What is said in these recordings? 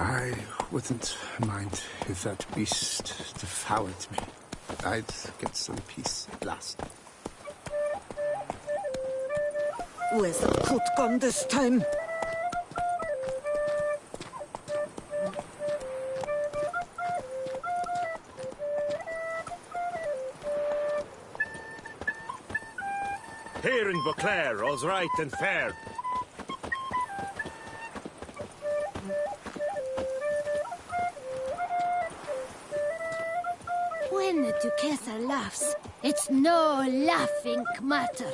I wouldn't mind if that beast devoured me. I'd get some peace at last. Where's the coot gone this time? Here in Beauclair, all's right and fair. When the Duchessa laughs, it's no laughing matter.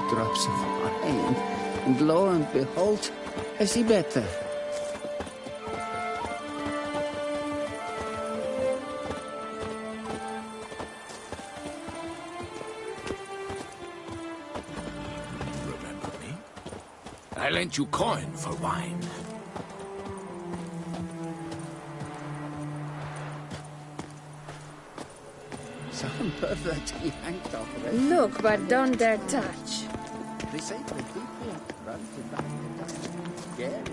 Drops of wine, and lo and behold, I see better. Remember me? I lent you coin for wine. Some perfectly yanked off. Look, but don't dare touch. They say the people run to back the time. Scary.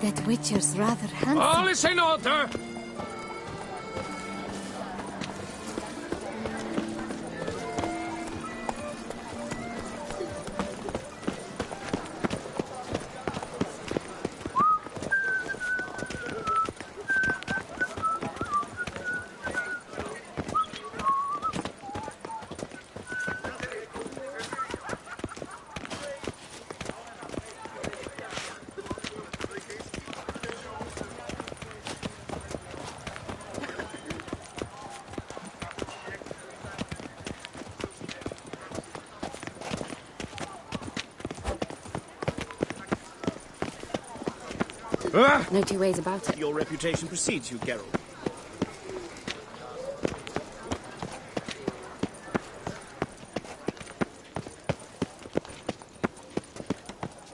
That witcher's rather handsome. All is in order! No two ways about it. Your reputation precedes you, Geralt.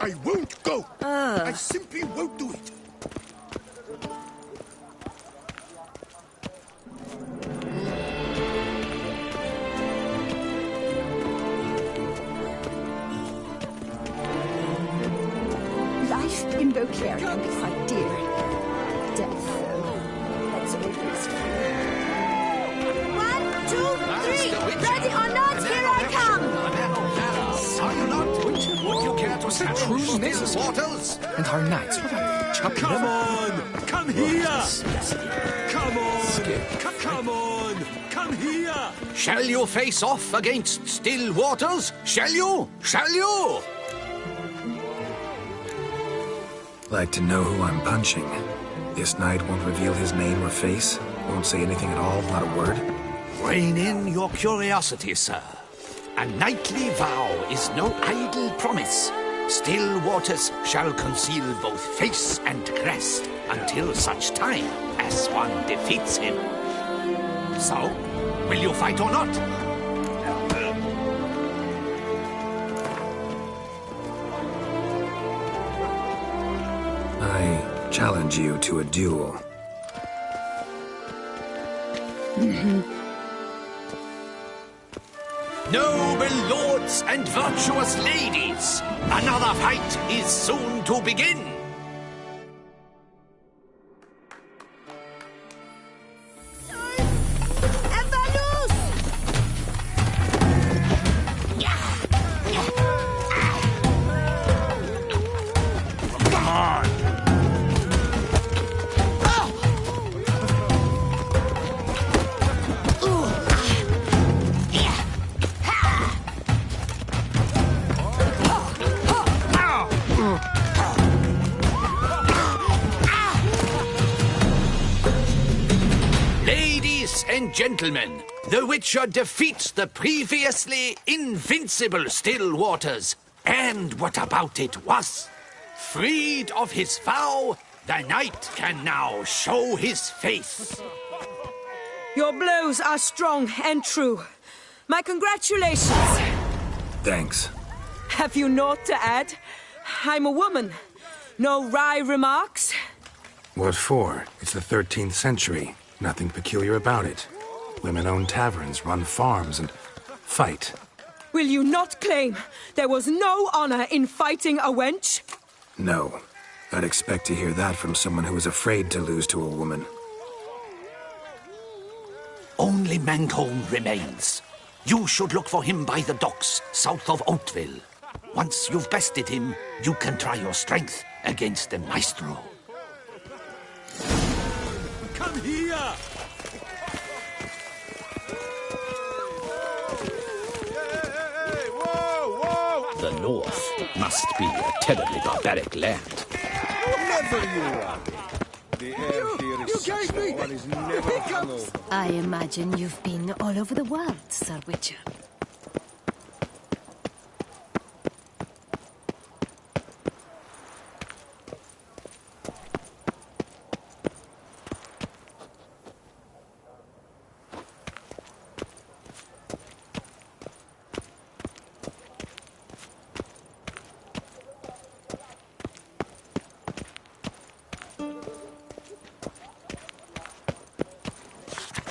I won't go! I simply won't do it! In Beauclair can be quite dear. Death, though, that's always fun. 1, 2, 3! Ready or not, here I come! Are you not? Would you care to set true miss waters? And our knights were like chopping Come on! Come here! Come on! Come on! Come here! Shall you face off against still waters? Shall you? Shall you? Like to know who I'm punching. This knight won't reveal his name or face, won't say anything at all, not a word. Rein in your curiosity, sir. A knightly vow is no idle promise. Still waters shall conceal both face and crest until such time as one defeats him. So, will you fight or not? I challenge you to a duel. Noble lords and virtuous ladies, another fight is soon to begin. Gentlemen, the Witcher defeats the previously invincible still waters. And what about it was? Freed of his vow, the knight can now show his face. Your blows are strong and true. My congratulations. Thanks. Have you naught to add? I'm a woman. No wry remarks? What for? It's the 13th century. Nothing peculiar about it. Women own taverns, run farms, and fight. Will you not claim there was no honor in fighting a wench? No. I'd expect to hear that from someone who was afraid to lose to a woman. Only Mancomb remains. You should look for him by the docks, south of Oatville. Once you've bested him, you can try your strength against the Maestro. Come here! The North must be a terribly barbaric land. Never you are. The air here is such that one is never hungover. I imagine you've been all over the world, Sir Witcher.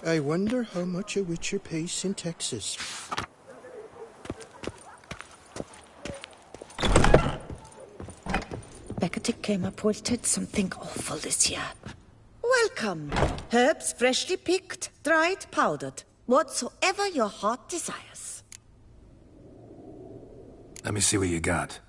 I wonder how much a witcher pays in Texas. Becketic came reported something awful this year. Welcome. Herbs freshly picked, dried, powdered. Whatsoever your heart desires. Let me see what you got.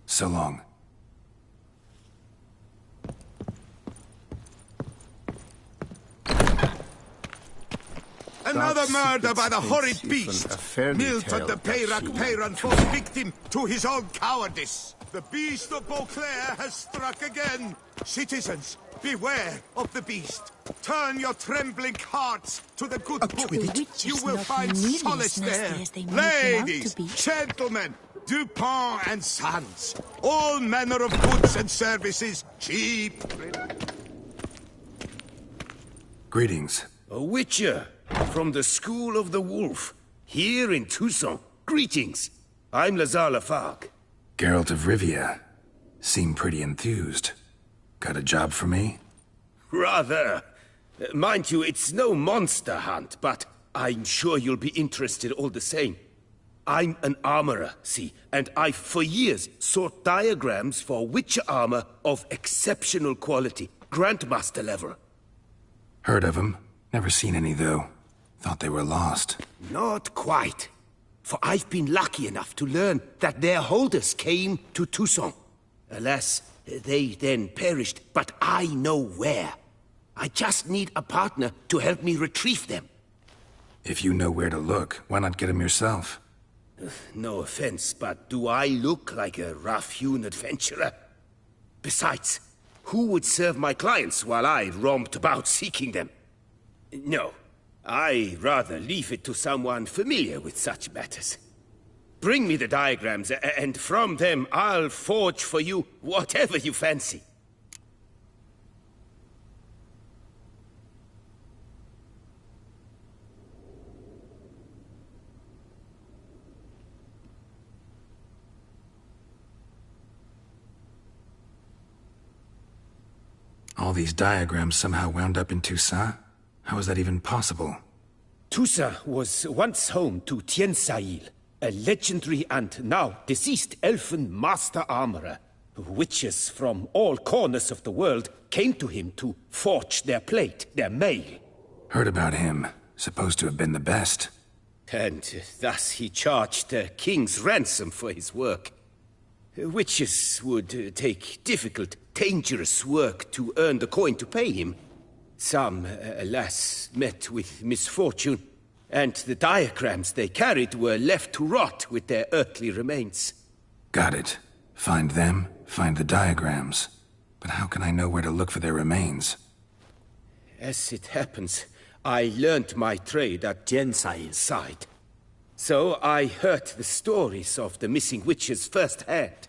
So long. Another murder by the horrid beast! Milton the Peyrac falls victim to his own cowardice! The beast of Beauclair has struck again! Citizens, beware of the beast! Turn your trembling hearts to the good book! You will find solace there! Ladies, gentlemen, Dupont and Sons, all manner of goods and services, cheap! Greetings. A witcher from the School of the Wolf, here in Toussaint. Greetings. I'm Lazar Lafargue. Geralt of Rivia. Seem pretty enthused. Got a job for me? Rather. Mind you, it's no monster hunt, but I'm sure you'll be interested all the same. I'm an armorer, see, and I've for years sought diagrams for witcher armor of exceptional quality, Grandmaster level. Heard of them. Never seen any, though. Thought they were lost. Not quite. For I've been lucky enough to learn that their holders came to Toussaint. Alas, they then perished, but I know where. I just need a partner to help me retrieve them. If you know where to look, why not get them yourself? No offense, but do I look like a rough-hewn adventurer? Besides, who would serve my clients while I romped about seeking them? No, I rather leave it to someone familiar with such matters. Bring me the diagrams, and from them I'll forge for you whatever you fancy. All these diagrams somehow wound up in Toussaint? How is that even possible? Toussaint was once home to Tesham, a legendary and now deceased elfin master armorer. Witches from all corners of the world came to him to forge their plate, their mail. Heard about him. Supposed to have been the best. And thus he charged a king's ransom for his work. Witches would take difficult, dangerous work to earn the coin to pay him. Some, alas, met with misfortune, and the diagrams they carried were left to rot with their earthly remains. Got it. Find them, find the diagrams. But how can I know where to look for their remains? As it happens, I learned my trade at Tensai's side. So I heard the stories of the missing witches firsthand.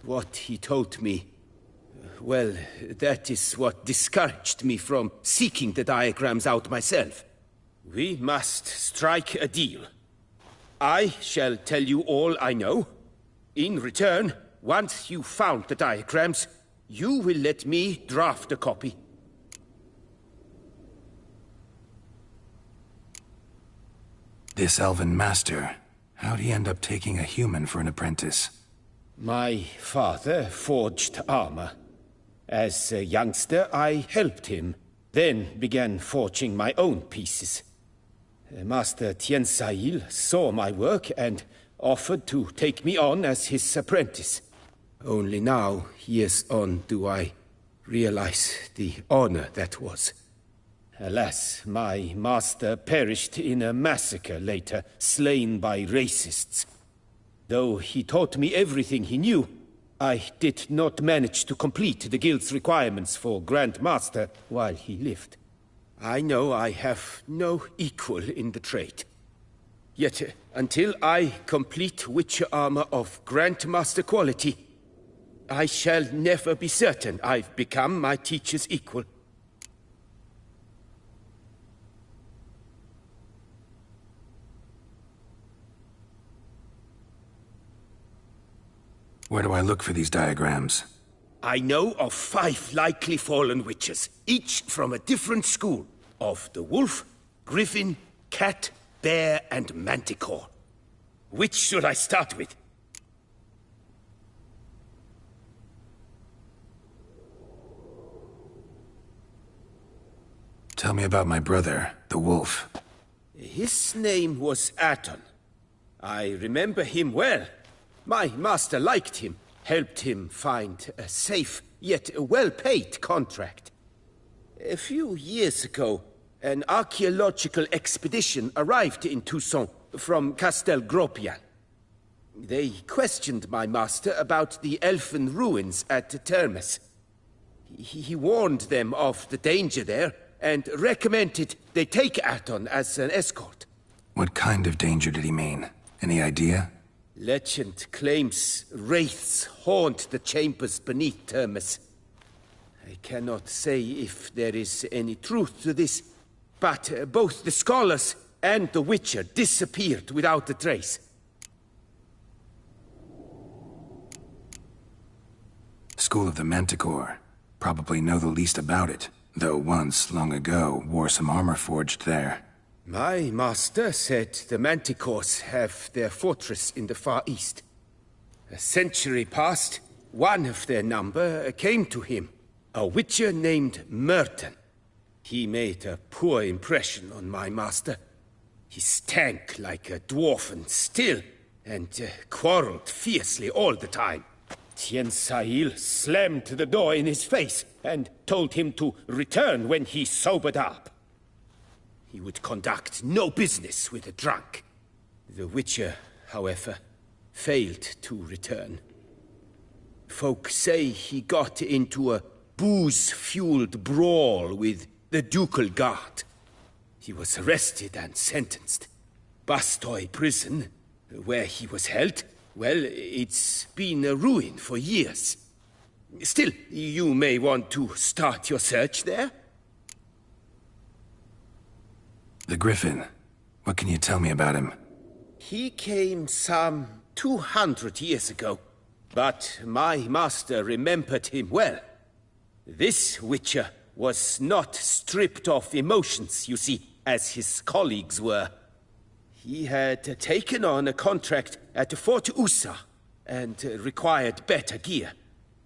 What he told me, well, that is what discouraged me from seeking the diagrams out myself. We must strike a deal. I shall tell you all I know. In return, once you've found the diagrams, you will let me draft a copy. This elven master, how'd he end up taking a human for an apprentice? My father forged armor. As a youngster, I helped him, then began forging my own pieces. Master Tensai saw my work and offered to take me on as his apprentice. Only now, years on, do I realize the honor that was. Alas, my master perished in a massacre later, slain by racists. Though he taught me everything he knew, I did not manage to complete the guild's requirements for Grand Master while he lived. I know I have no equal in the trade. Yet, until I complete Witcher armor of Grandmaster quality, I shall never be certain I've become my teacher's equal. Where do I look for these diagrams? I know of 5 likely fallen witches, each from a different school, of the wolf, griffin, cat, bear, and manticore. Which should I start with? Tell me about my brother, the wolf. His name was Aton. I remember him well. My master liked him, helped him find a safe, yet well-paid contract. A few years ago, an archaeological expedition arrived in Toussaint from Castel Gropian. They questioned my master about the elfin ruins at Termes. He warned them of the danger there, and recommended they take Aton as an escort. What kind of danger did he mean? Any idea? Legend claims wraiths haunt the chambers beneath Termes. I cannot say if there is any truth to this, but both the scholars and the Witcher disappeared without a trace. School of the Manticore. Probably know the least about it, though once, long ago, wore some armor forged there. My master said the Manticores have their fortress in the far east. A century past, one of their number came to him, a witcher named Merton. He made a poor impression on my master. He stank like a dwarfen still, and quarreled fiercely all the time. Toussaint slammed the door in his face and told him to return when he sobered up. He would conduct no business with a drunk. The witcher, however, failed to return. Folk say he got into a booze-fueled brawl with the ducal guard. He was arrested and sentenced. Bastille prison, where he was held, well, it's been a ruin for years. Still, you may want to start your search there. The Griffin. What can you tell me about him? He came some 200 years ago, but my master remembered him well. This witcher was not stripped of emotions, you see, as his colleagues were. He had taken on a contract at Fort Usa and required better gear.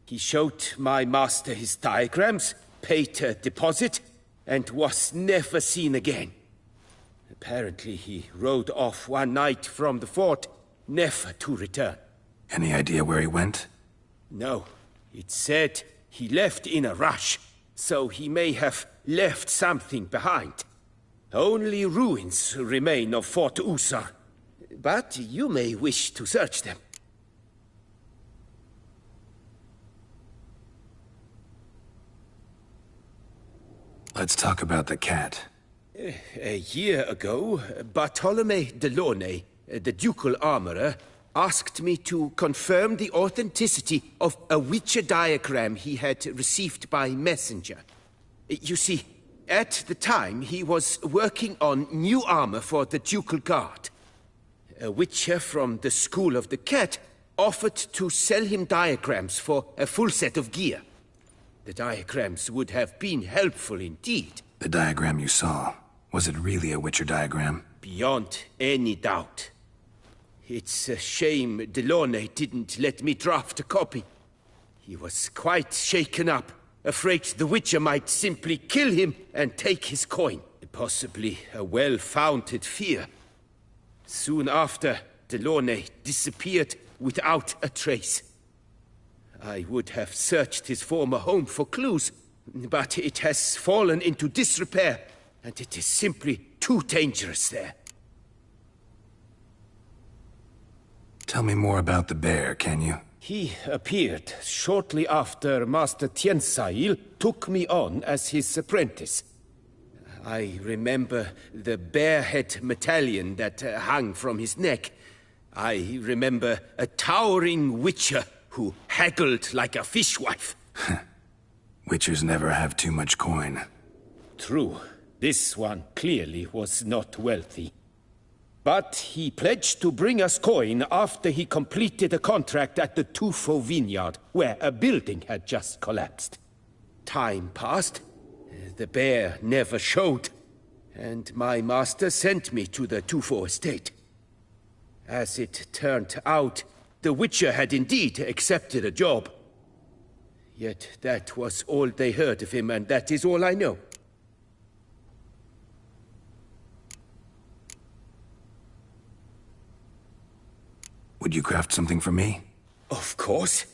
He showed my master his diagrams, paid a deposit, and was never seen again. Apparently he rode off one night from the fort, never to return. Any idea where he went? No. It said he left in a rush, so he may have left something behind. Only ruins remain of Fort Usa, but you may wish to search them. Let's talk about the cat. A year ago, Bartholomew de Launay, the ducal armorer, asked me to confirm the authenticity of a witcher diagram he had received by messenger. You see, at the time he was working on new armor for the ducal guard. A witcher from the School of the Cat offered to sell him diagrams for a full set of gear. The diagrams would have been helpful indeed. The diagram you saw, was it really a witcher diagram? Beyond any doubt. It's a shame Delaunay didn't let me draft a copy. He was quite shaken up, afraid the witcher might simply kill him and take his coin. Possibly a well-founded fear. Soon after, Delaunay disappeared without a trace. I would have searched his former home for clues, but it has fallen into disrepair, and it is simply too dangerous there. Tell me more about the bear, can you? He appeared shortly after Master Toussaint took me on as his apprentice. I remember the bear-head medallion that hung from his neck. I remember a towering witcher who haggled like a fishwife. Witchers never have too much coin. True. This one clearly was not wealthy. But he pledged to bring us coin after he completed a contract at the Toussaint vineyard, where a building had just collapsed. Time passed. The bear never showed, and my master sent me to the Toussaint estate. As it turned out, the witcher had indeed accepted a job. Yet that was all they heard of him, and that is all I know. Would you craft something for me? Of course.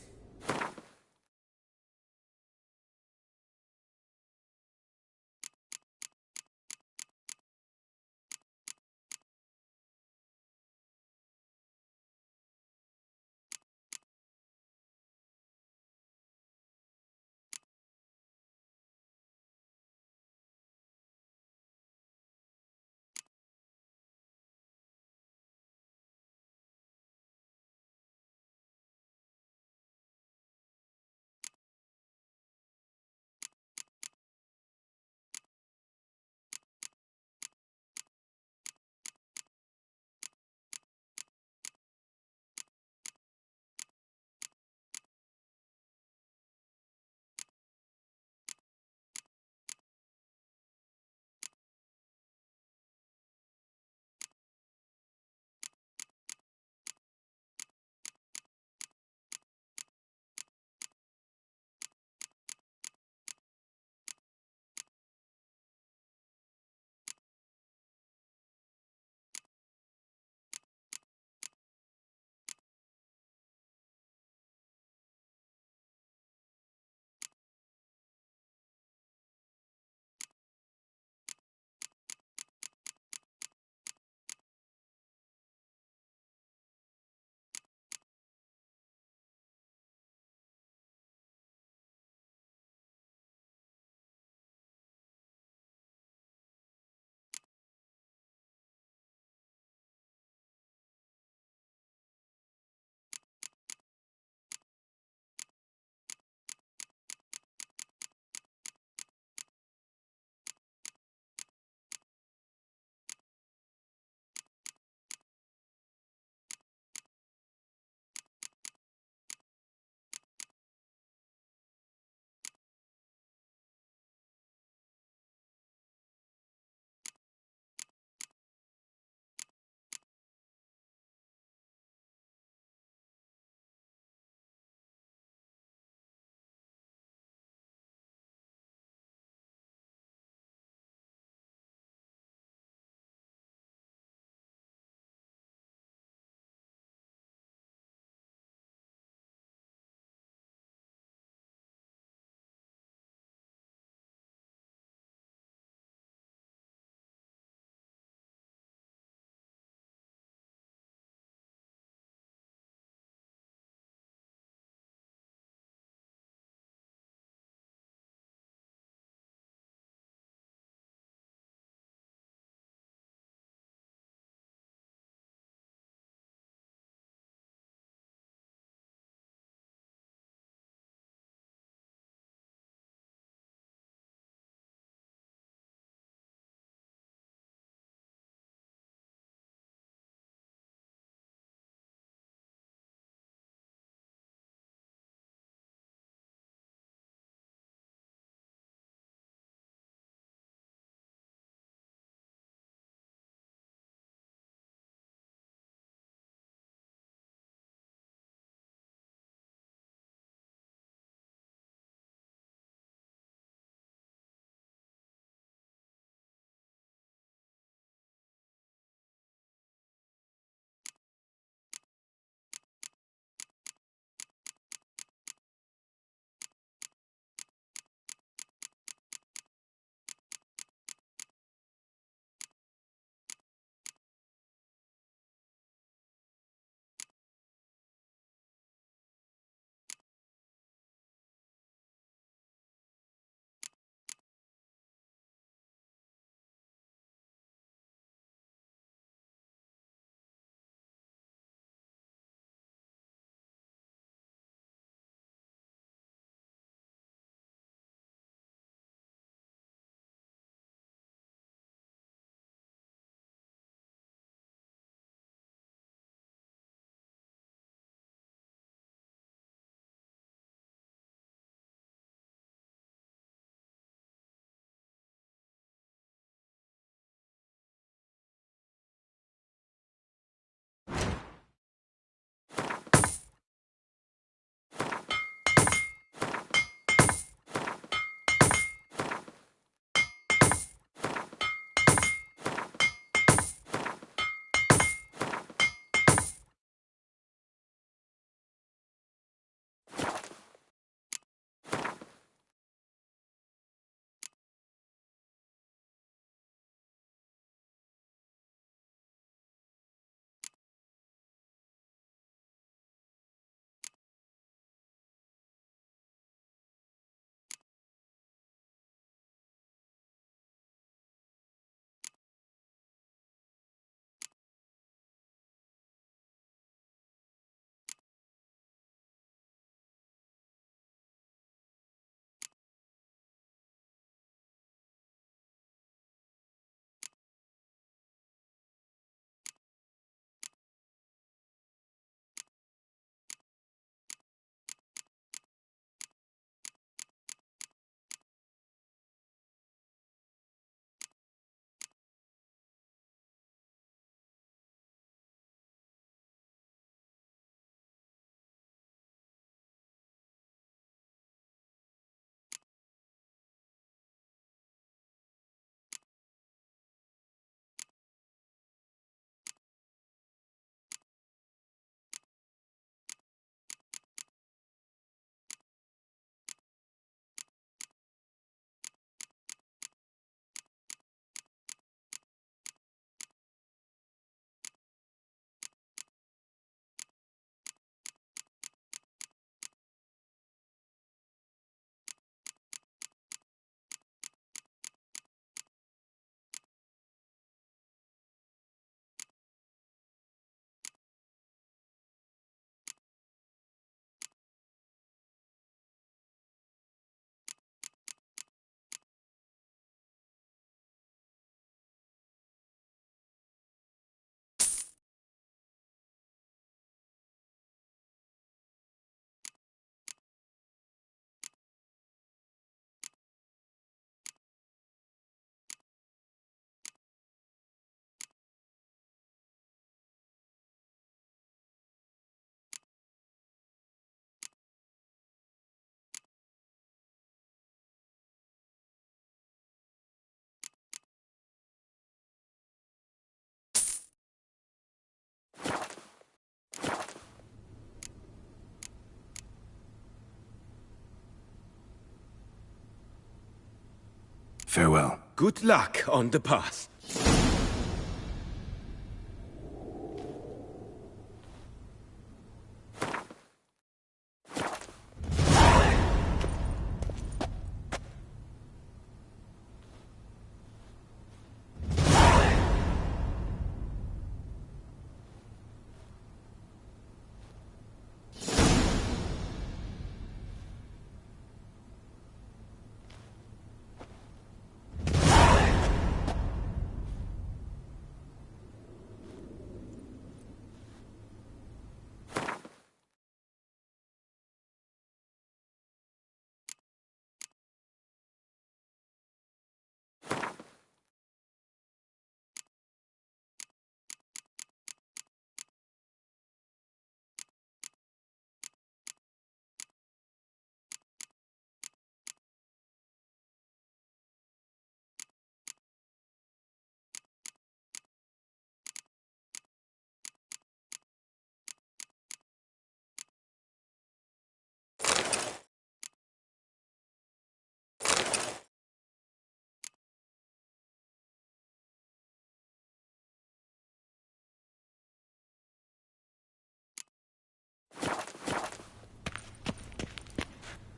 Farewell. Good luck on the path.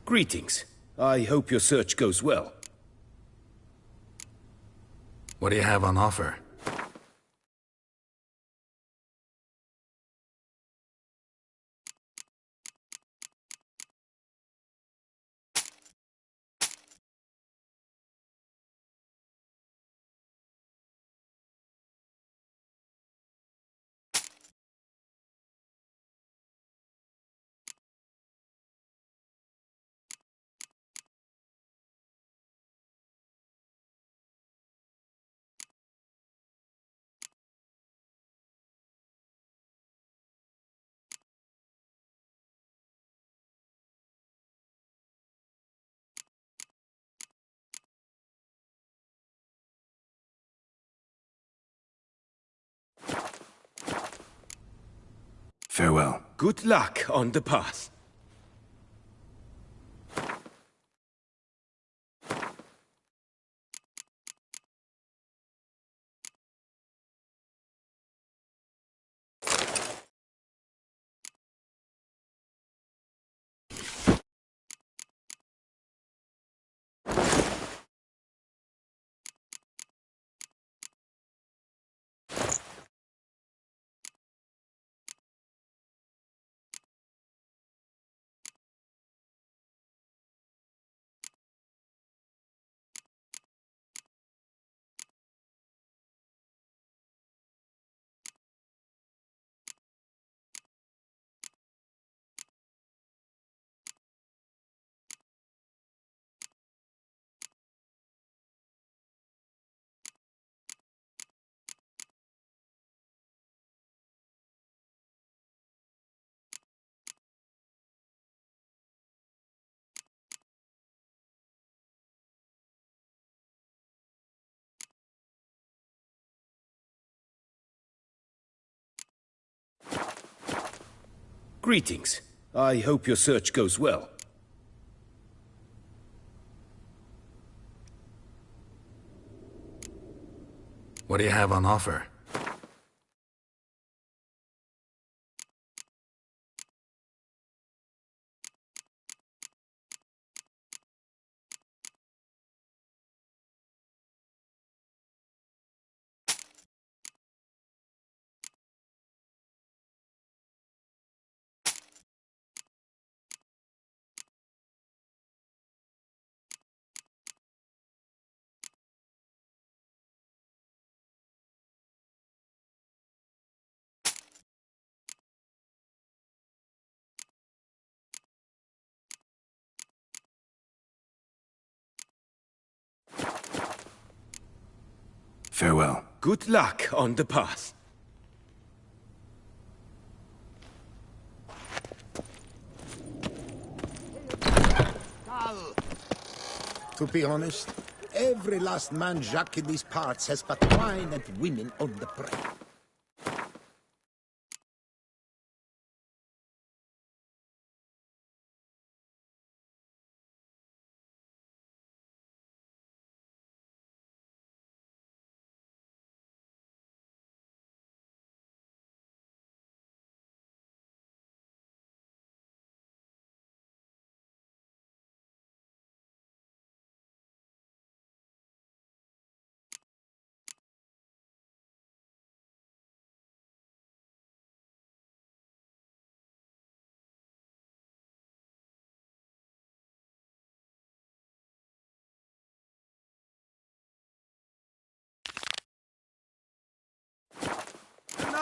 Greetings. I hope your search goes well. What do you have on offer? Farewell. Good luck on the path. Greetings. I hope your search goes well. What do you have on offer? Farewell. Good luck on the path. To be honest, every last man Jacques in these parts has but wine and women on the brain.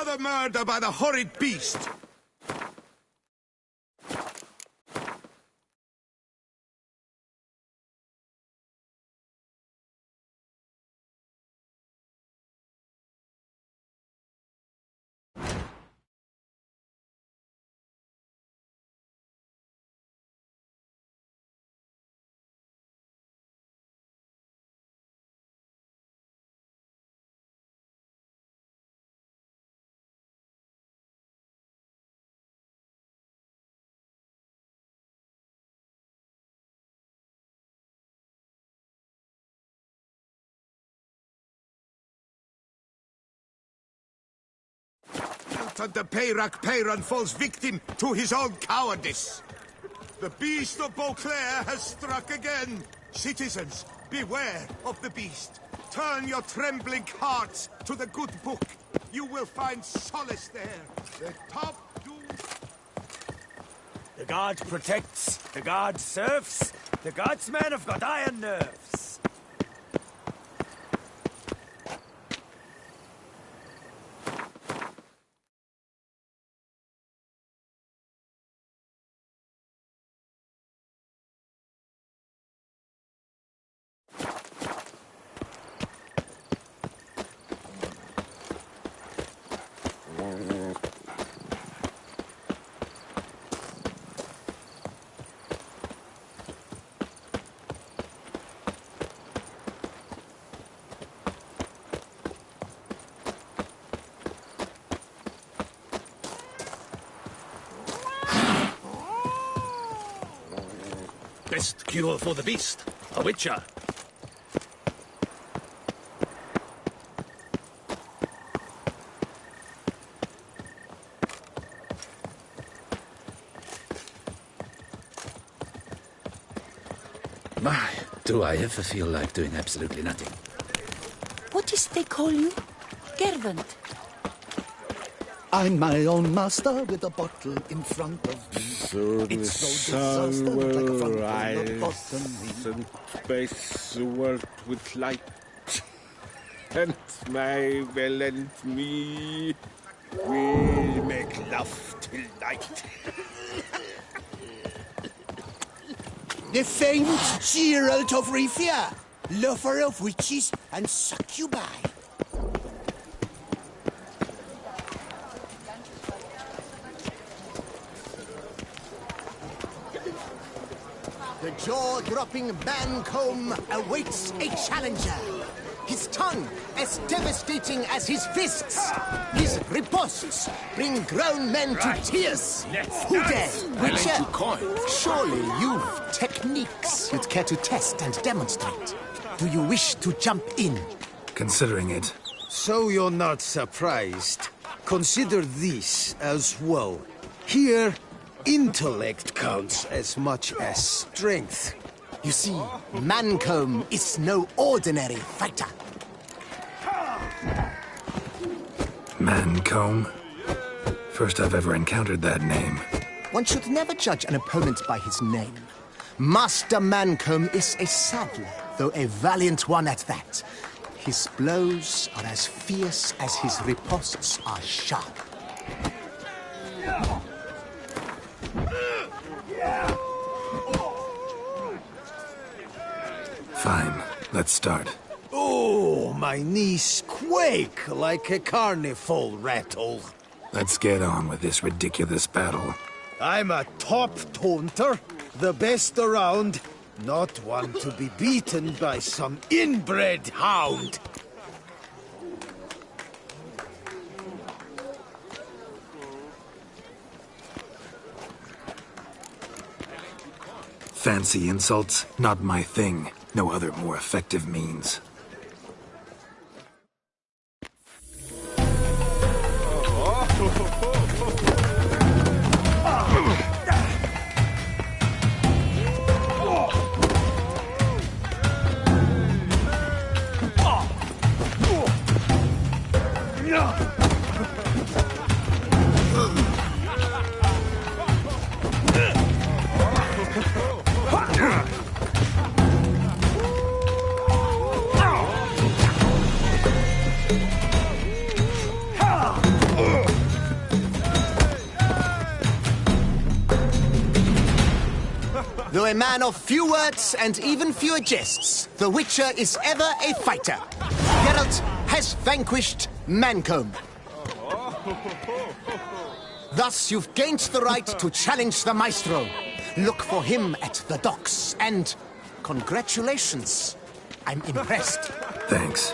Another murder by the horrid beast! The Peyrac Peyran falls victim to his own cowardice. The beast of Beauclair has struck again. Citizens, beware of the beast. Turn your trembling hearts to the good book. You will find solace there. The top doom... The guard protects, the guard serves. The guardsmen have got iron nerves. Best cure for the beast. A witcher. My, do I ever feel like doing absolutely nothing. What is they call you? Gervant. I'm my own master with a bottle in front of me. So the sun will rise and space the world with light. And my will and me will make love till night. The famed Geralt of Rivia, lover of witches and succubi. The jaw-dropping Mancomb awaits a challenger. His tongue as devastating as his fists. His riposts bring grown men to tears. Who dares? Witcher? Surely you've techniques you'd care to test and demonstrate. Do you wish to jump in? Considering it. So you're not surprised. Consider this as well. Here, intellect counts as much as strength. You see, Mancomb is no ordinary fighter. Mancomb? First I've ever encountered that name. One should never judge an opponent by his name. Master Mancomb is a saddler, though a valiant one at that. His blows are as fierce as his riposts are sharp. Fine, let's start. Oh, my knees quake like a carnival rattle. Let's get on with this ridiculous battle. I'm a top taunter, the best around, not one to be beaten by some inbred hound. Fancy insults, not my thing. No other more effective means. Though a man of few words and even fewer jests, the Witcher is ever a fighter. Geralt has vanquished Mancomb. Thus, you've gained the right to challenge the Maestro. Look for him at the docks, and congratulations. I'm impressed. Thanks.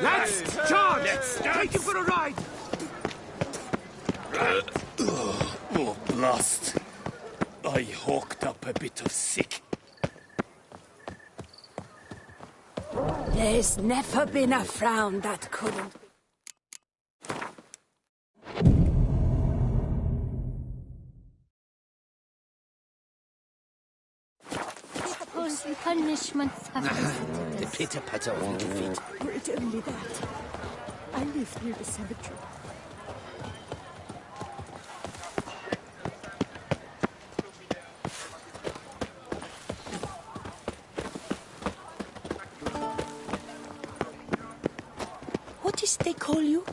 Lads, charge! Take you for a ride! Oh, blast. I hawked up a bit of sick. There's never been a frown that couldn't. Suppose punishments have visited The us. pitter-patter on your feet. Were it only that. I live near the cemetery. What is they call you?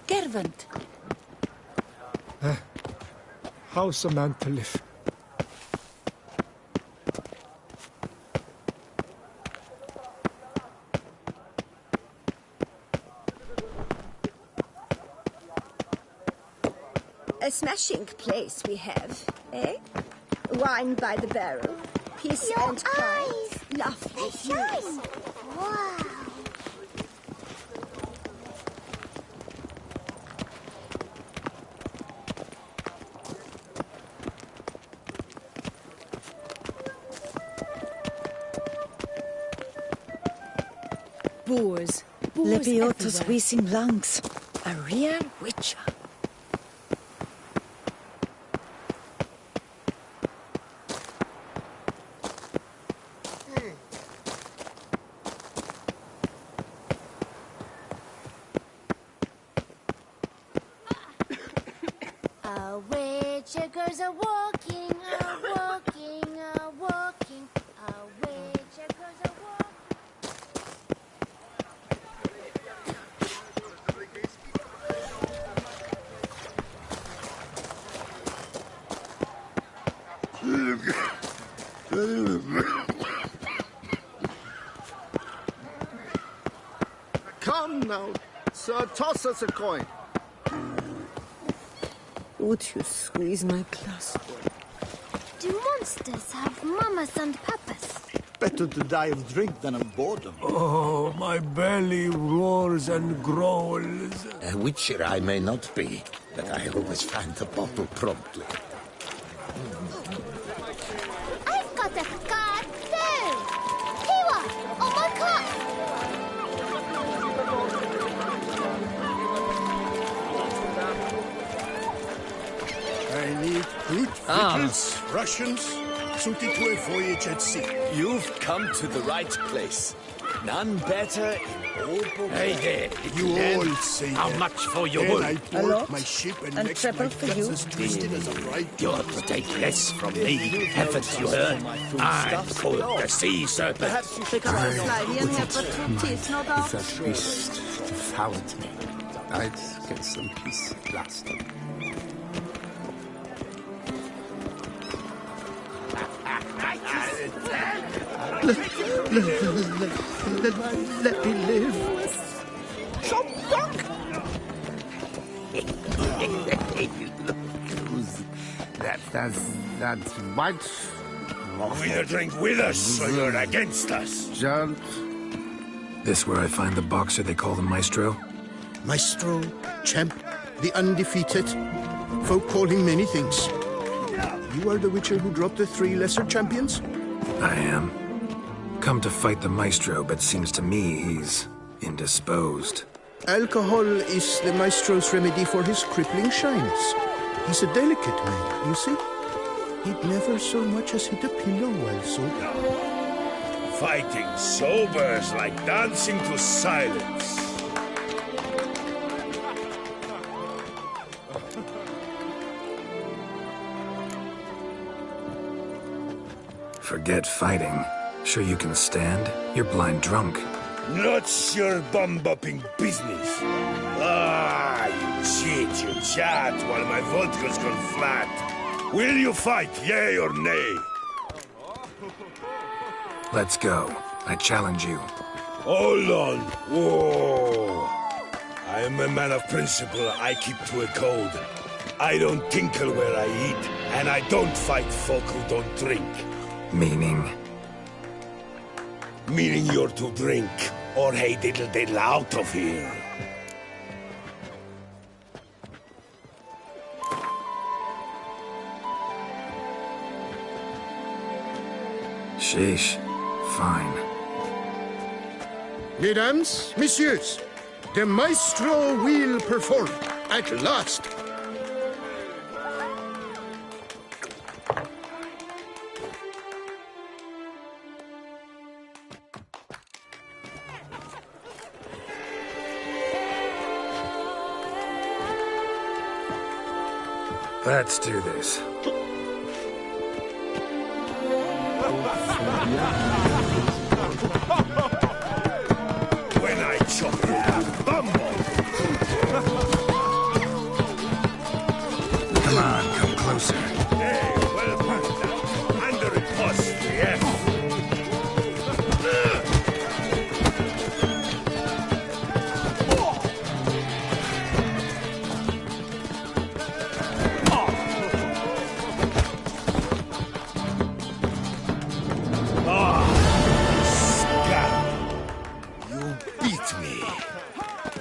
Gervant. How's a man to live? A smashing place we have, eh? Wine by the barrel, peace and quiet, lovely views. Wow. Boors. Lebiota's wheezing lungs. A real witcher. A witcher goes a-walking, a-walking, a-walking. A witcher goes a-walking. Come now, sir, toss us a coin. Would you squeeze my glass? Do monsters have mamas and papas? Better to die of drink than of boredom. Oh, my belly roars and growls. A witcher I may not be, but I always find the bottle promptly. I've got a card too! Here, on my cart! I need good victuals, rations, suited to a voyage at sea. You've come to the right place. None better in all Bulgaria. Hey there, You then, all say how that. much for your Then wool? I A port lot, my ship and and make treble my for guts you. as twisted as a bride. You're to take less from me, haven't you heard? I'm called the Sea Serpent. Because I slimy and have but two teeth, no doubt. If that beast devoured me, I'd get some peace at last. Let me live. Some duck! That's white. You either drink with us or you're against us. Geralt. This where I find the boxer they call the Maestro? Maestro, champ, the undefeated. Folk call him many things. You are the Witcher who dropped the 3 lesser champions? I am. Come to fight the Maestro, but seems to me he's indisposed. Alcohol is the Maestro's remedy for his crippling shyness. He's a delicate man, you see. He'd never so much as hit a pillow while sober. Fighting sobers like dancing to silence. Forget fighting. Sure you can stand? You're blind drunk. Not your bum-bopping business. Ah, you chat while my vodka's gone flat. Will you fight, yea or nay? Let's go. I challenge you. Hold on. Whoa. I am a man of principle. I keep to a code. I don't tinkle where I eat, and I don't fight folk who don't drink. Meaning? Meaning you're to drink, or hey diddle-diddle out of here. Sheesh. Fine. Mesdames, messieurs, the maestro will perform at last. Let's do this. When I chop you, bumble! Come on, come closer. Hey, well past that. Under it, post, yes.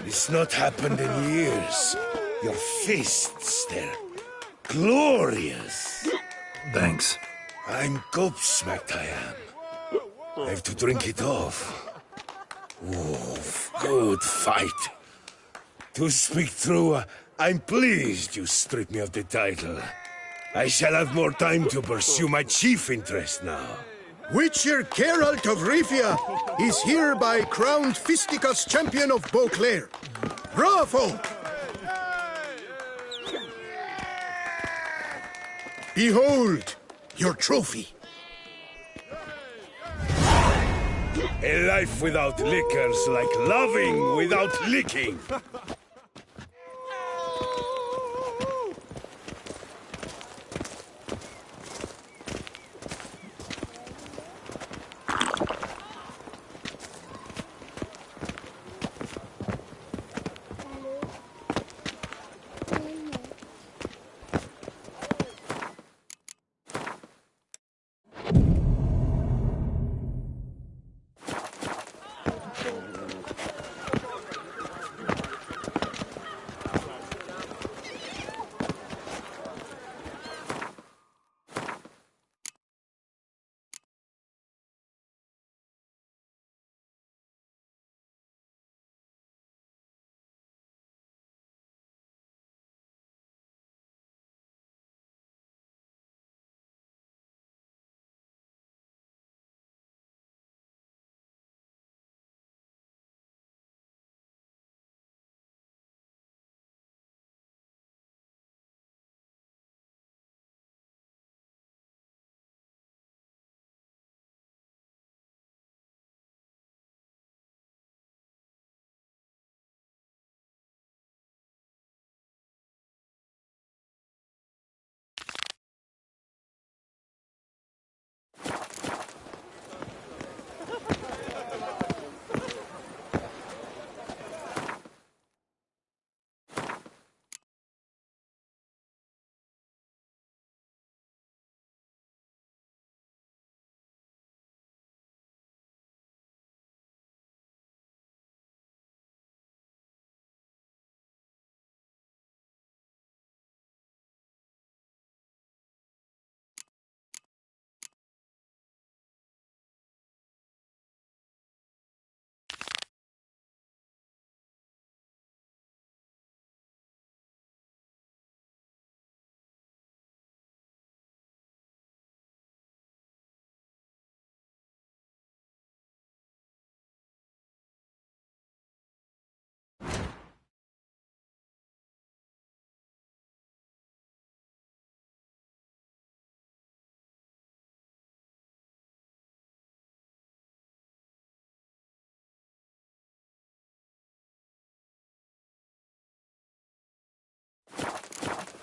It's not happened in years. Your fists, they're glorious. Thanks. I'm gobsmacked, I am. I have to drink it off. Oof, good fight. To speak true, I'm pleased you stripped me of the title. I shall have more time to pursue my chief interest now. Witcher Geralt of Rivia is hereby crowned Fisticuffs champion of Beauclair. Bravo! Behold your trophy. A life without liquor's like loving without licking.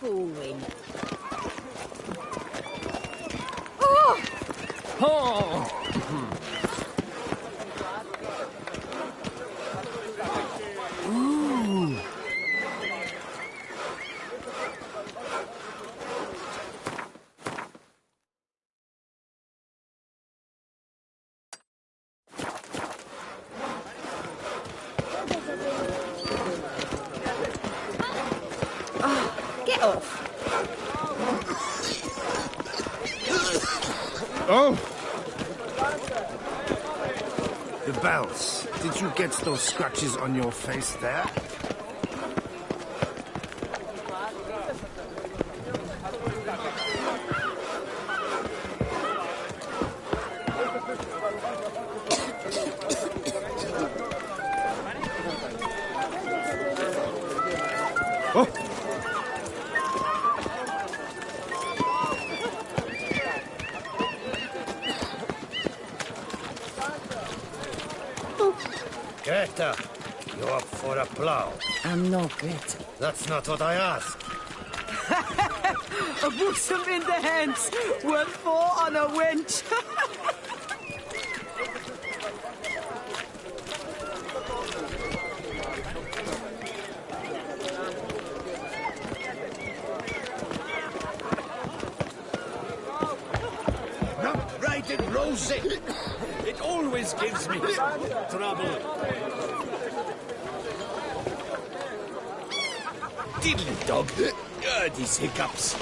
booing. Oh! Oh! Ooh. Get off. Oh! The bells. Did you get those scratches on your face there? Greta, you up for a plow? I'm no Greta. That's not what I asked. A bosom in the hands will fall on a wench. Not bright and rosy. It always gives me trouble. Diddly dog. These hiccups.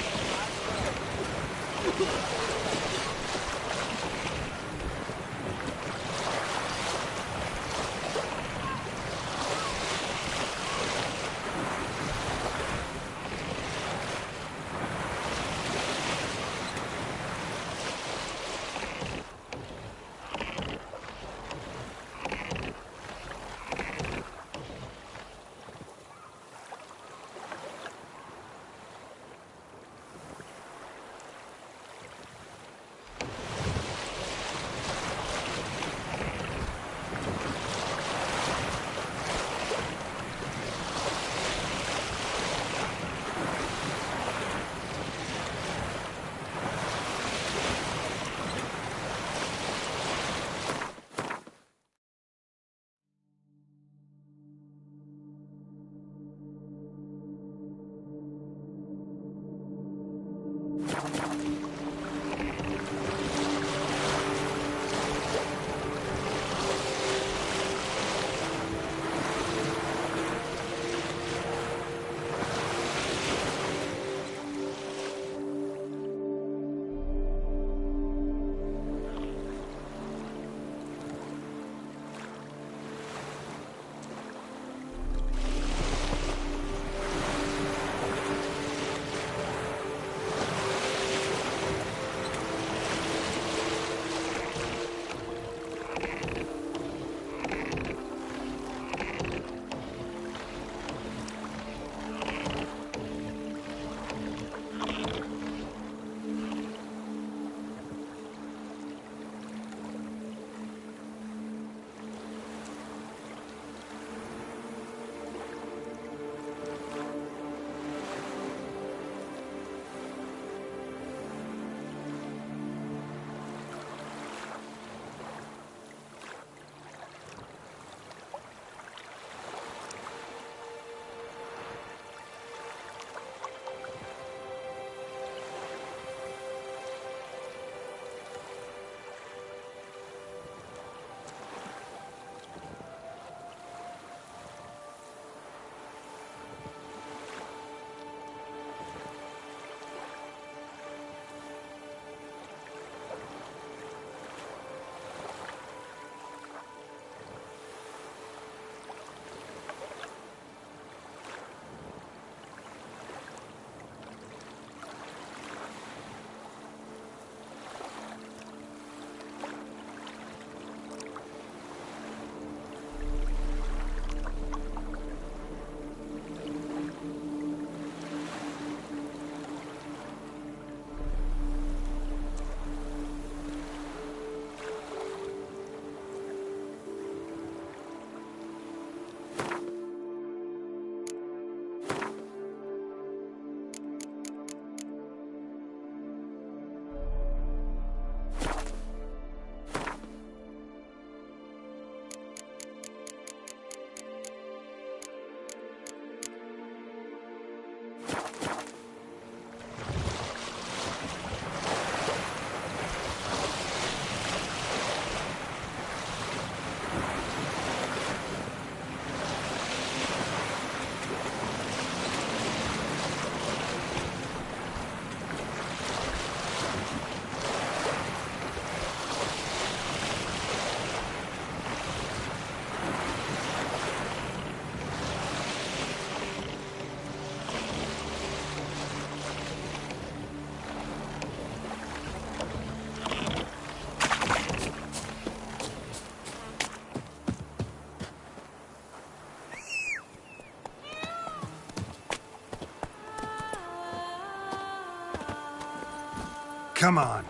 Come on.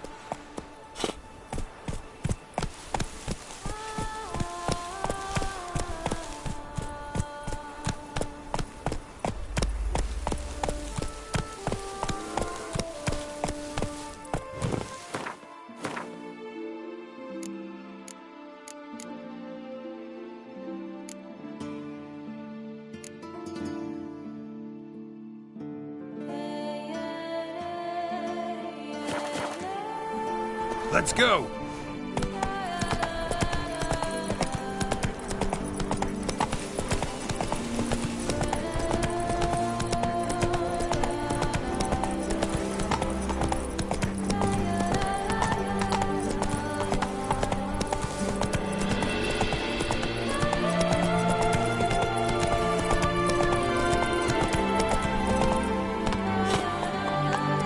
Let's go!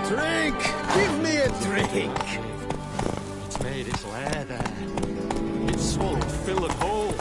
Drink! Give me a drink! It's made its lair there. It's swallowed Phil and whole.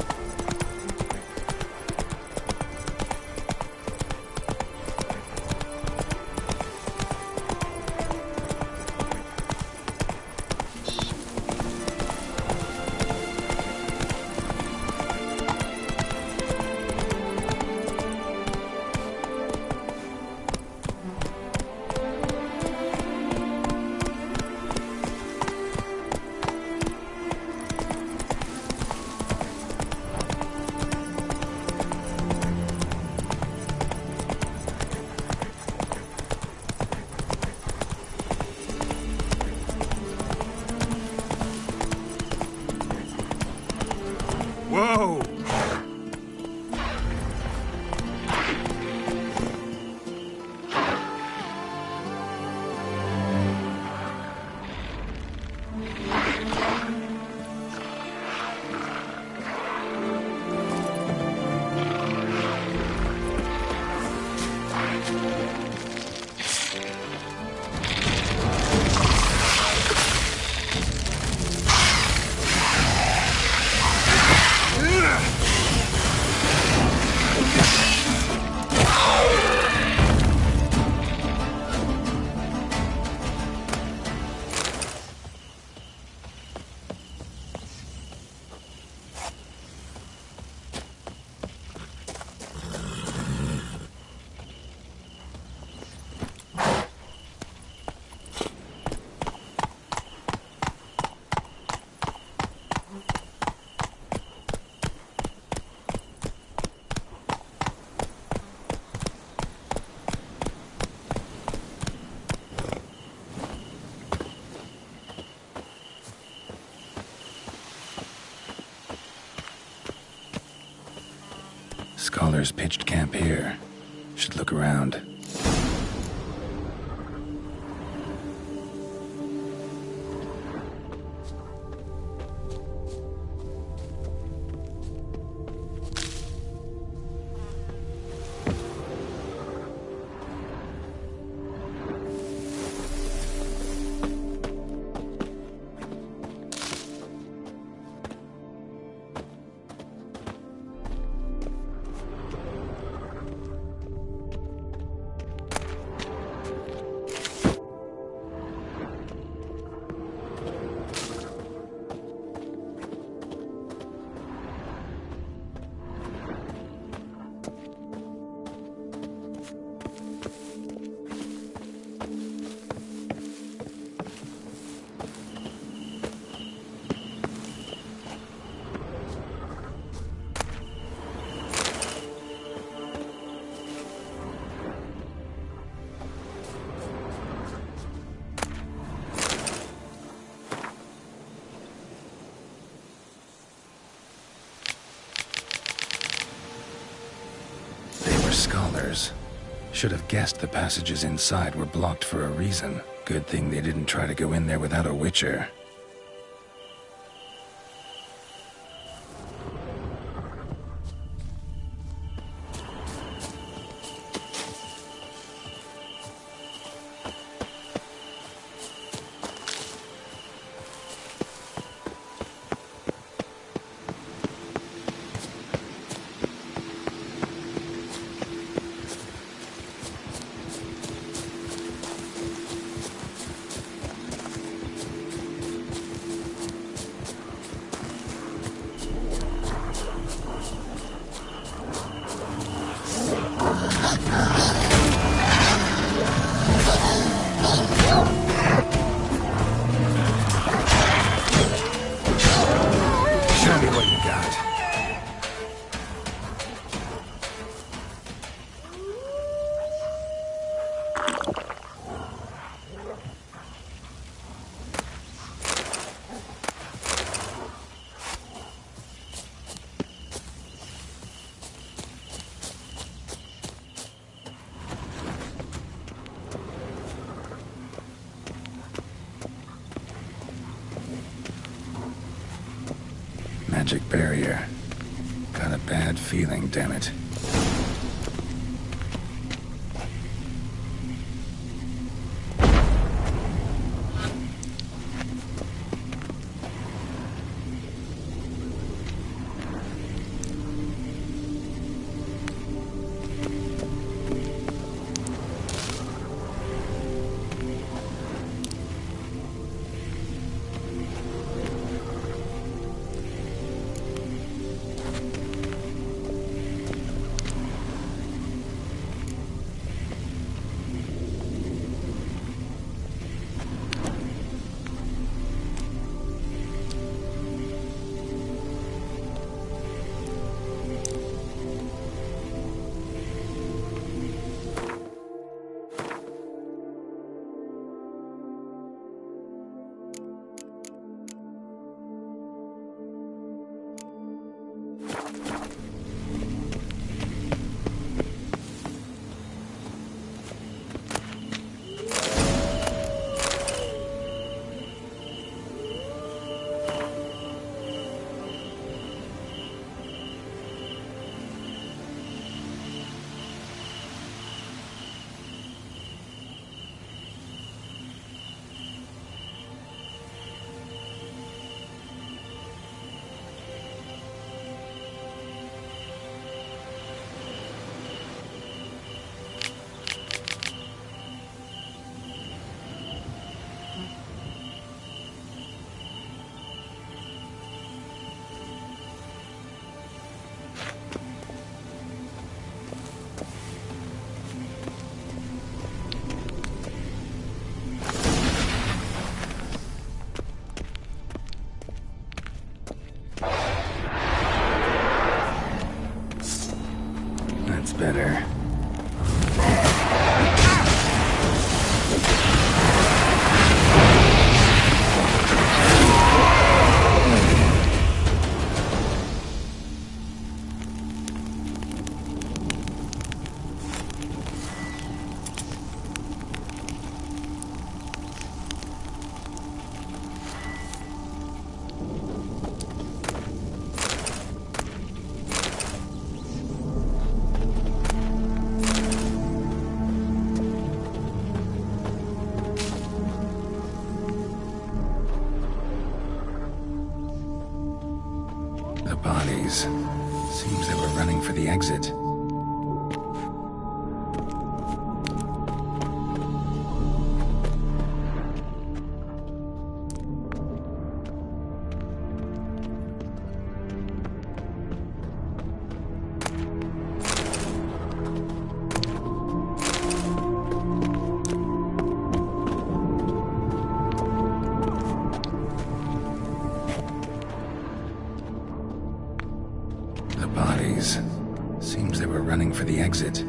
Whoa! Scholars pitched camp here. Should look around. Scholars. Should have guessed the passages inside were blocked for a reason. Good thing they didn't try to go in there without a witcher. magic barrier. Got a bad feeling, damn it. Better. Seems they were running for the exit. Seems they were running for the exit.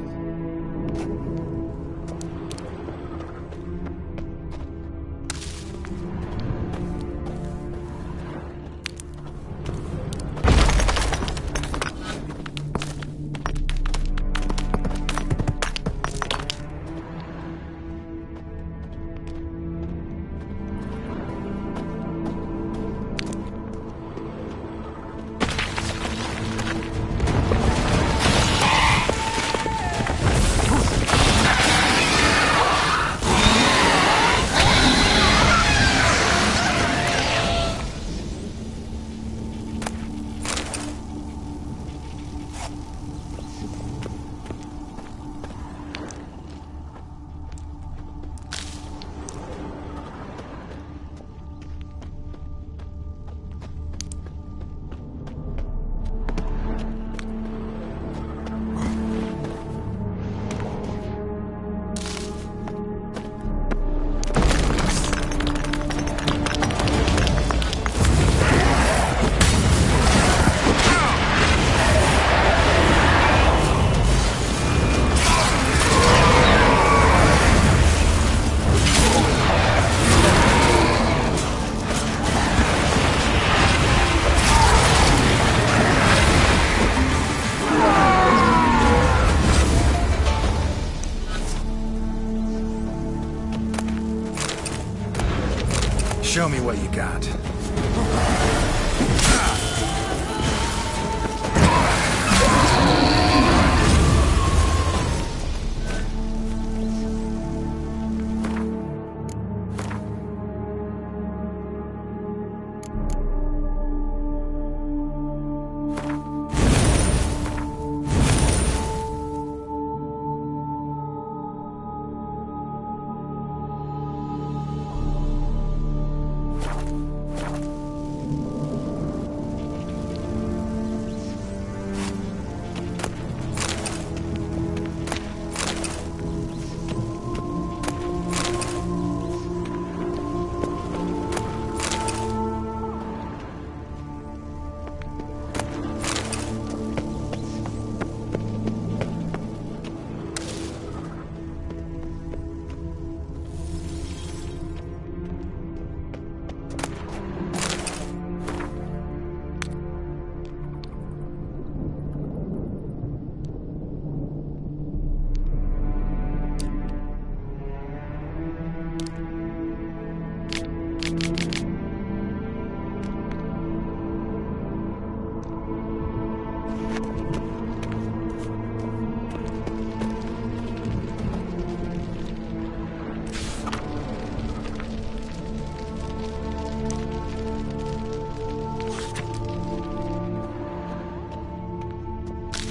Show me what you got.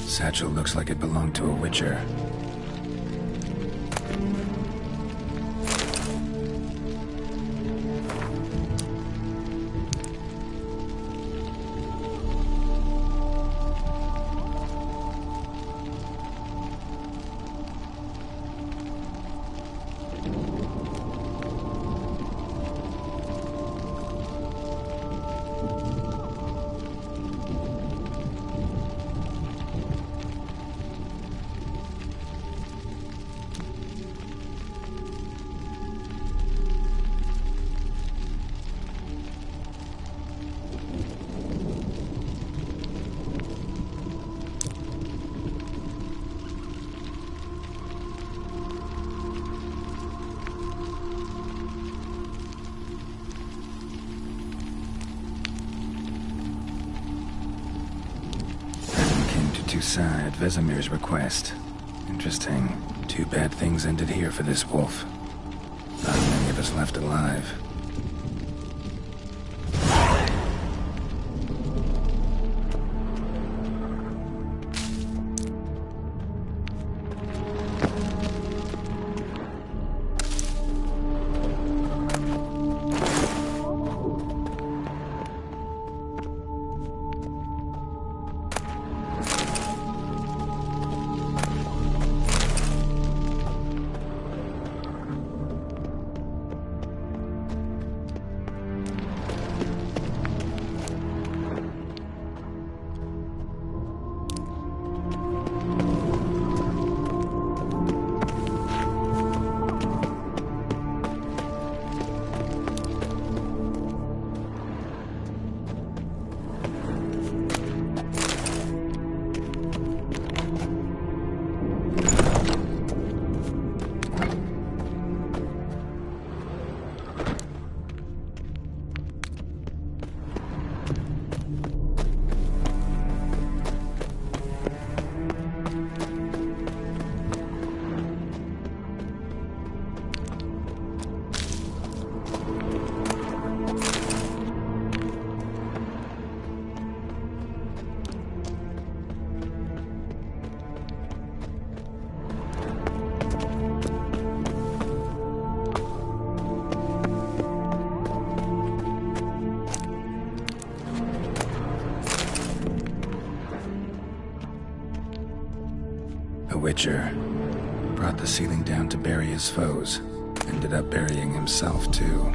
Satchel looks like it belonged to a witcher. Toussaint at Vesemir's request. Interesting. Two bad things ended here for this wolf. Not many of us left alive. Witcher. Brought the ceiling down to bury his foes. Ended up burying himself, too.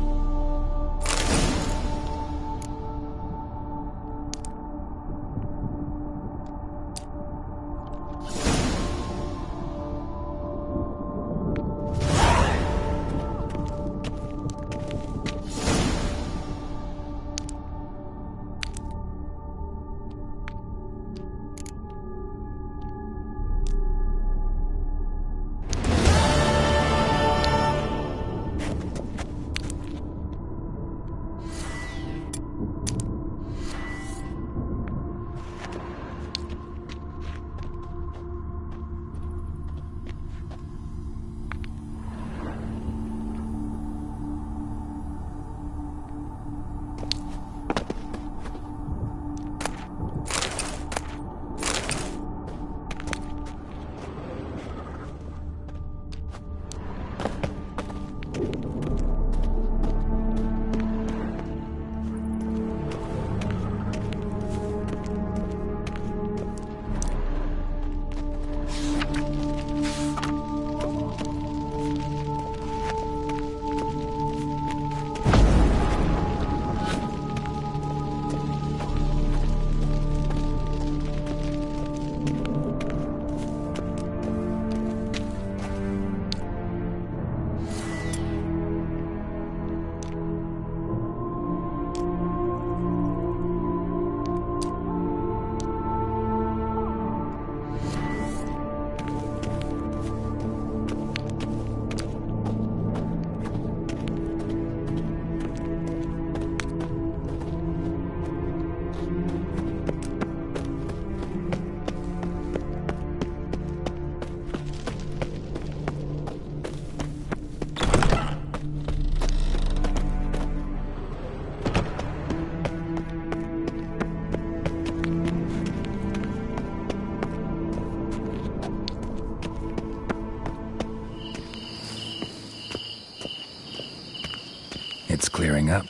It's clearing up.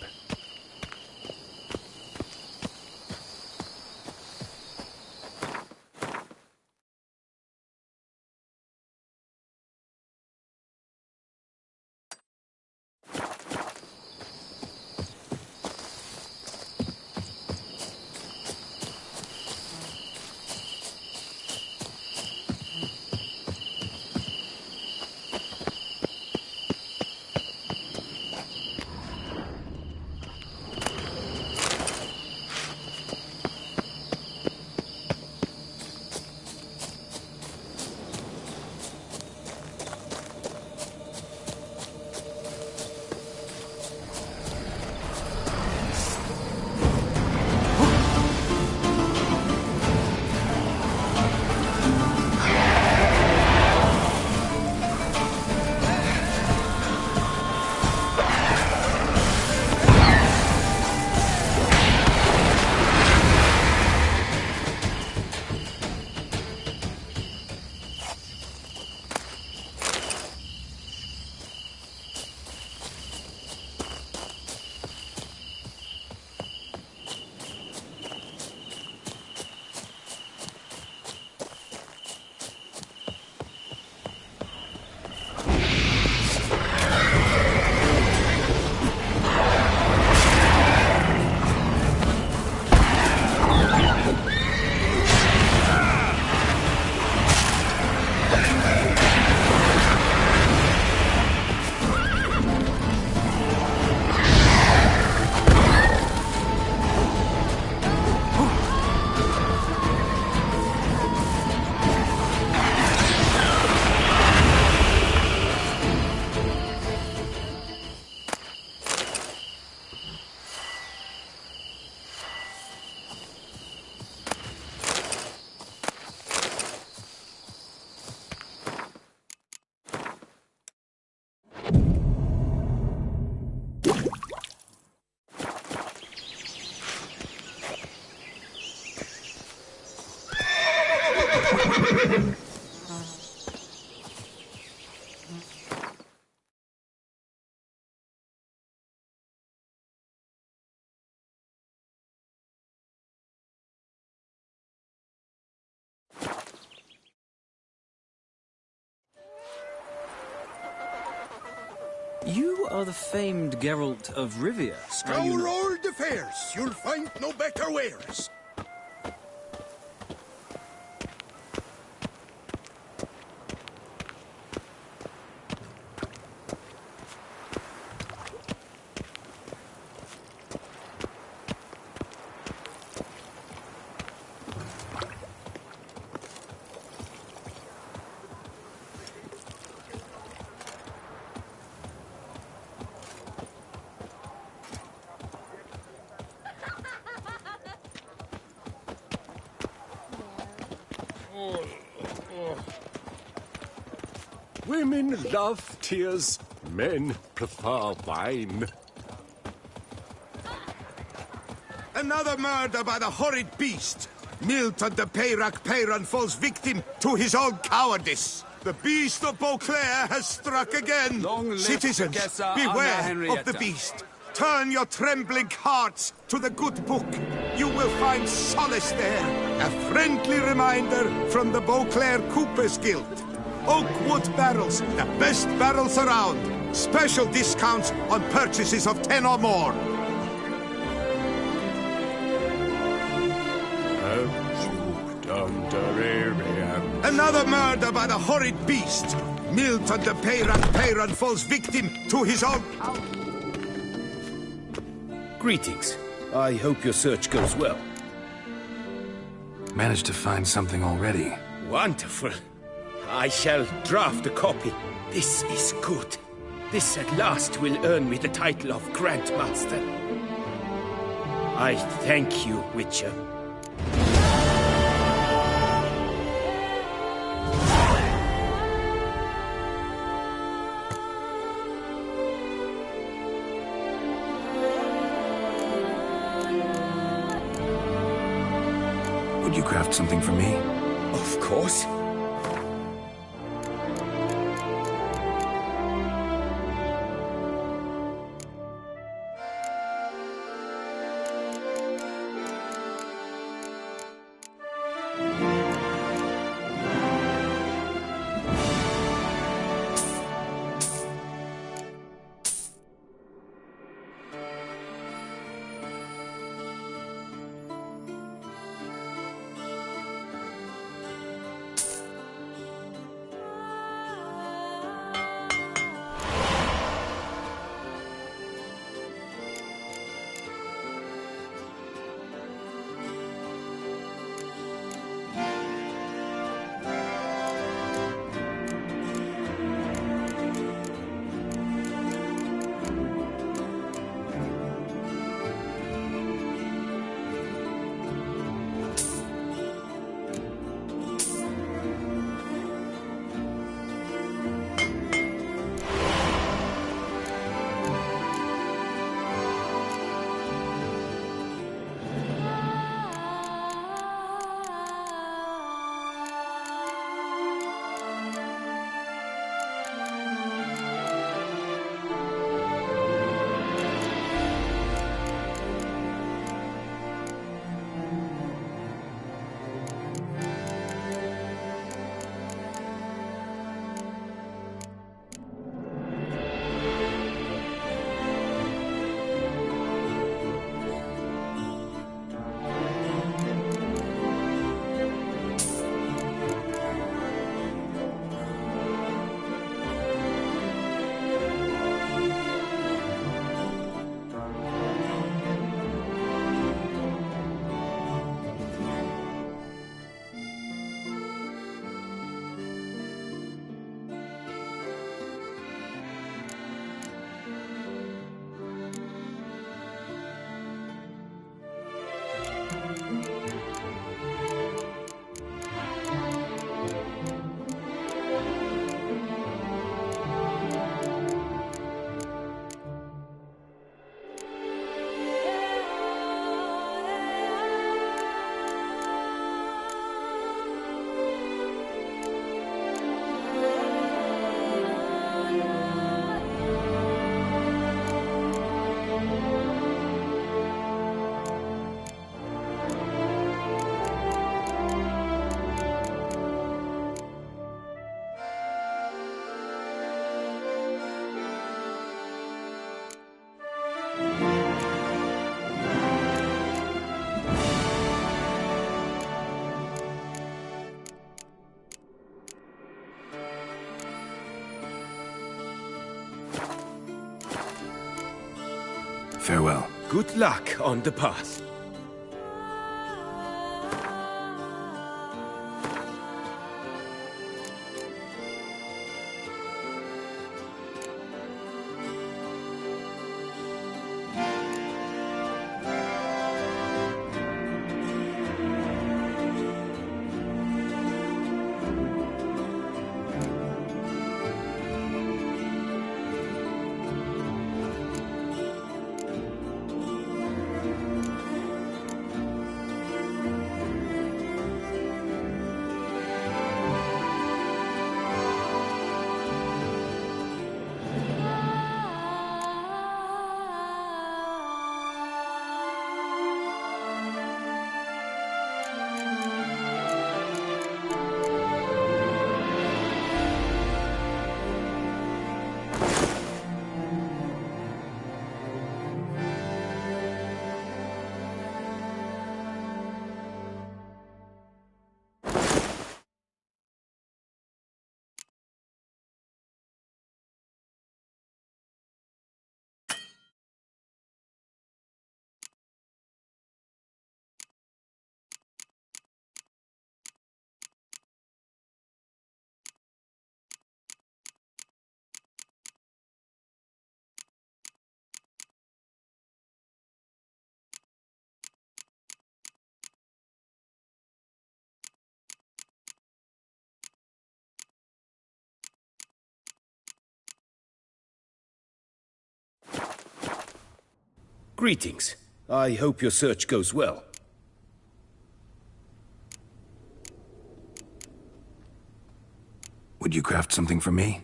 You are the famed Geralt of Rivia, are you Scour not? all the fairs, you'll find no better wares. Women love tears, men prefer wine. Another murder by the horrid beast. Milton de Peyran falls victim to his own cowardice. The beast of Beauclair has struck again. Citizens, beware of the beast. Turn your trembling hearts to the good book. You will find solace there. A friendly reminder from the Beauclair Coopers Guild. Oakwood barrels, the best barrels around. Special discounts on purchases of 10 or more. Another murder by the horrid beast. Milton de Peyran falls victim to his own... Greetings. I hope your search goes well. Managed to find something already. Wonderful. I shall draft a copy. This is good. This at last will earn me the title of Grandmaster. I thank you, Witcher. Would you craft something for me? Of course. Farewell. Good luck on the path. Greetings. I hope your search goes well. Would you craft something for me?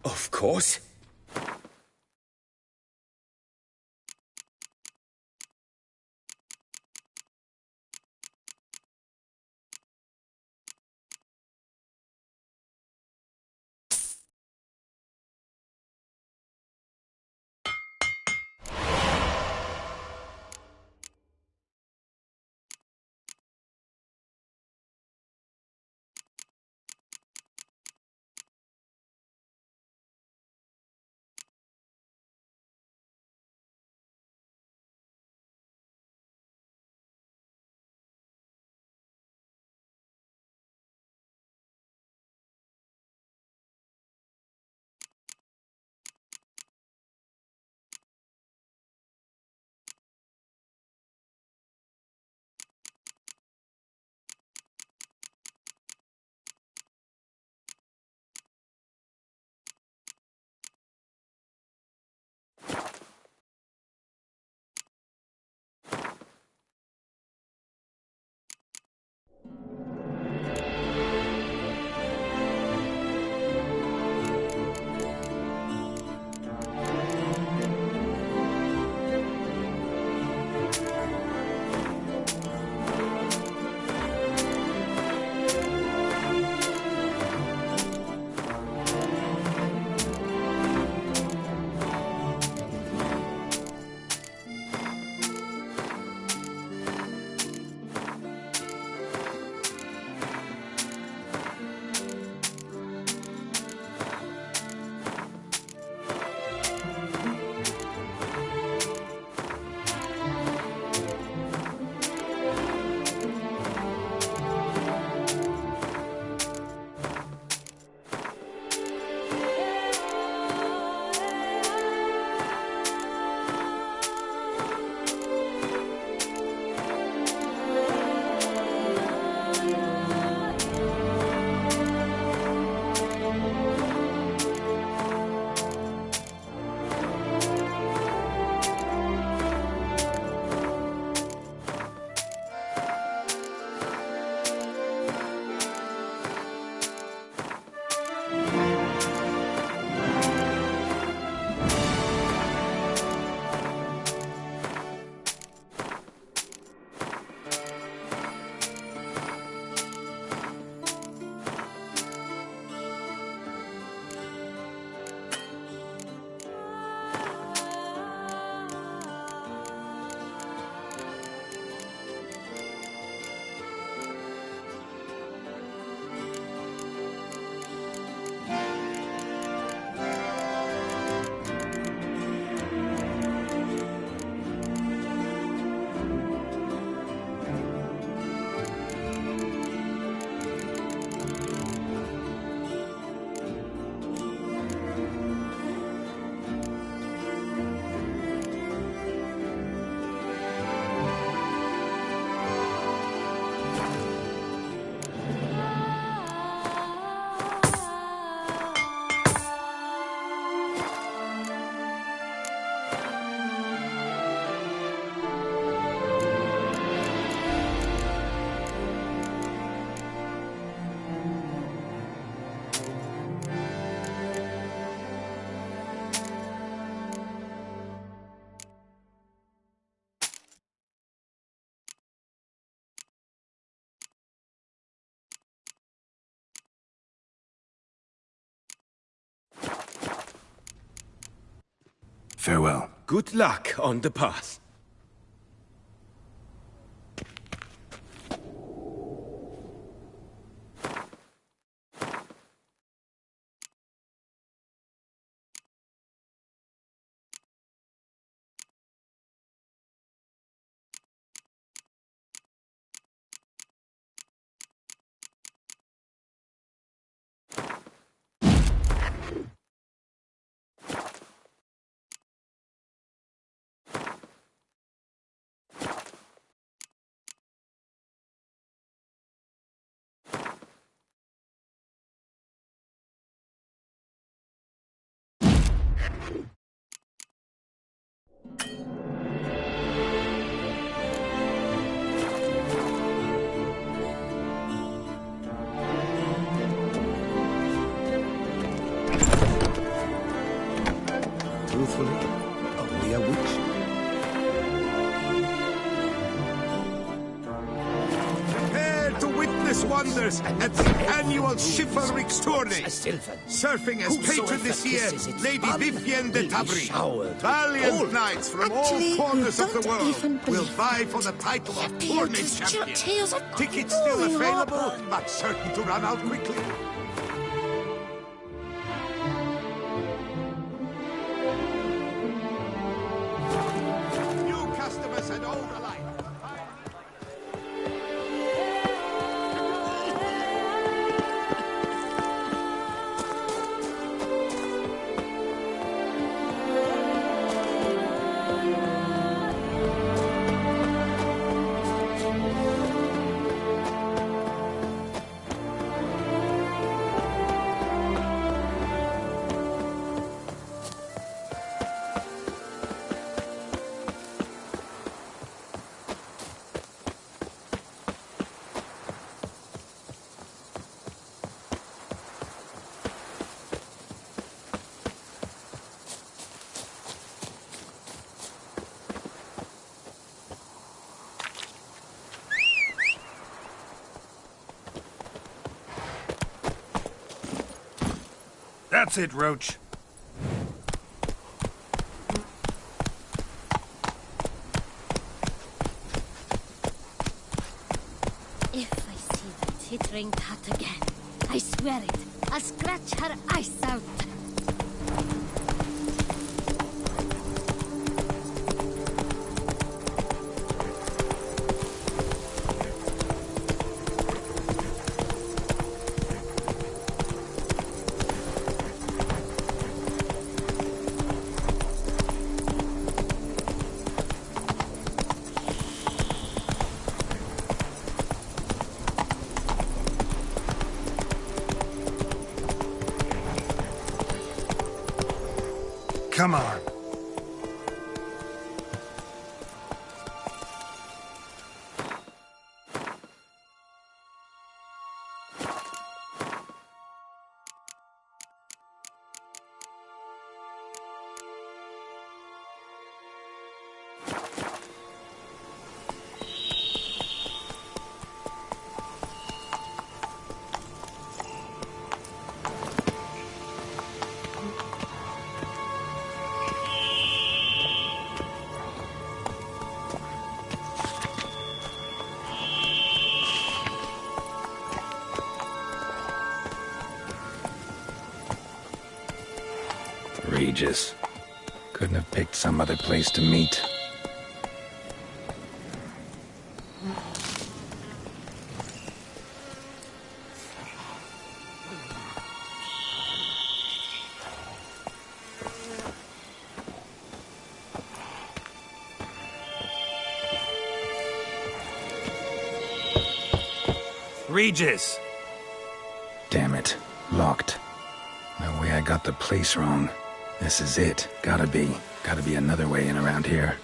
Of course. Farewell. Good luck on the path. Truthfully, only a witch. Prepare to witness wonders at the annual chivalric tourney. Surfing as patron this year, Lady Vivienne de Tabry. Valiant knights from all corners of the world will vie for the title of tourney champion. Tickets still available, but certain to run out quickly. And old alike. That's it, Roach. If I see that tittering cat again, I swear it, I'll scratch her eyes out. Come on. Regis. Couldn't have picked some other place to meet. Regis! Damn it. Locked. No way I got the place wrong. This is it. Gotta be another way in around here.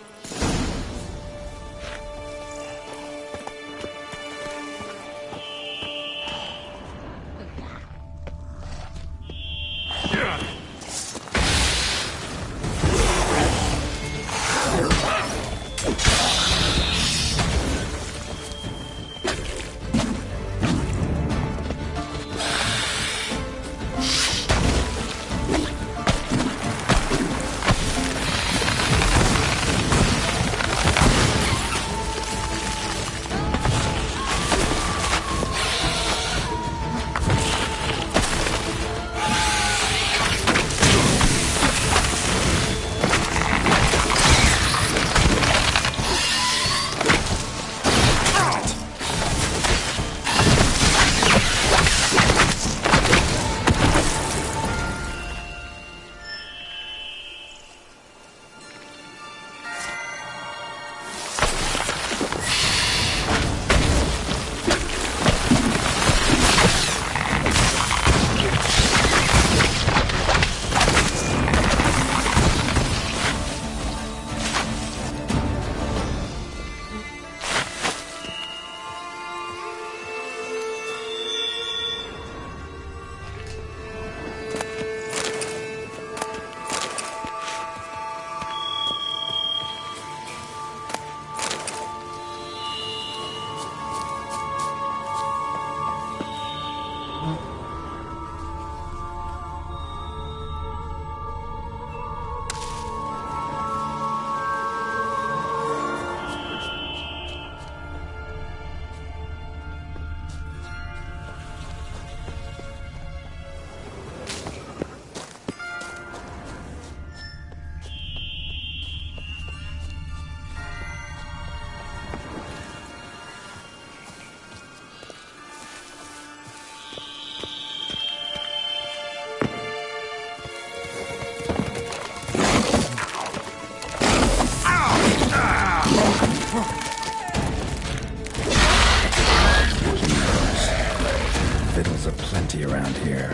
Plenty around here.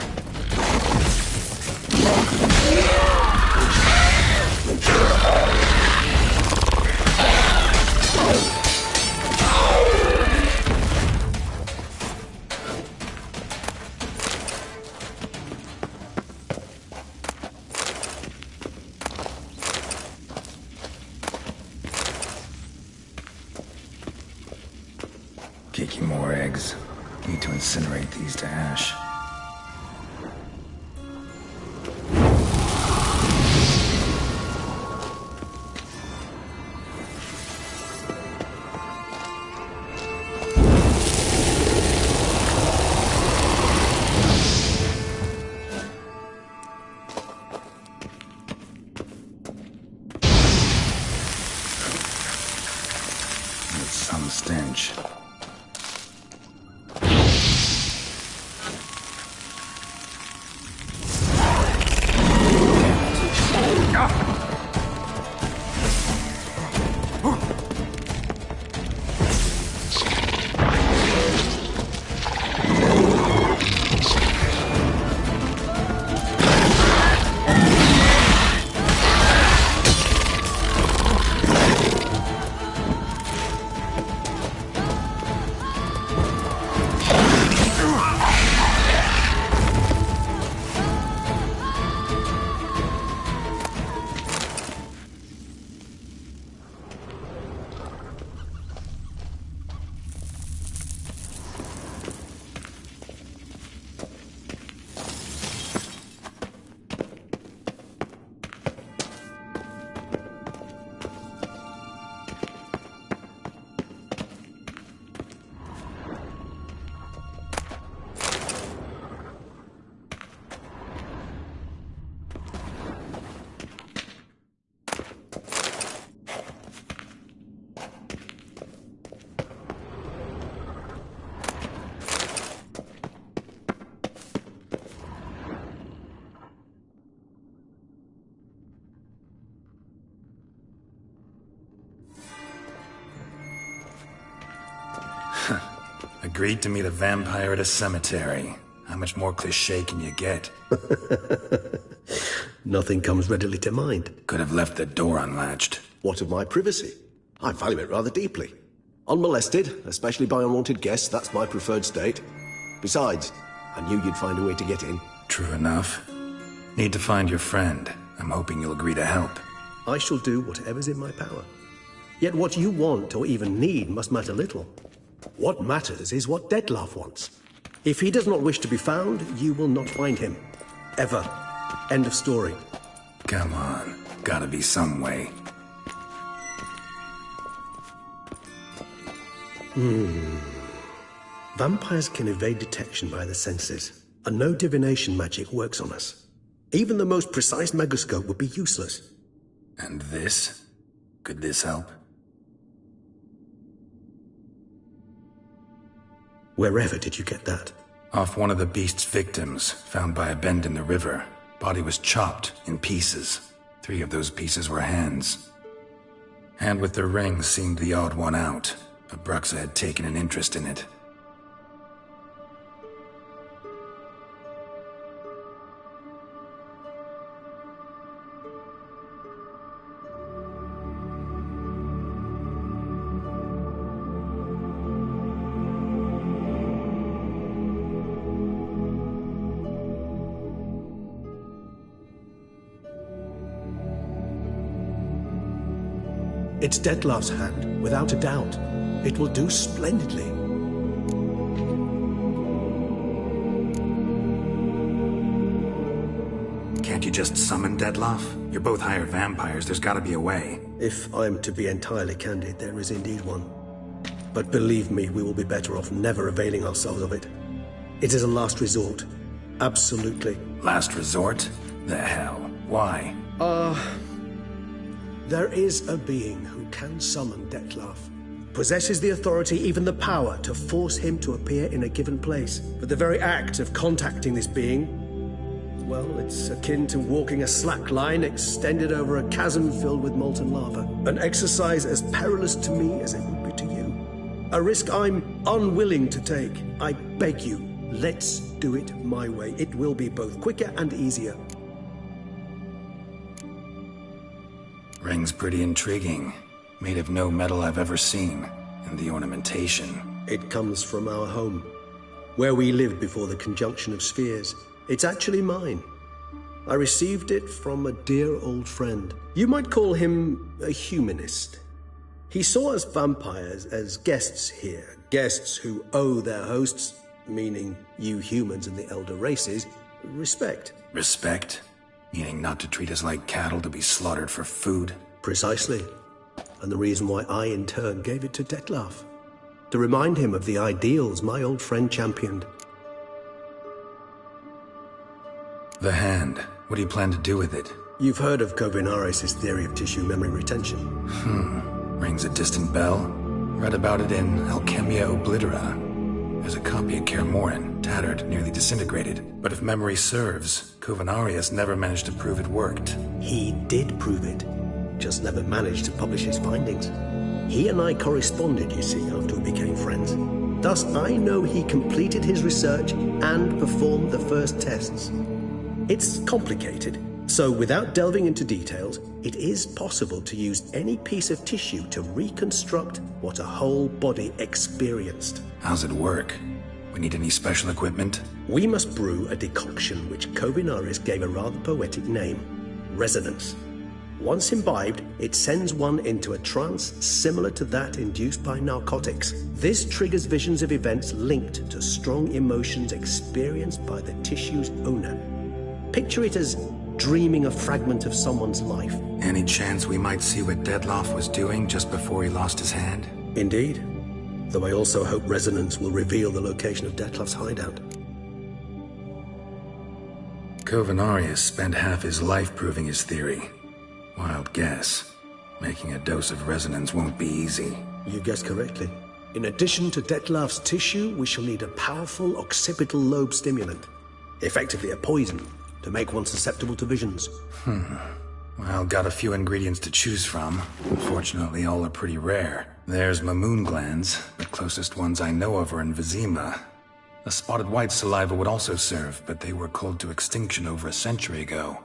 Kicking more eggs. Need to incinerate these to ash. There's some stench. Agreed to meet a vampire at a cemetery. How much more cliché can you get? Nothing comes readily to mind. Could have left the door unlatched. What of my privacy? I value it rather deeply. Unmolested, especially by unwanted guests, that's my preferred state. Besides, I knew you'd find a way to get in. True enough. Need to find your friend. I'm hoping you'll agree to help. I shall do whatever's in my power. Yet what you want or even need must matter little. What matters is what Dettlaff wants. If he does not wish to be found, you will not find him. Ever. End of story. Come on. Gotta be some way. Vampires can evade detection by the senses, and no divination magic works on us. Even the most precise megoscope would be useless. And this? Could this help? Wherever did you get that? Off one of the beast's victims, found by a bend in the river. Body was chopped in pieces. 3 of those pieces were hands. Hand with the ring seemed the odd one out, but Bruxa had taken an interest in it. It's Dettlaff's hand, without a doubt. It will do splendidly. Can't you just summon Dettlaff? You're both hired vampires, there's gotta be a way. If I'm to be entirely candid, there is indeed one. But believe me, we will be better off never availing ourselves of it. It is a last resort. Absolutely. Last resort? The hell? Why? There is a being who can summon Dettlaff. Possesses the authority, even the power, to force him to appear in a given place. But the very act of contacting this being, well, it's akin to walking a slack line extended over a chasm filled with molten lava. An exercise as perilous to me as it would be to you. A risk I'm unwilling to take. I beg you, Let's do it my way. It will be both quicker and easier. Ring's pretty intriguing. Made of no metal I've ever seen. And the ornamentation. It comes from our home, where we lived before the conjunction of spheres. It's actually mine. I received it from a dear old friend. You might call him a humanist. He saw us vampires as guests here, guests who owe their hosts, meaning you humans and the elder races, respect. Respect? Meaning not to treat us like cattle to be slaughtered for food? Precisely. And the reason why I, in turn, gave it to Detlef. To remind him of the ideals my old friend championed. The hand. What do you plan to do with it? You've heard of Kovinaris' theory of tissue memory retention. Rings a distant bell. Read about it in Alchemia Oblitera. There's a copy of Kermoran, tattered, nearly disintegrated. But if memory serves, Kovinaris never managed to prove it worked. He did prove it. Just never managed to publish his findings. He and I corresponded, you see, after we became friends. Thus, I know he completed his research and performed the first tests. It's complicated, so without delving into details, it is possible to use any piece of tissue to reconstruct what a whole body experienced. How's it work? We need any special equipment? We must brew a decoction which Kovinaris gave a rather poetic name, resonance. Once imbibed, it sends one into a trance similar to that induced by narcotics. This triggers visions of events linked to strong emotions experienced by the tissue's owner. Picture it as dreaming a fragment of someone's life. Any chance we might see what Detlef was doing just before he lost his hand? Indeed. Though I also hope resonance will reveal the location of Detlef's hideout. Kovinaris spent half his life proving his theory. Wild guess. Making a dose of resonance won't be easy. You guessed correctly. In addition to Detlef's tissue, we shall need a powerful occipital lobe stimulant. Effectively a poison, to make one susceptible to visions. Well, got a few ingredients to choose from. Unfortunately, all are pretty rare. There's Mamoon glands. The closest ones I know of are in Vizima. A spotted white saliva would also serve, but they were culled to extinction over a century ago.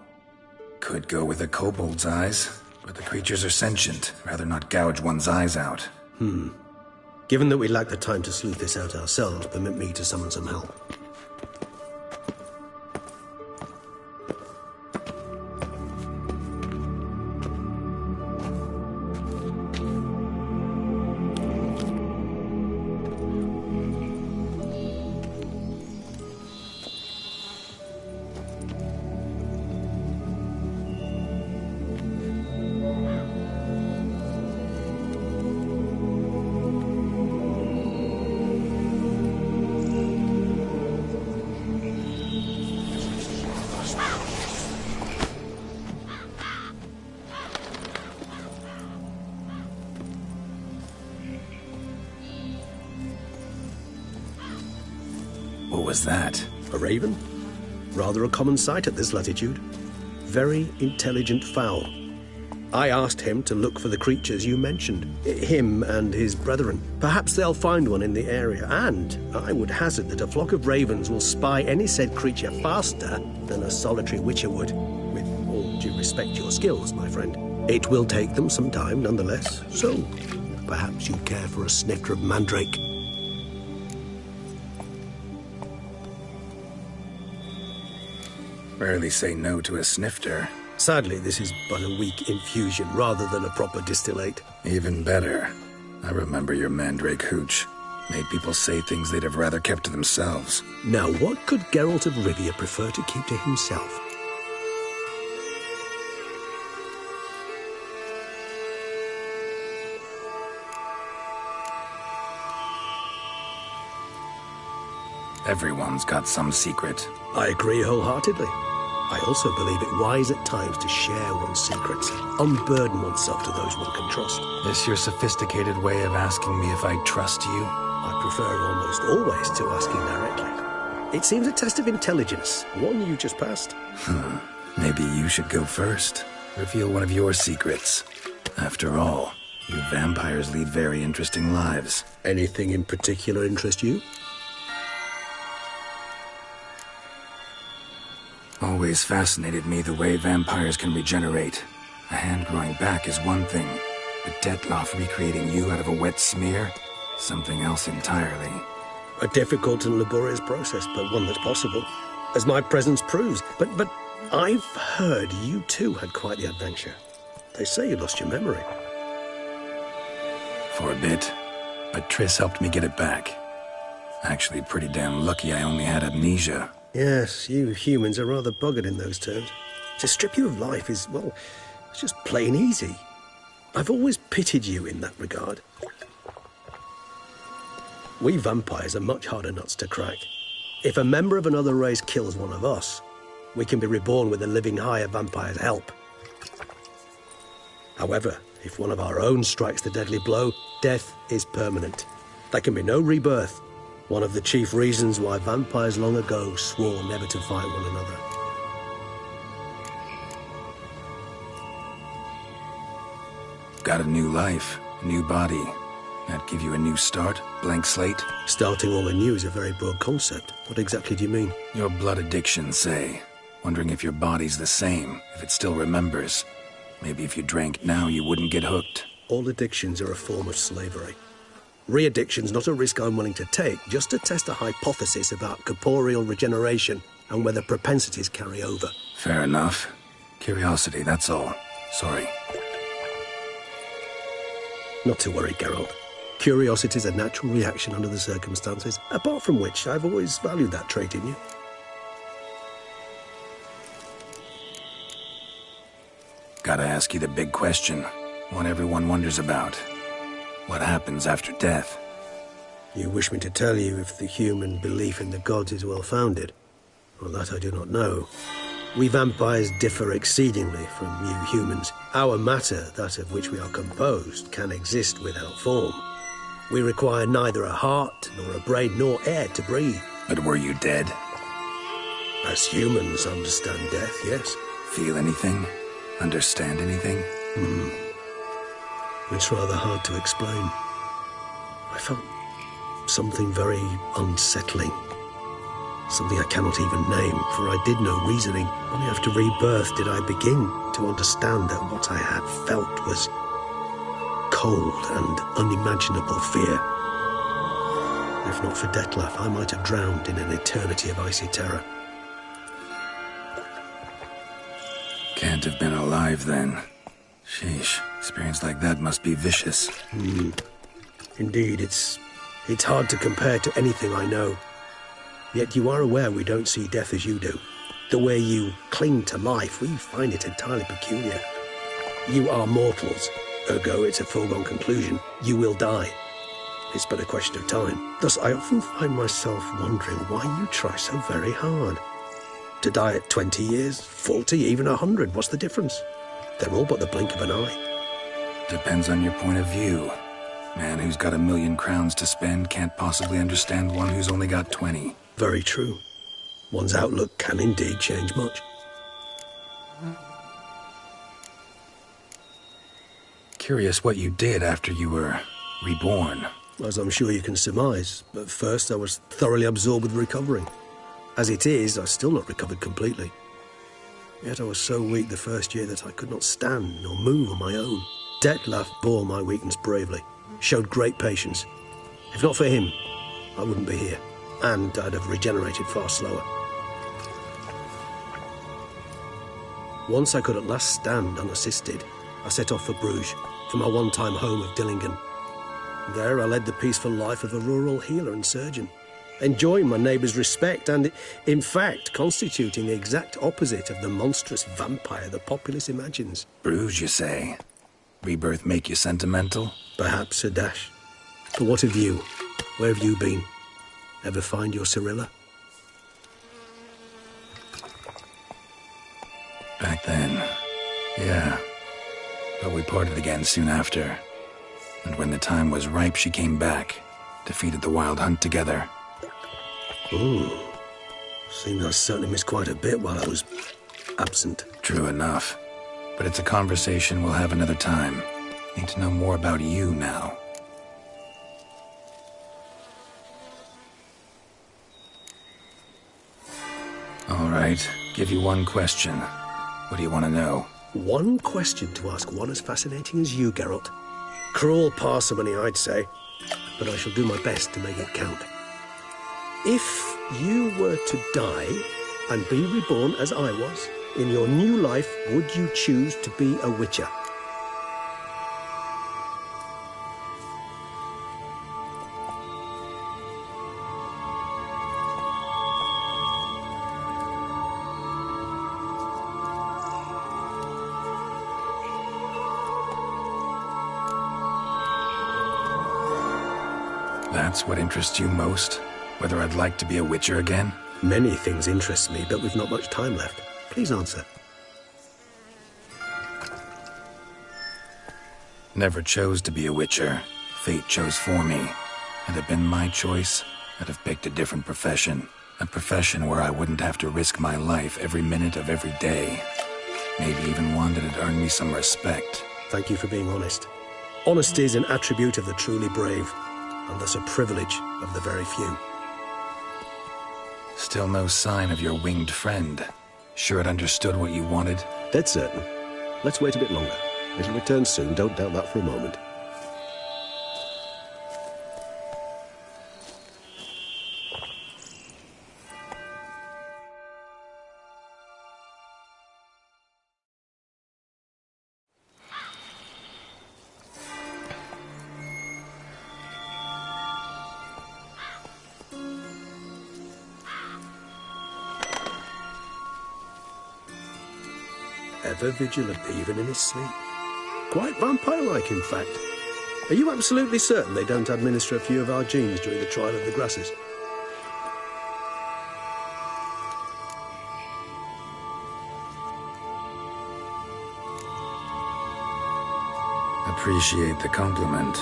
Could go with a kobold's eyes, but the creatures are sentient. Rather not gouge one's eyes out. Given that we lack the time to sleuth this out ourselves, permit me to summon some help. What was that? A raven? Rather a common sight at this latitude. Very intelligent fowl. I asked him to look for the creatures you mentioned. Him and his brethren. Perhaps they'll find one in the area, and I would hazard that a flock of ravens will spy any said creature faster than a solitary witcher would. With all due respect to your skills, my friend. It will take them some time, nonetheless. So, perhaps you'd care for a snifter of mandrake. Rarely say no to a snifter. Sadly, this is but a weak infusion rather than a proper distillate. Even better. I remember your mandrake hooch. Made people say things they'd have rather kept to themselves. Now, what could Geralt of Rivia prefer to keep to himself? Everyone's got some secret. I agree wholeheartedly. I also believe it wise at times to share one's secrets, unburden oneself to those one can trust. This your sophisticated way of asking me if I trust you? I prefer almost always to asking directly. It seems a test of intelligence, one you just passed. Maybe you should go first. Reveal one of your secrets. After all, you vampires lead very interesting lives. Anything in particular interest you? Always fascinated me the way vampires can regenerate. A hand growing back is one thing, but Detloff recreating you out of a wet smear? Something else entirely. A difficult and laborious process, but one that's possible, as my presence proves. But I've heard you too had quite the adventure. They say you lost your memory. For a bit, but Triss helped me get it back. Actually, pretty damn lucky I only had amnesia. Yes, you humans are rather buggered in those terms. To strip you of life is, well, it's just plain easy. I've always pitied you in that regard. We vampires are much harder nuts to crack. If a member of another race kills one of us, we can be reborn with a living higher vampire's help. However, if one of our own strikes the deadly blow, death is permanent. There can be no rebirth. One of the chief reasons why vampires long ago swore never to fight one another. Got a new life, a new body. That give you a new start? Blank slate? Starting all anew is a very broad concept. What exactly do you mean? Your blood addiction, say. Wondering if your body's the same, if it still remembers. Maybe if you drank now, you wouldn't get hooked. All addictions are a form of slavery. Re-addiction's not a risk I'm willing to take, just to test a hypothesis about corporeal regeneration and whether propensities carry over. Fair enough. Curiosity, that's all. Sorry. Not to worry, Geralt. Curiosity's a natural reaction under the circumstances, apart from which I've always valued that trait in you. Gotta ask you the big question. One everyone wonders about. What happens after death? You wish me to tell you if the human belief in the gods is well-founded? Well, that I do not know. We vampires differ exceedingly from you humans. Our matter, that of which we are composed, can exist without form. We require neither a heart, nor a brain, nor air to breathe. But were you dead? As humans understand death, yes. Feel anything? Understand anything? It's rather hard to explain. I felt something very unsettling. Something I cannot even name, for I did no reasoning. Only after rebirth did I begin to understand that what I had felt was cold and unimaginable fear. If not for Detlaff, I might have drowned in an eternity of icy terror. Can't have been alive then. Sheesh, experience like that must be vicious. Indeed, it's hard to compare to anything I know. Yet you are aware we don't see death as you do. The way you cling to life, we find it entirely peculiar. You are mortals, ergo it's a foregone conclusion. You will die. It's but a question of time. Thus, I often find myself wondering why you try so very hard. To die at 20 years, 40, even 100, what's the difference? They're all but the blink of an eye. Depends on your point of view. Man who's got 1,000,000 crowns to spend can't possibly understand one who's only got 20. Very true. One's outlook can indeed change much. Curious what you did after you were reborn. As I'm sure you can surmise, at first I was thoroughly absorbed with recovering. As it is, I've still not recovered completely. Yet I was so weak the first year that I could not stand nor move on my own. Detlaff bore my weakness bravely, showed great patience. If not for him, I wouldn't be here, and I'd have regenerated far slower. Once I could at last stand unassisted, I set off for Bruges, for my one-time home of Dillingen. There I led the peaceful life of a rural healer and surgeon, enjoying my neighbours' respect and, in fact, constituting the exact opposite of the monstrous vampire the populace imagines. Bruges, you say? Rebirth make you sentimental? Perhaps a dash. But what of you? Where have you been? Ever find your Cyrilla? Back then, yeah. But we parted again soon after. And when the time was ripe, she came back, defeated the Wild Hunt together. Seems I certainly missed quite a bit while I was absent. True enough. But it's a conversation we'll have another time. Need to know more about you now. All right, give you one question. What do you want to know? One question to ask one as fascinating as you, Geralt. Cruel parsimony, I'd say, but I shall do my best to make it count. If you were to die and be reborn as I was, in your new life, would you choose to be a witcher? That's what interests you most? Whether I'd like to be a witcher again? Many things interest me, but we've not much time left. Please answer. Never chose to be a witcher. Fate chose for me. Had it been my choice, I'd have picked a different profession. A profession where I wouldn't have to risk my life every minute of every day. Maybe even one that'd earn me some respect. Thank you for being honest. Honesty is an attribute of the truly brave, and thus a privilege of the very few. Still no sign of your winged friend. Sure it understood what you wanted? Dead certain. Let's wait a bit longer. It'll return soon, don't doubt that for a moment. Ever vigilant, even in his sleep. Quite vampire-like, in fact. Are you absolutely certain they don't administer a few of our genes during the trial of the grasses? Appreciate the compliment.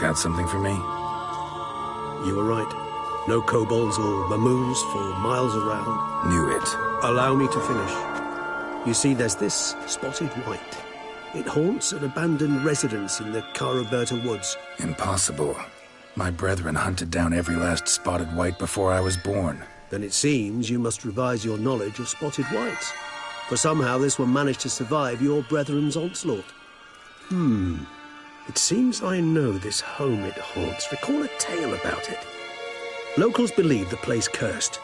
Got something for me? You were right. No kobolds or mamoons for miles around. Knew it. Allow me to finish. You see, there's this spotted wight. It haunts an abandoned residence in the Caraberta woods. Impossible. My brethren hunted down every last spotted wight before I was born. Then it seems you must revise your knowledge of spotted wights. For somehow this one managed to survive your brethren's onslaught. It seems I know this home it haunts. Recall a tale about it. Locals believe the place cursed.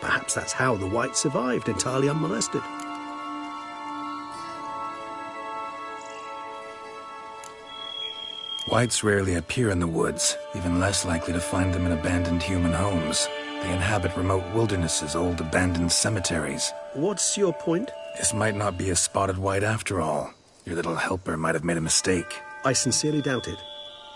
Perhaps that's how the wight survived entirely unmolested. Wights rarely appear in the woods, even less likely to find them in abandoned human homes. They inhabit remote wildernesses, old abandoned cemeteries. What's your point? This might not be a spotted wight after all. Your little helper might have made a mistake. I sincerely doubt it.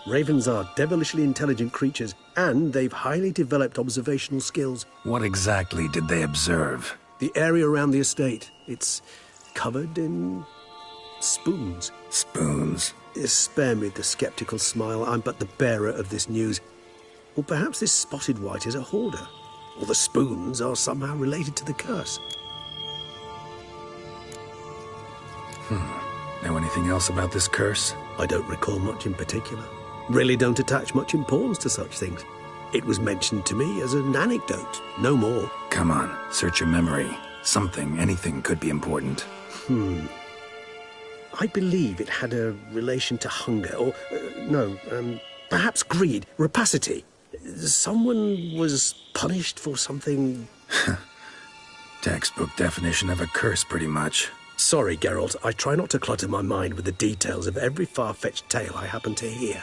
Ravens are devilishly intelligent creatures, and they've highly developed observational skills. What exactly did they observe? The area around the estate. It's covered in spoons. Spoons? Spare me the skeptical smile. I'm but the bearer of this news. Or perhaps this spotted wight is a hoarder. Or the spoons are somehow related to the curse. Know anything else about this curse? I don't recall much in particular. Really don't attach much importance to such things. It was mentioned to me as an anecdote, no more. Come on, search your memory. Something, anything could be important. I believe it had a relation to hunger, or, perhaps greed, rapacity. Someone was punished for something... Textbook definition of a curse, pretty much. Sorry, Geralt, I try not to clutter my mind with the details of every far-fetched tale I happen to hear.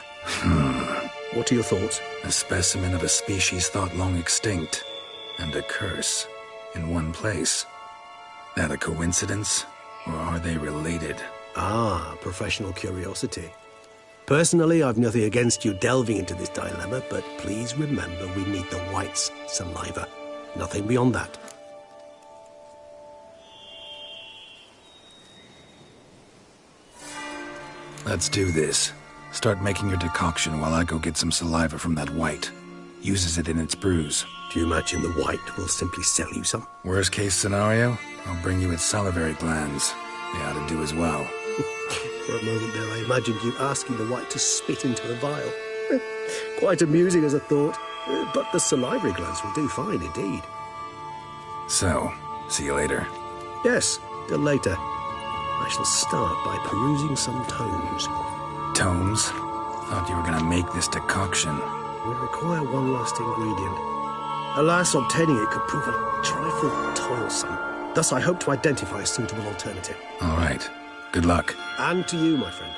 What are your thoughts? A specimen of a species thought long extinct, and a curse in one place. That a coincidence, or are they related? Ah, professional curiosity. Personally, I've nothing against you delving into this dilemma, but please remember we need the wight's saliva. Nothing beyond that. Let's do this. Start making your decoction while I go get some saliva from that wight. Uses it in its brews. Do you imagine the wight will simply sell you some? Worst case scenario, I'll bring you its salivary glands. They ought to do as well. For a moment there, I imagined you asking the wight to spit into a vial. Quite amusing as a thought, but the salivary glands will do fine indeed. So, see you later. Yes, till later. I shall start by perusing some tomes. Tomes? Thought you were gonna make this decoction. We require one last ingredient. Alas, obtaining it could prove a trifle toilsome. Thus, I hope to identify a suitable alternative. All right. Good luck. And to you, my friend.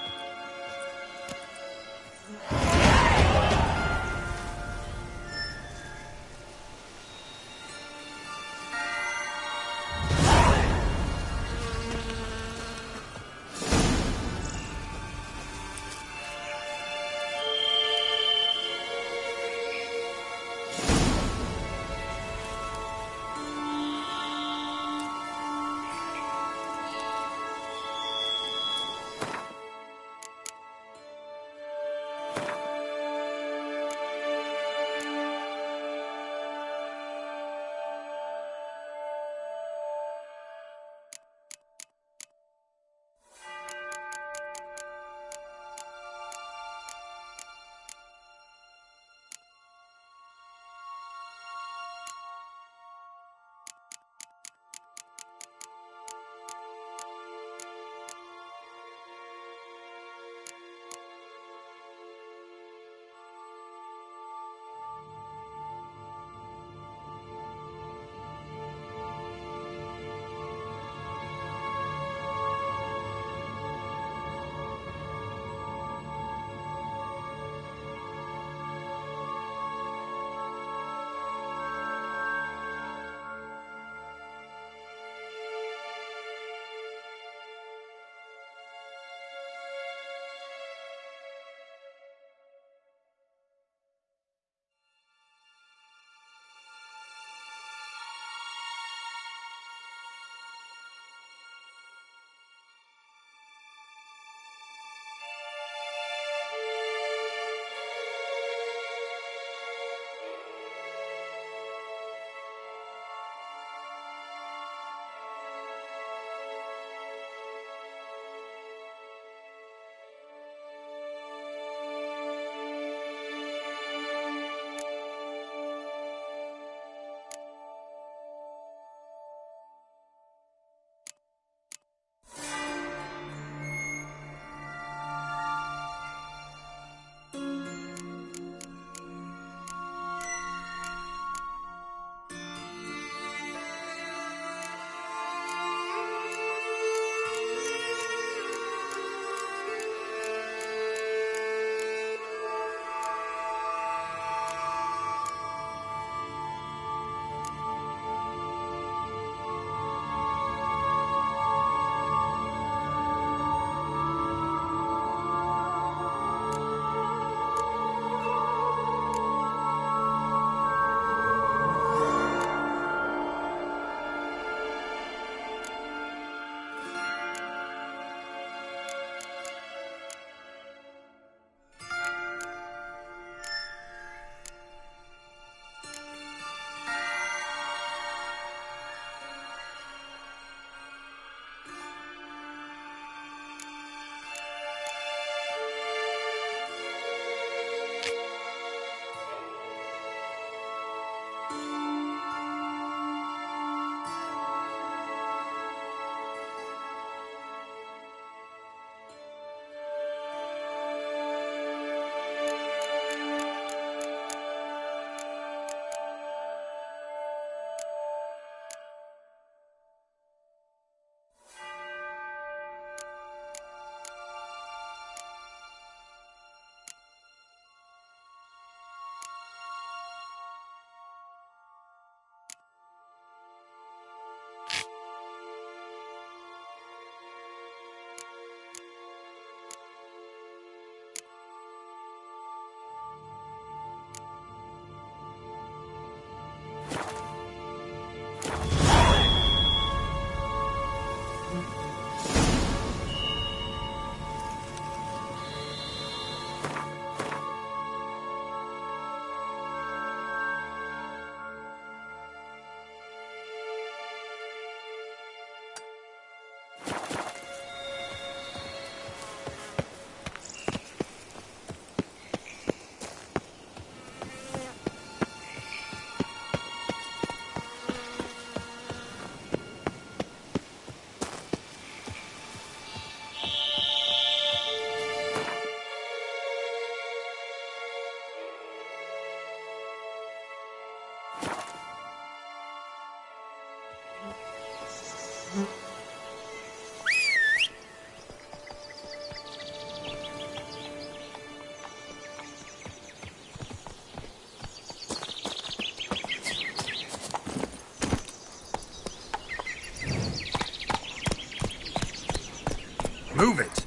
Move it!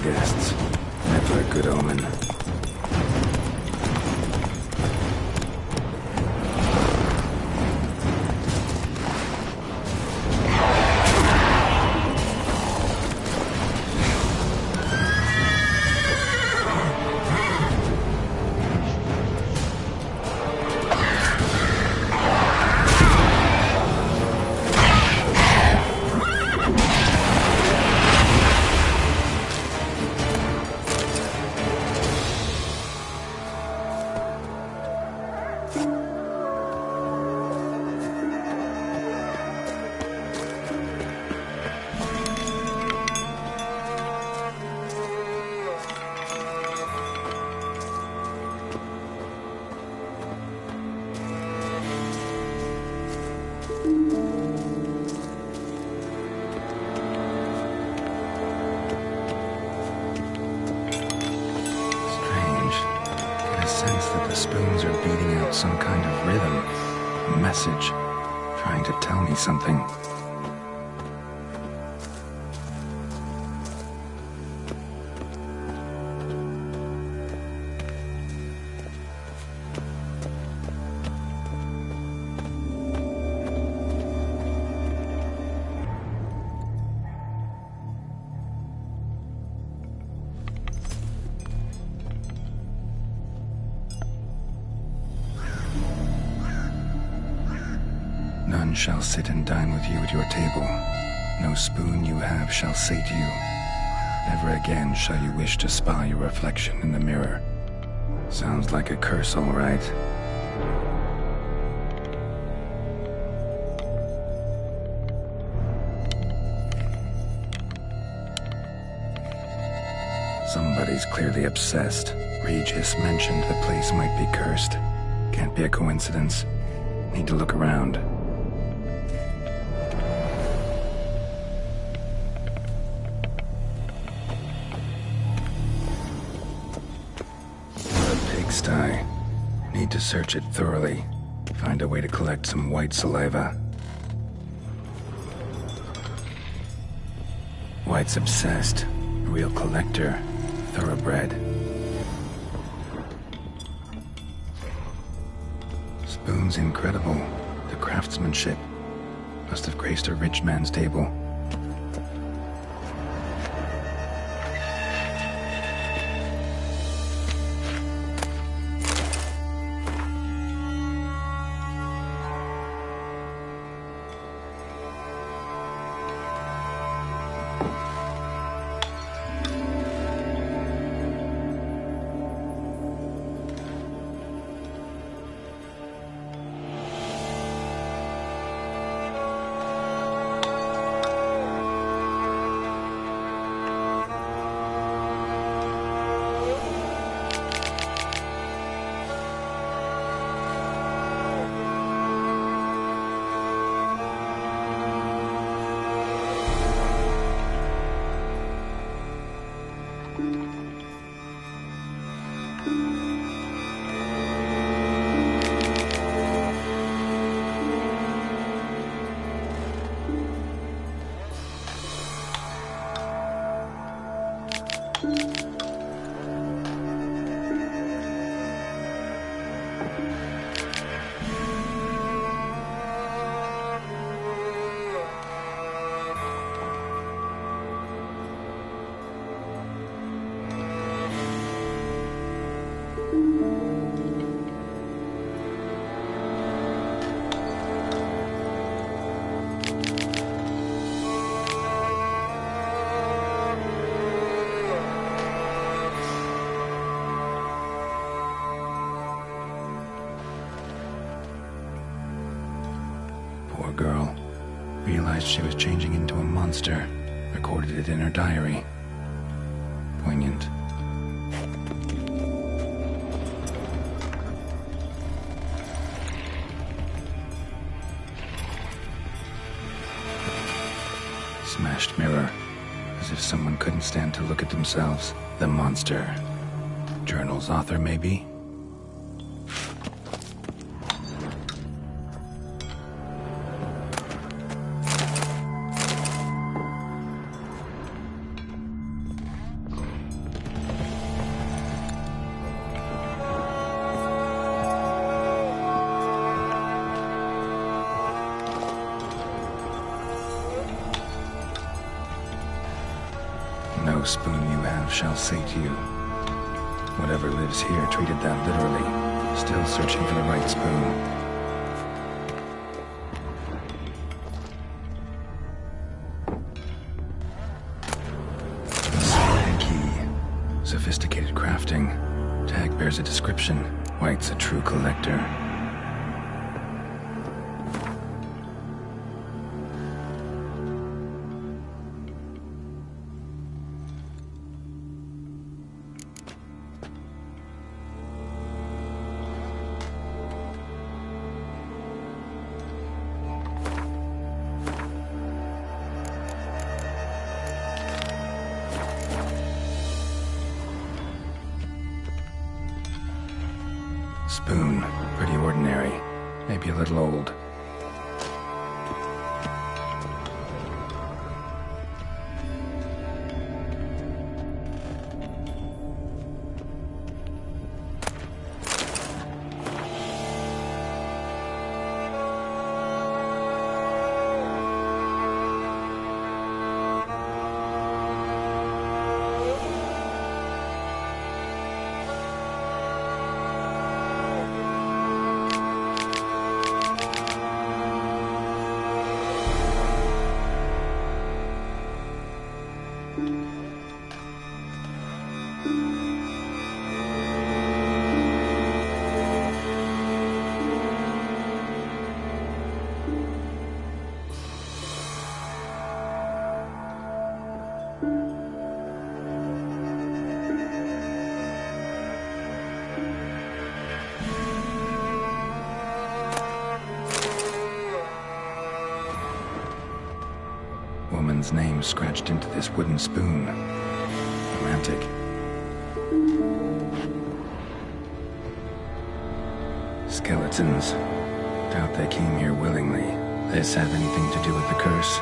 Guests. Never a good omen. Spoons are beating out some kind of rhythm, a message, trying to tell me something. None shall sit and dine with you at your table. No spoon you have shall say to you, never again shall you wish to spy your reflection in the mirror. Sounds like a curse, all right. Somebody's clearly obsessed. Regis mentioned the place might be cursed. Can't be a coincidence. Need to look around. Pigsty. Need to search it thoroughly. Find a way to collect some white saliva. White's obsessed. A real collector. Thoroughbred. Spoon's incredible. The craftsmanship. Must have graced a rich man's table. girl. Realized she was changing into a monster. Recorded it in her diary. Poignant. Smashed mirror. As if someone couldn't stand to look at themselves. The monster. Journal's author, maybe? No spoon you have shall sate you. Whatever lives here treated that literally. Still searching for the right spoon. Slide key. Sophisticated crafting. Tag bears a description. Wight's a true collector. Spoon. Pretty ordinary. Maybe a little old. Woman's name scratched into this wooden spoon. Romantic. Skeletons. Doubt they came here willingly. This have anything to do with the curse?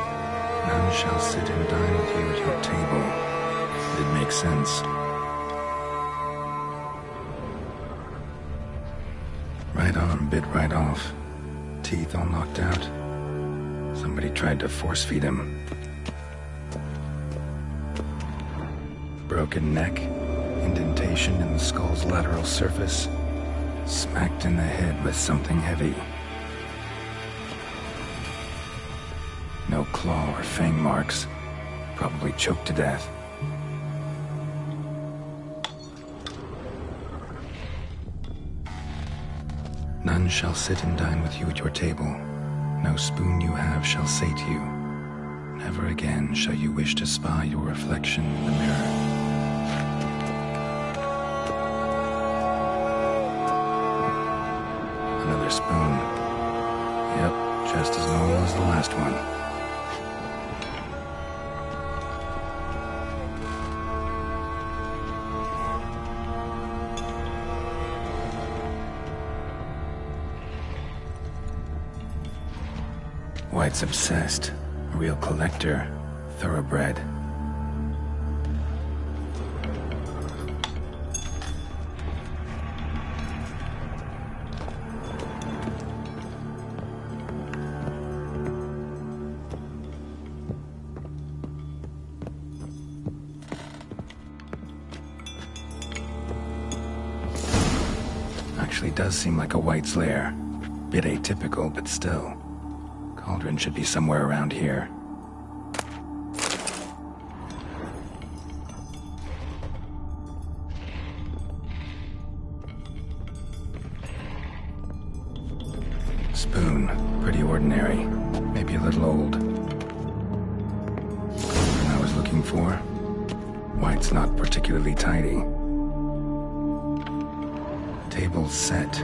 None shall sit and dine with you at your table. It makes sense. Right arm bit right off. Teeth all knocked out. Somebody tried to force feed him. Broken neck, indentation in the skull's lateral surface, smacked in the head with something heavy. No claw or fang marks, probably choked to death. None shall sit and dine with you at your table. No spoon you have shall sate you. Never again shall you wish to spy your reflection in the mirror. Another spoon. Yep, just as normal as the last one. Wight's obsessed. A real collector. Thoroughbred. Actually does seem like a wight's lair. Bit atypical, but still. Cauldron should be somewhere around here. Spoon. Pretty ordinary. Maybe a little old. Cauldron I was looking for. White's not particularly tidy. Table's set.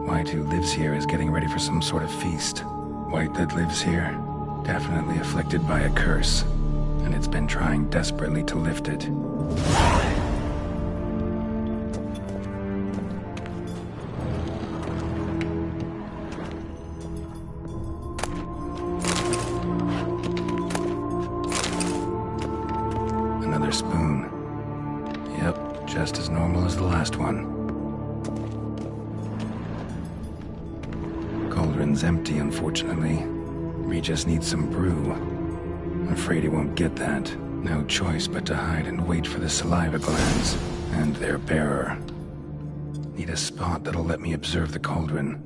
White who lives here is getting ready for some sort of feast. White that lives here, definitely afflicted by a curse, and it's been trying desperately to lift it. Another spoon. Yep, just as normal as the last one. Cauldron's empty, unfortunately. Regis needs some brew. Afraid he won't get that. No choice but to hide and wait for the saliva glands and their bearer. Need a spot that'll let me observe the cauldron.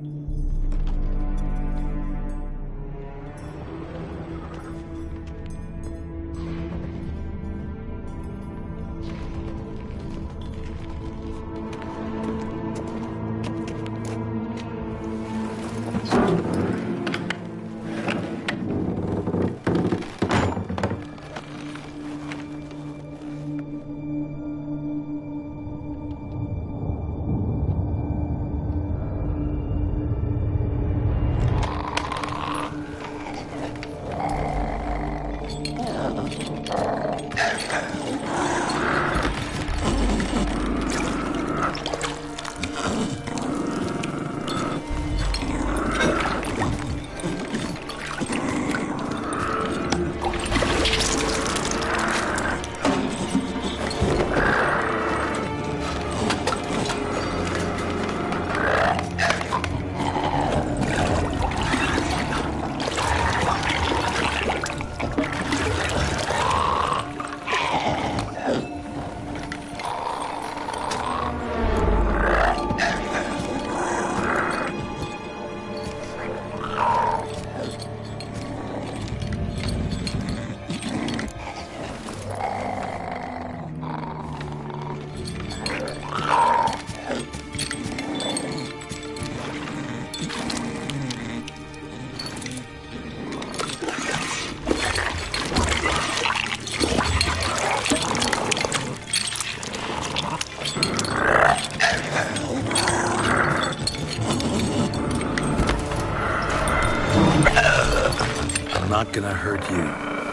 Not gonna hurt you.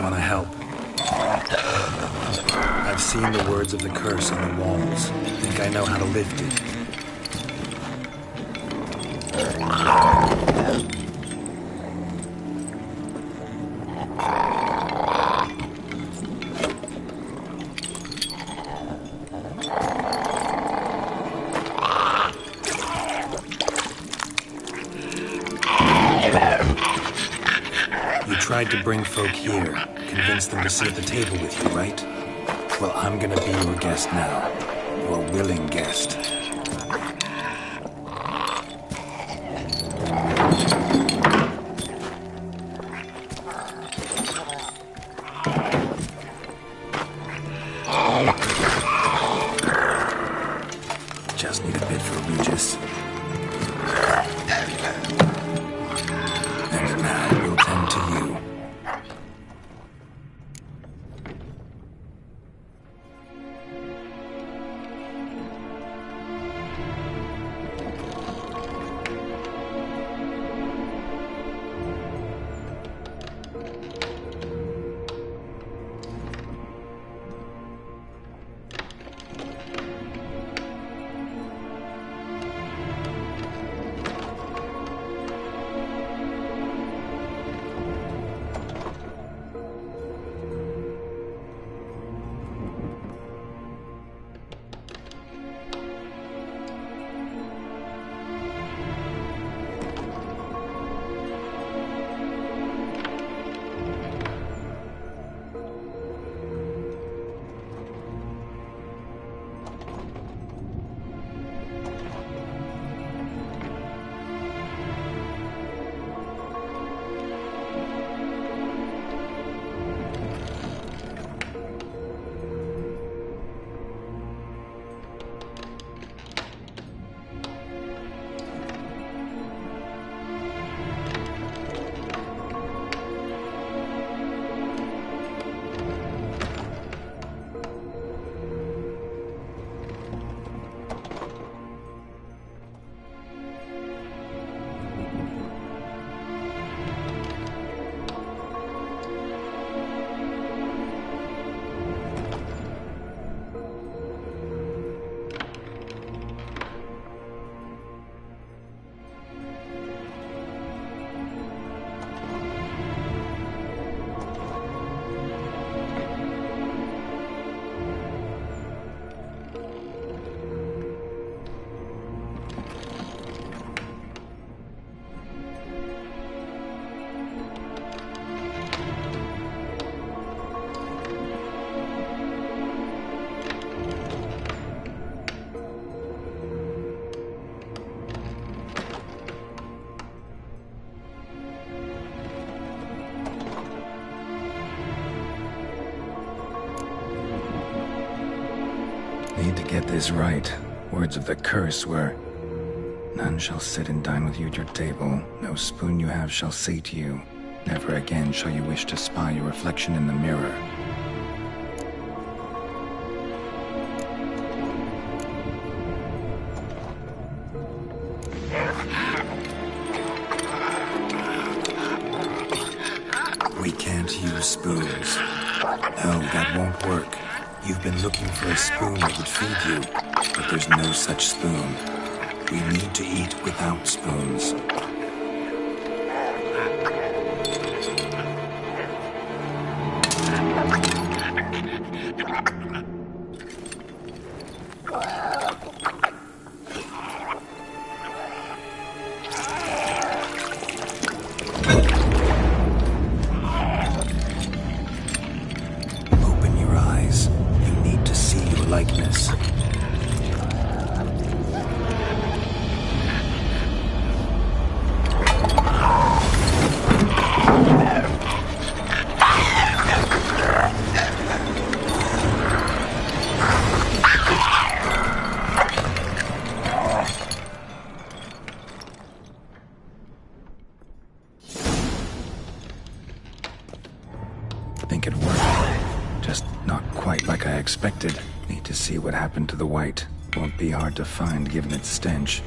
Wanna help? I've seen the words of the curse on the walls. Think I know how to lift it. Tried to bring folk here, convince them to sit at the table with you, right? Well, I'm gonna be your guest now. Your willing guest. Just need a bit for Regis. And now we'll tend to you. get this right. Words of the curse were, "None shall sit and dine with you at your table. No spoon you have shall sate you. Never again shall you wish to spy your reflection in the mirror." We can't use spoons. No, that won't work. You've been looking for a spoon that would feed you, but there's no such spoon. We need to eat without spoons. Open your eyes. You need to see your likeness. Think it worked. Just not quite like I expected. Need to see what happened to the wight. Won't be hard to find given its stench.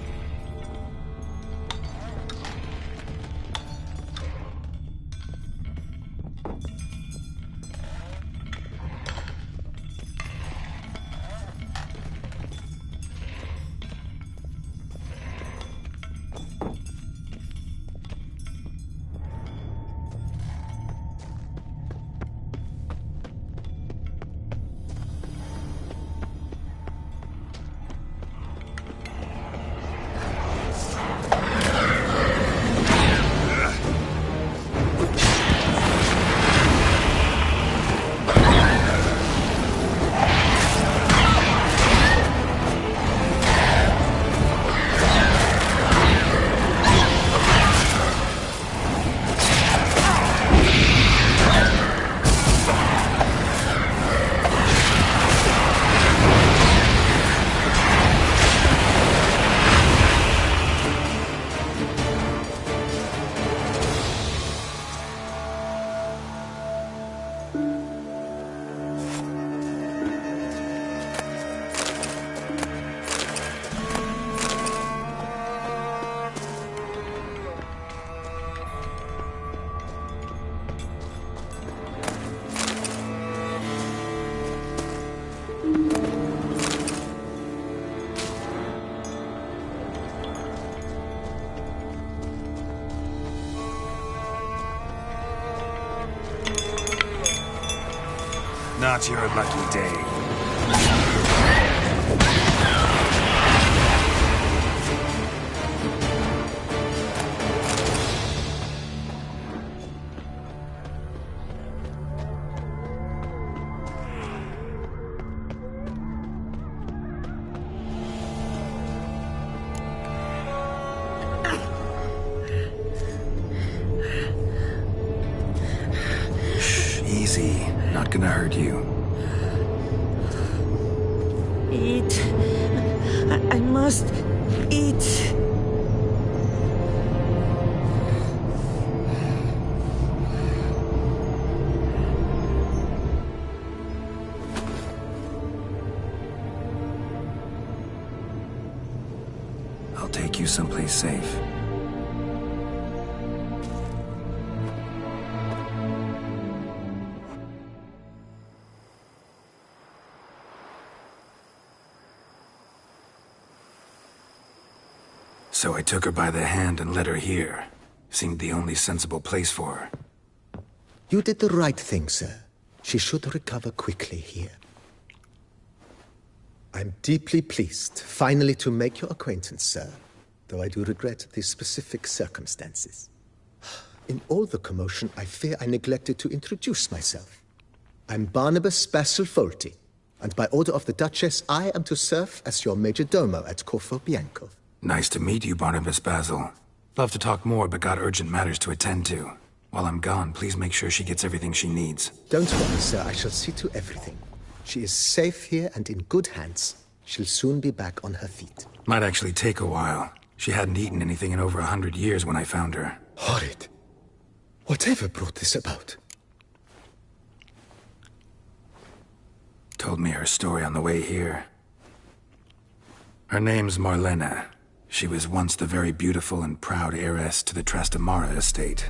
Not your lucky day. Shh, easy. Not gonna hurt you. Eat. I must eat. I'll take you someplace safe. So I took her by the hand and led her here. Seemed the only sensible place for her. You did the right thing, sir. She should recover quickly here. I'm deeply pleased, finally, to make your acquaintance, sir, though I do regret the specific circumstances. In all the commotion, I fear I neglected to introduce myself. I'm Barnabas Basilfolti, and by order of the Duchess, I am to serve as your major domo at Corfo Bianco. Nice to meet you, Barnabas Basil. Love to talk more, but got urgent matters to attend to. While I'm gone, please make sure she gets everything she needs. Don't worry, sir. I shall see to everything. She is safe here and in good hands. She'll soon be back on her feet. Might actually take a while. She hadn't eaten anything in over 100 years when I found her. Horrid. Whatever brought this about? Told me her story on the way here. Her name's Marlena. She was once the very beautiful and proud heiress to the Trastamara Estate.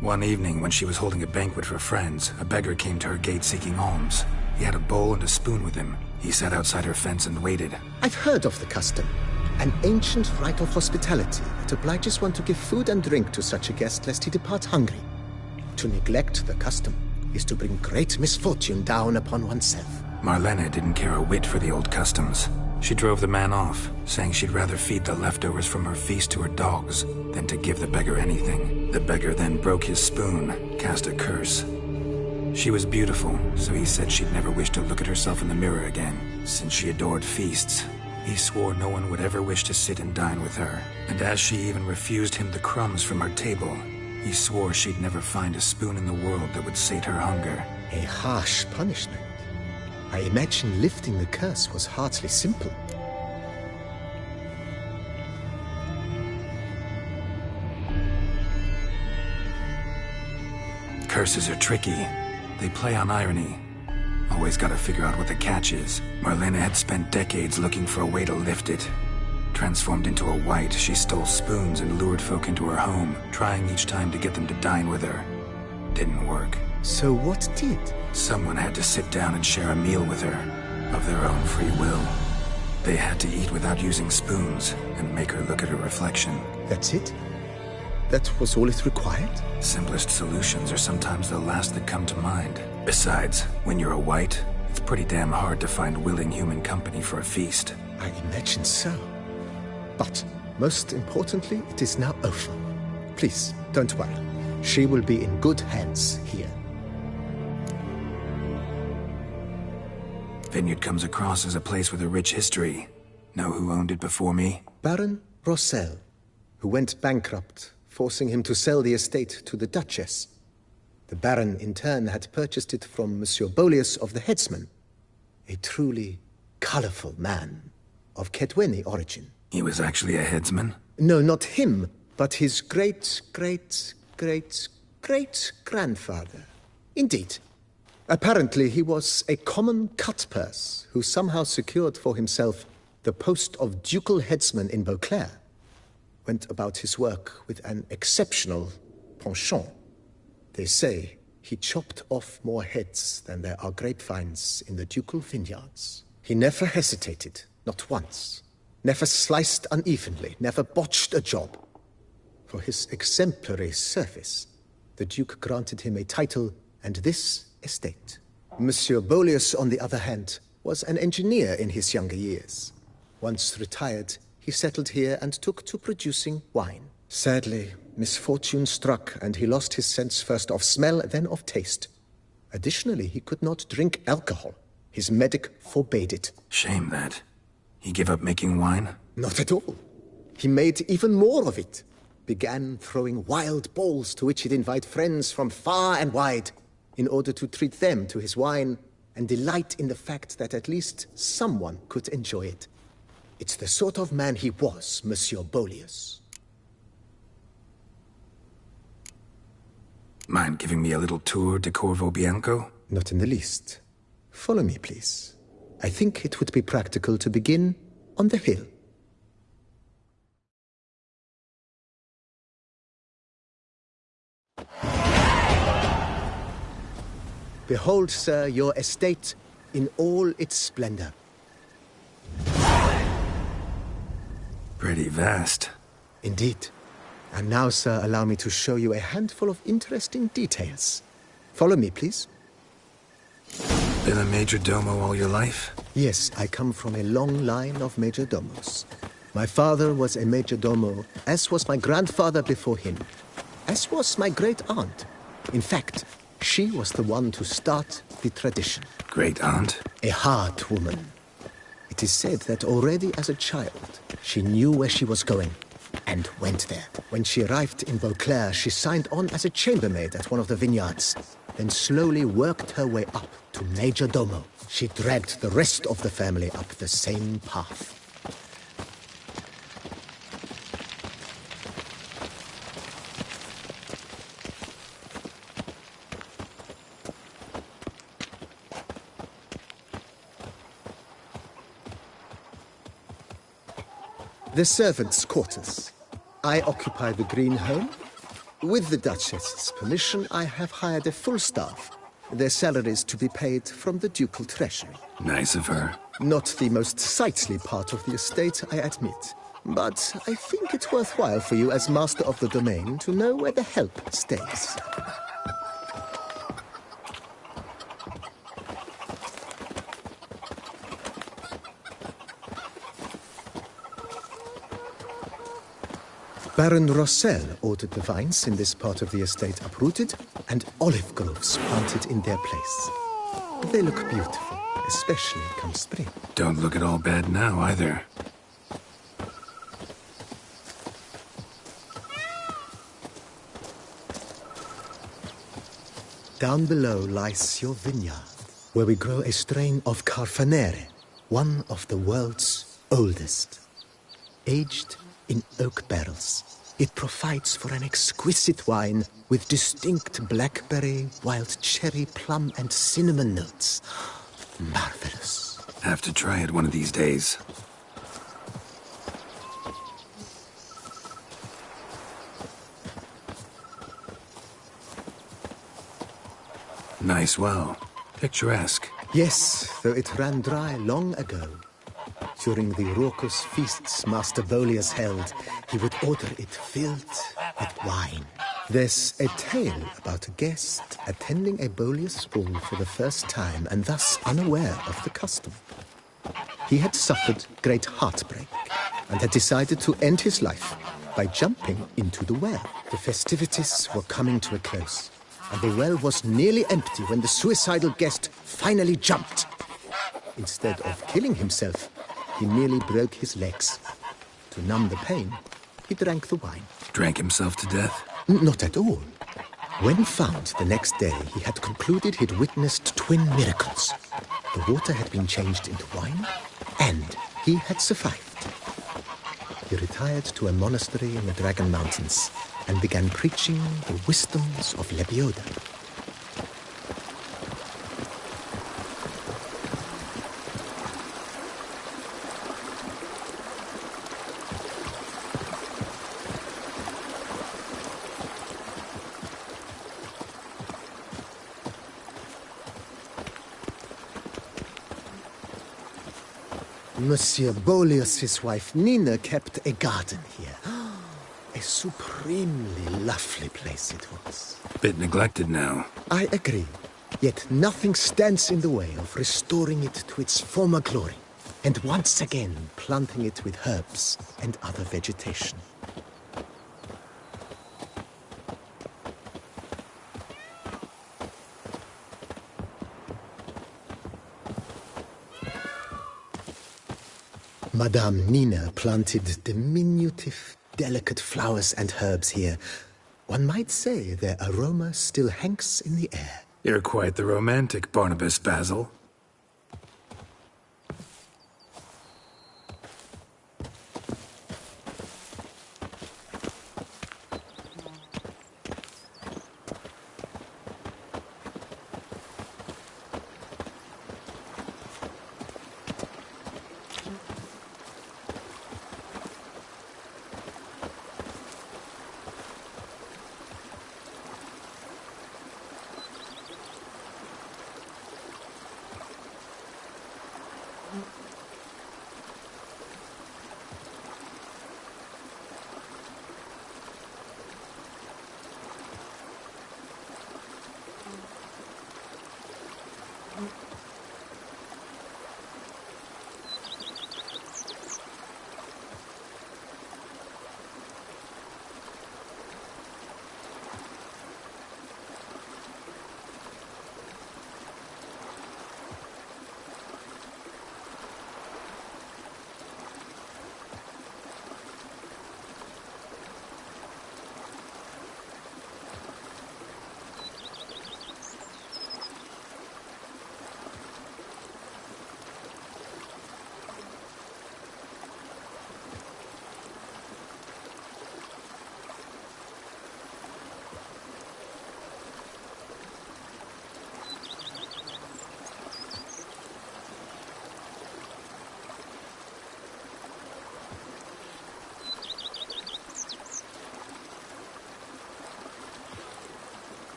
One evening, when she was holding a banquet for friends, a beggar came to her gate seeking alms. He had a bowl and a spoon with him. He sat outside her fence and waited. I've heard of the custom. An ancient rite of hospitality that obliges one to give food and drink to such a guest lest he depart hungry. To neglect the custom is to bring great misfortune down upon oneself. Marlena didn't care a whit for the old customs. She drove the man off, saying she'd rather feed the leftovers from her feast to her dogs than to give the beggar anything. The beggar then broke his spoon, cast a curse. She was beautiful, so he said she'd never wish to look at herself in the mirror again. Since she adored feasts, he swore no one would ever wish to sit and dine with her. And as she even refused him the crumbs from her table, he swore she'd never find a spoon in the world that would sate her hunger. A harsh punishment. I imagine lifting the curse was hardly simple. Curses are tricky. They play on irony. Always gotta figure out what the catch is. Marlena had spent decades looking for a way to lift it. Transformed into a wight, she stole spoons and lured folk into her home, trying each time to get them to dine with her. Didn't work. So what did? Someone had to sit down and share a meal with her, of their own free will. They had to eat without using spoons, and make her look at her reflection. That's it? That was all it required? Simplest solutions are sometimes the last that come to mind. Besides, when you're a wight, it's pretty damn hard to find willing human company for a feast. I imagine so. But, most importantly, it is now over. Please, don't worry. She will be in good hands here. Vineyard comes across as a place with a rich history. Know who owned it before me? Baron Rossel, who went bankrupt, forcing him to sell the estate to the Duchess. The Baron, in turn, had purchased it from Monsieur Bolius of the Headsman, a truly colorful man of Kedweni origin. He was actually a headsman? No, not him, but his great-grandfather. Indeed. Apparently, he was a common cut-purse who somehow secured for himself the post of ducal headsman in Beauclair. Went about his work with an exceptional penchant. They say he chopped off more heads than there are grapevines in the ducal vineyards. He never hesitated, not once. Never sliced unevenly, never botched a job. For his exemplary service, the Duke granted him a title and this estate. Monsieur Bolius, on the other hand, was an engineer in his younger years. Once retired, he settled here and took to producing wine. Sadly, misfortune struck and he lost his sense first of smell, then of taste. Additionally, he could not drink alcohol. His medic forbade it. Shame that. He gave up making wine? Not at all. He made even more of it. Began throwing wild balls to which he'd invite friends from far and wide in order to treat them to his wine and delight in the fact that at least someone could enjoy it. It's the sort of man he was, Monsieur Bolius. Mind giving me a little tour de Corvo Bianco? Not in the least. Follow me, please. I think it would be practical to begin on the hill. Behold, sir, your estate in all its splendor. Pretty vast. Indeed. And now, sir, allow me to show you a handful of interesting details. Follow me, please. Been a majordomo all your life? Yes, I come from a long line of majordomos. My father was a majordomo, as was my grandfather before him, as was my great-aunt. In fact, she was the one to start the tradition. Great-aunt? A hard woman. It is said that already as a child, she knew where she was going and went there. When she arrived in Beauclair, she signed on as a chambermaid at one of the vineyards. then slowly worked her way up to Major Domo. She dragged the rest of the family up the same path. The servants' quarters. I occupy the green home. With the Duchess's permission, I have hired a full staff. Their salaries to be paid from the ducal treasury. Nice of her. Not the most sightly part of the estate, I admit. But I think it's worthwhile for you as master of the domain to know where the help stays. Baron Rossel ordered the vines in this part of the estate uprooted and olive groves planted in their place. They look beautiful, especially come spring. Don't look at all bad now, either. Down below lies your vineyard, where we grow a strain of Carfanere, one of the world's oldest. Aged in oak barrels, it provides for an exquisite wine with distinct blackberry, wild cherry, plum, and cinnamon notes. Marvelous. Have to try it one of these days. Nice well. Picturesque. Yes, though it ran dry long ago. During the raucous feasts Master Bolius held, he would order it filled with wine. There's a tale about a guest attending a Bolius ball for the first time and thus unaware of the custom. He had suffered great heartbreak and had decided to end his life by jumping into the well. The festivities were coming to a close, and the well was nearly empty when the suicidal guest finally jumped. Instead of killing himself, he merely broke his legs. To numb the pain, he drank the wine. Drank himself to death? Not at all. When found the next day, he had concluded he'd witnessed twin miracles. The water had been changed into wine, and he had survived. He retired to a monastery in the Dragon Mountains and began preaching the wisdoms of Lebioda. Monsieur Bolius's wife Nina kept a garden here. A supremely lovely place it was. Bit neglected now. I agree. Yet nothing stands in the way of restoring it to its former glory, and once again planting it with herbs and other vegetation. Madame Nina planted diminutive, delicate flowers and herbs here. One might say their aroma still hangs in the air. You're quite the romantic, Barnabas Basil.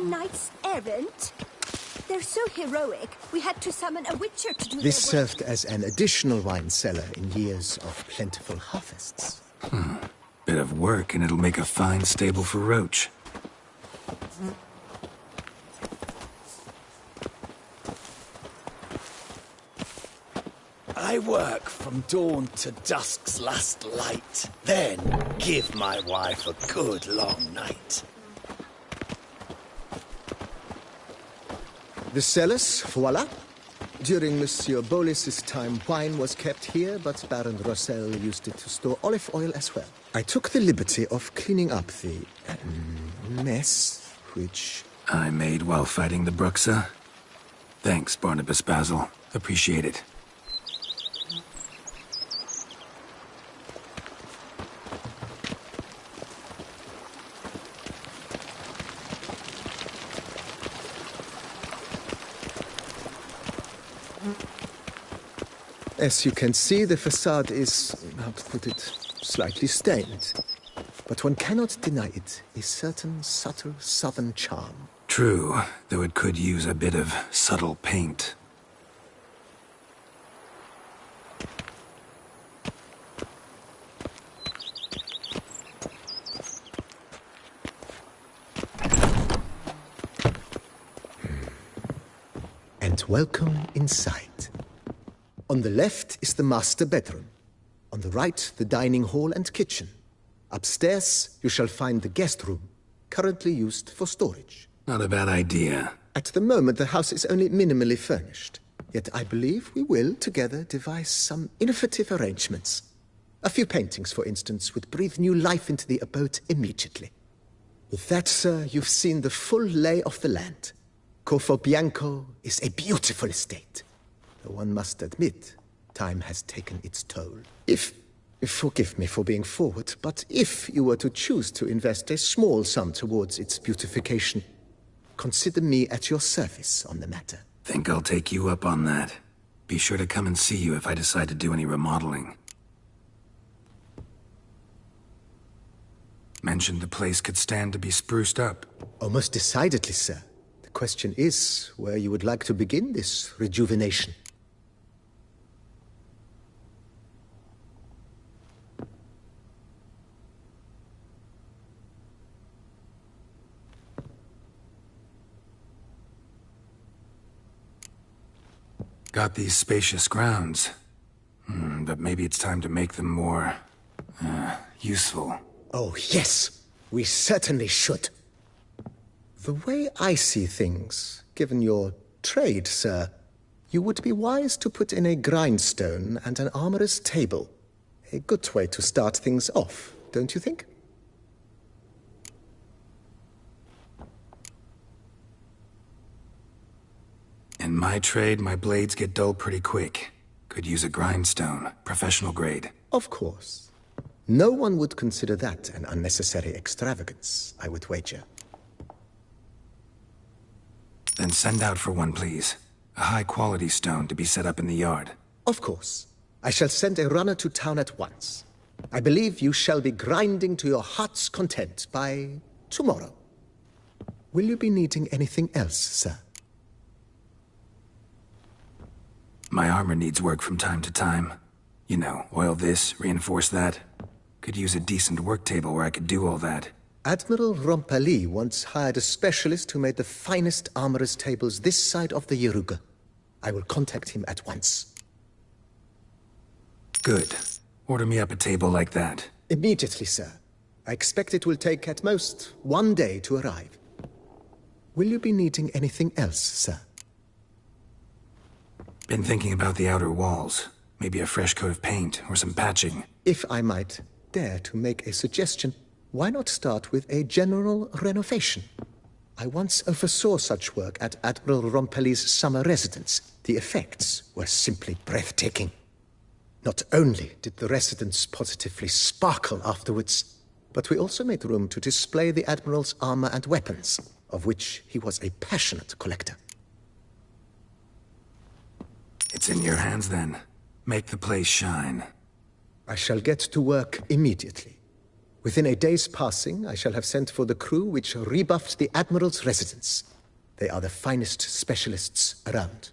Knights errant? They're so heroic, we had to summon a witcher to do This their work. served as an additional wine cellar in years of plentiful harvests. Bit of work, and it'll make a fine stable for Roach. I work from dawn to dusk's last light, then give my wife a good long night. The cellars, voila. During Monsieur Bolis's time, wine was kept here, but Baron Rossel used it to store olive oil as well. I took the liberty of cleaning up the mess, which I made while fighting the Bruxa. Thanks, Barnabas Basil. Appreciate it. As you can see, the facade is, how to put it, slightly stained. But one cannot deny it, a certain subtle southern charm. True, though it could use a bit of subtle paint. And welcome inside. On the left is the master bedroom. On the right, the dining hall and kitchen. Upstairs, you shall find the guest room, currently used for storage. Not a bad idea. At the moment, the house is only minimally furnished. Yet I believe we will, together, devise some innovative arrangements. A few paintings, for instance, would breathe new life into the abode immediately. With that, sir, you've seen the full lay of the land. Corfo Bianco is a beautiful estate. Though one must admit, time has taken its toll. Forgive me for being forward, but if you were to choose to invest a small sum towards its beautification, consider me at your service on the matter. Think I'll take you up on that. Be sure to come and see you if I decide to do any remodeling. Mentioned the place could stand to be spruced up. Oh, most decidedly, sir. The question is where you would like to begin this rejuvenation. Got these spacious grounds. But maybe it's time to make them more... useful. Oh, yes. We certainly should. The way I see things, given your trade, sir, you would be wise to put in a grindstone and an armorer's table. A good way to start things off, don't you think? In my trade, my blades get dull pretty quick. Could use a grindstone, professional grade. Of course. No one would consider that an unnecessary extravagance, I would wager. Then send out for one, please. A high-quality stone to be set up in the yard. Of course. I shall send a runner to town at once. I believe you shall be grinding to your heart's content by tomorrow. Will you be needing anything else, sir? My armor needs work from time to time. You know, oil this, reinforce that. Could use a decent work table where I could do all that. Admiral Rompali once hired a specialist who made the finest armorer's tables this side of the Yeruga. I will contact him at once. Good. Order me up a table like that. Immediately, sir. I expect it will take at most 1 day to arrive. Will you be needing anything else, sir? Been thinking about the outer walls. Maybe a fresh coat of paint or some patching. If I might dare to make a suggestion, why not start with a general renovation? I once oversaw such work at Admiral Rompeli's summer residence. The effects were simply breathtaking. Not only did the residence positively sparkle afterwards, but we also made room to display the Admiral's armor and weapons, of which he was a passionate collector. It's in your hands then. Make the place shine. I shall get to work immediately. Within a day's passing, I shall have sent for the crew which rebuffed the Admiral's residence. They are the finest specialists around.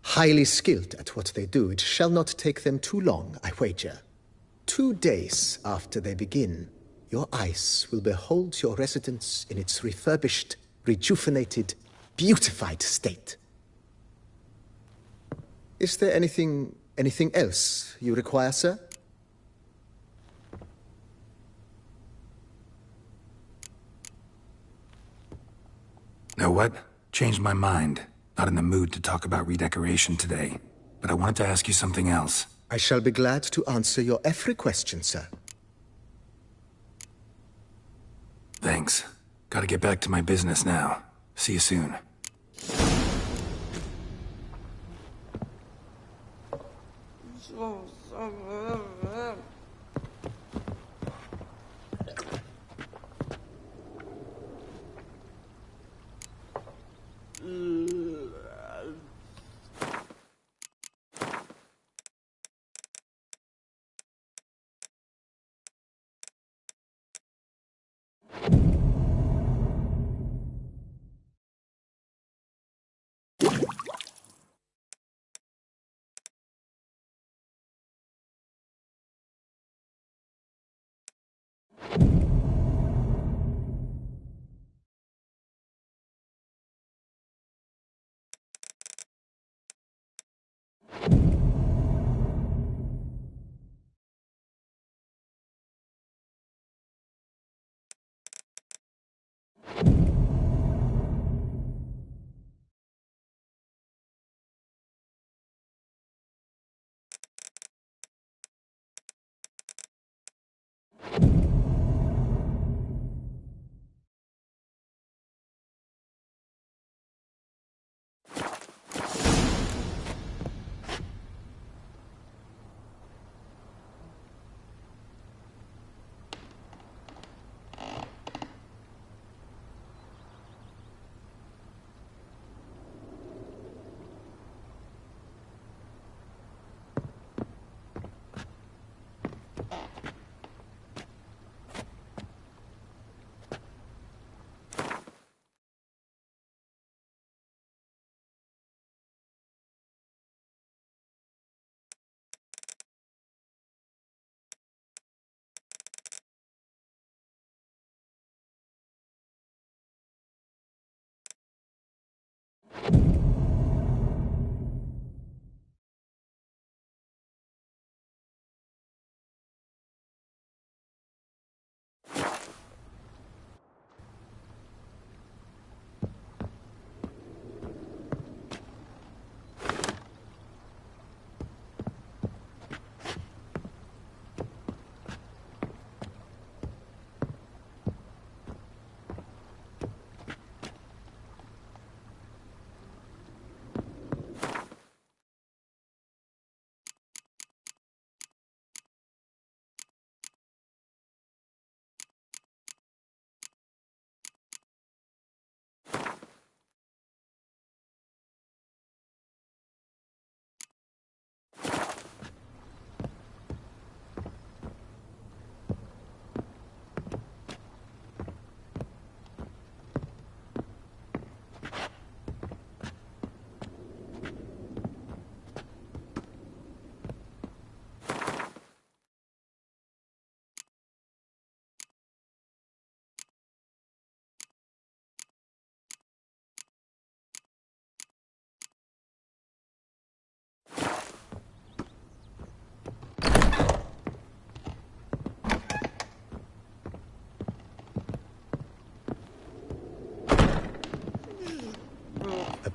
Highly skilled at what they do, it shall not take them too long, I wager. 2 days after they begin, your eyes will behold your residence in its refurbished, rejuvenated, beautified state. Is there anything else you require, sir? Know what? Changed my mind. Not in the mood to talk about redecoration today. But I wanted to ask you something else. I shall be glad to answer your every question, sir. Thanks. Gotta get back to my business now. See you soon.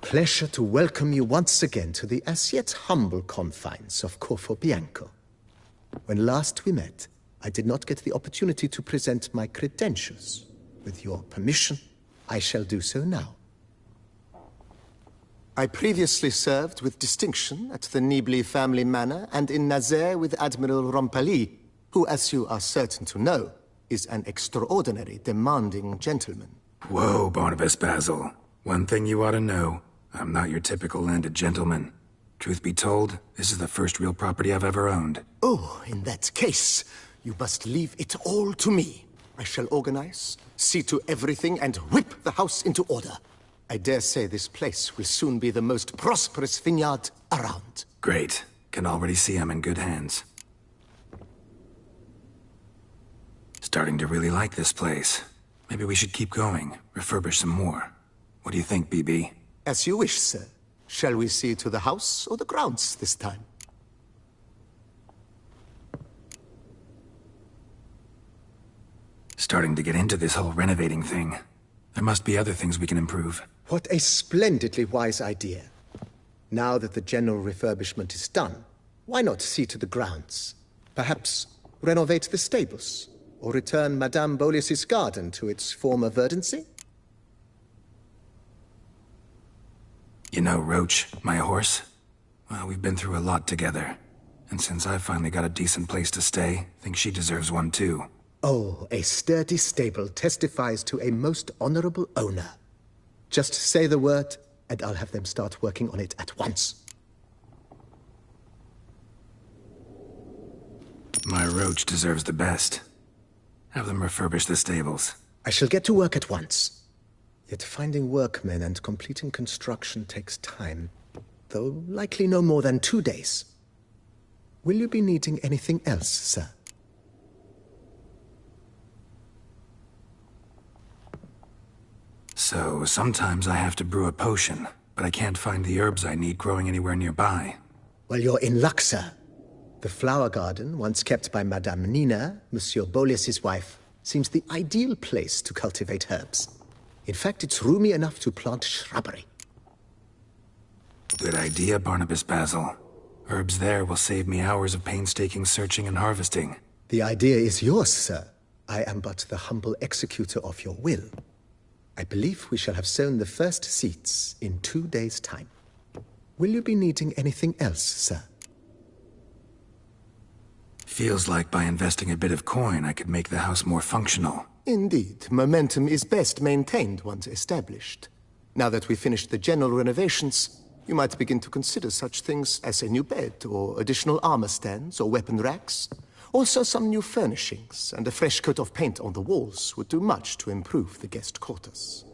pleasure to welcome you once again to the as yet humble confines of Corfo Bianco. When last we met, I did not get the opportunity to present my credentials. With your permission, I shall do so now. I previously served with distinction at the Nibli family manor and in Nazaire with Admiral Rompali, who, as you are certain to know, is an extraordinary, demanding gentleman. Whoa, Barnabas Basil. One thing you ought to know, I'm not your typical landed gentleman. Truth be told, this is the first real property I've ever owned. Oh, in that case, you must leave it all to me. I shall organize, see to everything, and whip the house into order. I dare say this place will soon be the most prosperous vineyard around. Great. Can already see I'm in good hands. Starting to really like this place. Maybe we should keep going, refurbish some more. What do you think, BB? As you wish, sir. Shall we see to the house or the grounds this time? Starting to get into this whole renovating thing. There must be other things we can improve. What a splendidly wise idea. Now that the general refurbishment is done, why not see to the grounds? Perhaps renovate the stables, or return Madame Bolis's garden to its former verdancy? You know, Roach, my horse? Well, we've been through a lot together. And since I've finally got a decent place to stay, I think she deserves one too. Oh, a sturdy stable testifies to a most honorable owner. Just say the word, and I'll have them start working on it at once. My Roach deserves the best. Have them refurbish the stables. I shall get to work at once. Yet finding workmen and completing construction takes time, though likely no more than 2 days. Will you be needing anything else, sir? So, sometimes I have to brew a potion, but I can't find the herbs I need growing anywhere nearby. Well, you're in luck, sir. The flower garden, once kept by Madame Nina, Monsieur Bolis's wife, seems the ideal place to cultivate herbs. In fact, it's roomy enough to plant shrubbery. Good idea, Barnabas Basil. Herbs there will save me hours of painstaking searching and harvesting. The idea is yours, sir. I am but the humble executor of your will. I believe we shall have sown the first seeds in 2 days' time. Will you be needing anything else, sir? Feels like by investing a bit of coin, I could make the house more functional. Indeed, momentum is best maintained once established. Now that we've finished the general renovations, you might begin to consider such things as a new bed, or additional armor stands, or weapon racks. Also, some new furnishings and a fresh coat of paint on the walls would do much to improve the guest quarters.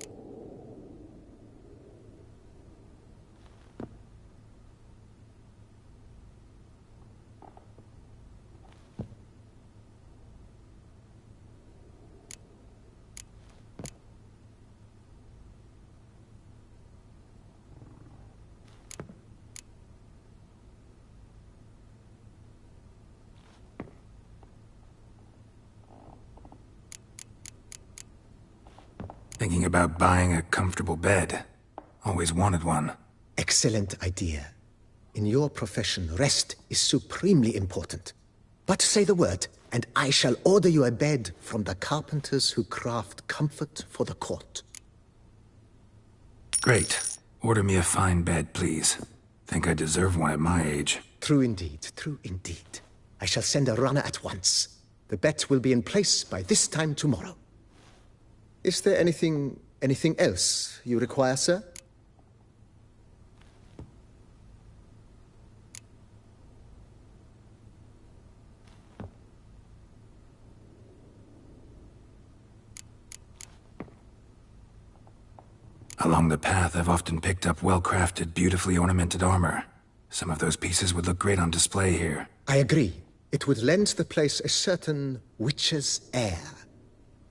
Thinking about buying a comfortable bed. Always wanted one. Excellent idea. In your profession, rest is supremely important. But say the word, and I shall order you a bed from the carpenters who craft comfort for the court. Great. Order me a fine bed, please. Think I deserve one at my age. True indeed, true indeed. I shall send a runner at once. The bet will be in place by this time tomorrow. Is there anything else you require, sir? Along the path, I've often picked up well-crafted, beautifully ornamented armor. Some of those pieces would look great on display here. I agree. It would lend the place a certain witch's air.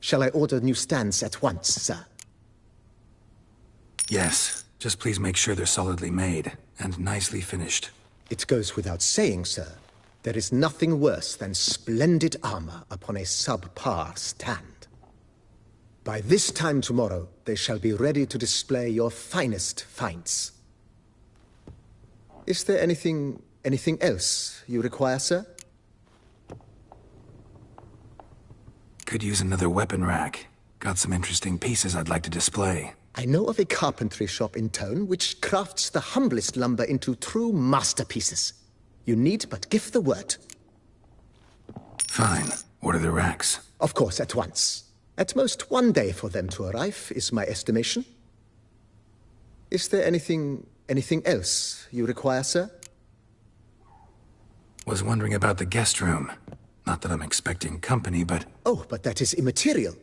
Shall I order new stands at once, sir? Yes. Just please make sure they're solidly made and nicely finished. It goes without saying, sir. There is nothing worse than splendid armor upon a subpar stand. By this time tomorrow, they shall be ready to display your finest finds. Is there anything else you require, sir? Could use another weapon rack. Got some interesting pieces I'd like to display. I know of a carpentry shop in town which crafts the humblest lumber into true masterpieces. You need but give the word. Fine. Order the racks. Of course, at once. At most 1 day for them to arrive, is my estimation. Is there anything else you require, sir? Was wondering about the guest room. Not that I'm expecting company, but... Oh, but that is immaterial.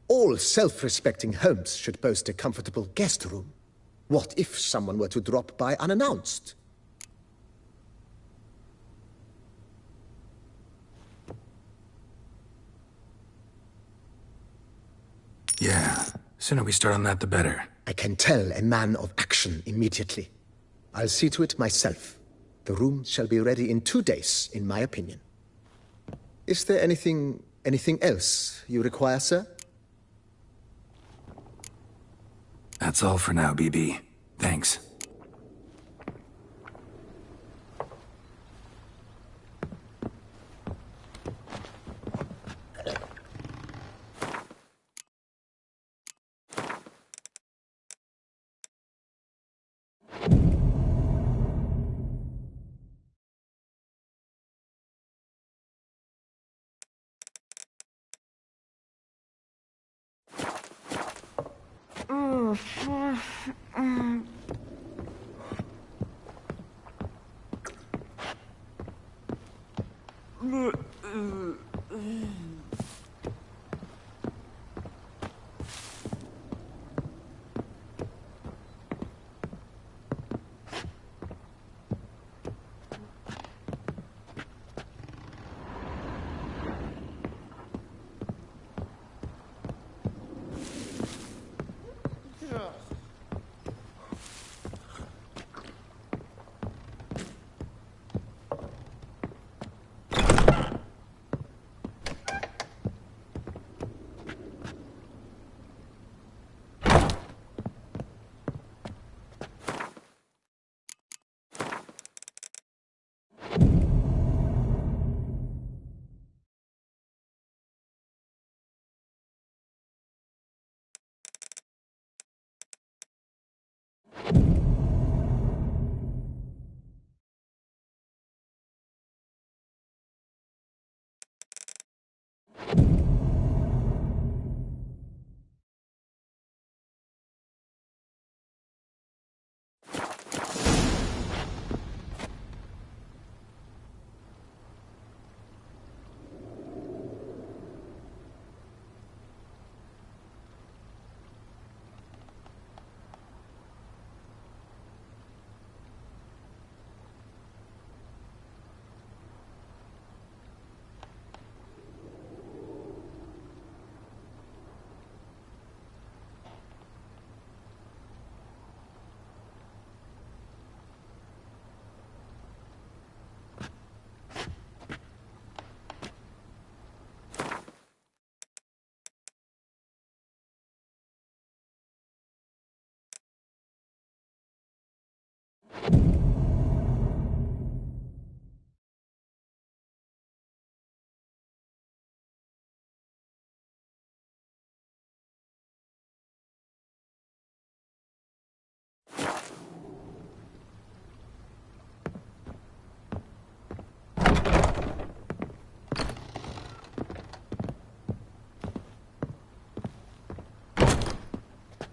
All self-respecting homes should boast a comfortable guest room. What if someone were to drop by unannounced? Yeah, sooner we start on that the better. I can tell a man of action immediately. I'll see to it myself. The room shall be ready in 2 days, in my opinion. Is there anything else you require, sir? That's all for now, BB. Thanks.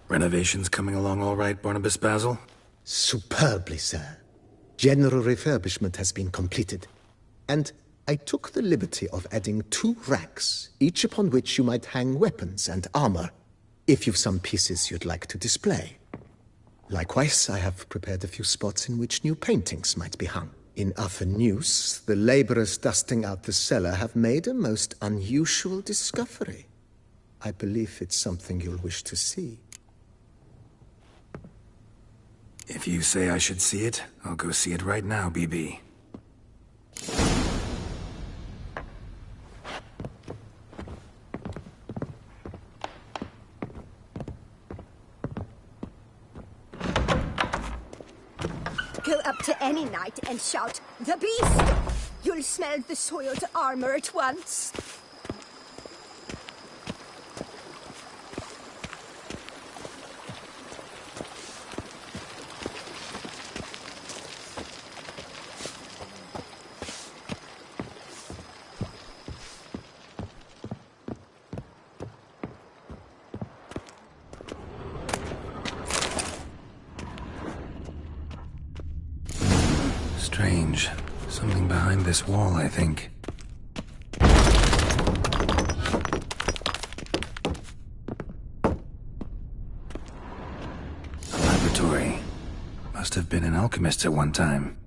Renovations coming along all right, Barnabas Basil? Superbly, sir. General refurbishment has been completed. And I took the liberty of adding 2 racks, each upon which you might hang weapons and armor, if you've some pieces you'd like to display. Likewise, I have prepared a few spots in which new paintings might be hung. In other news, the laborers dusting out the cellar have made a most unusual discovery. I believe it's something you'll wish to see. If you say I should see it, I'll go see it right now, BB. to any knight and shout, "The beast!" You'll smell the soiled armor at once. Strange. Something behind this wall, I think. A laboratory. Must have been an alchemist at one time.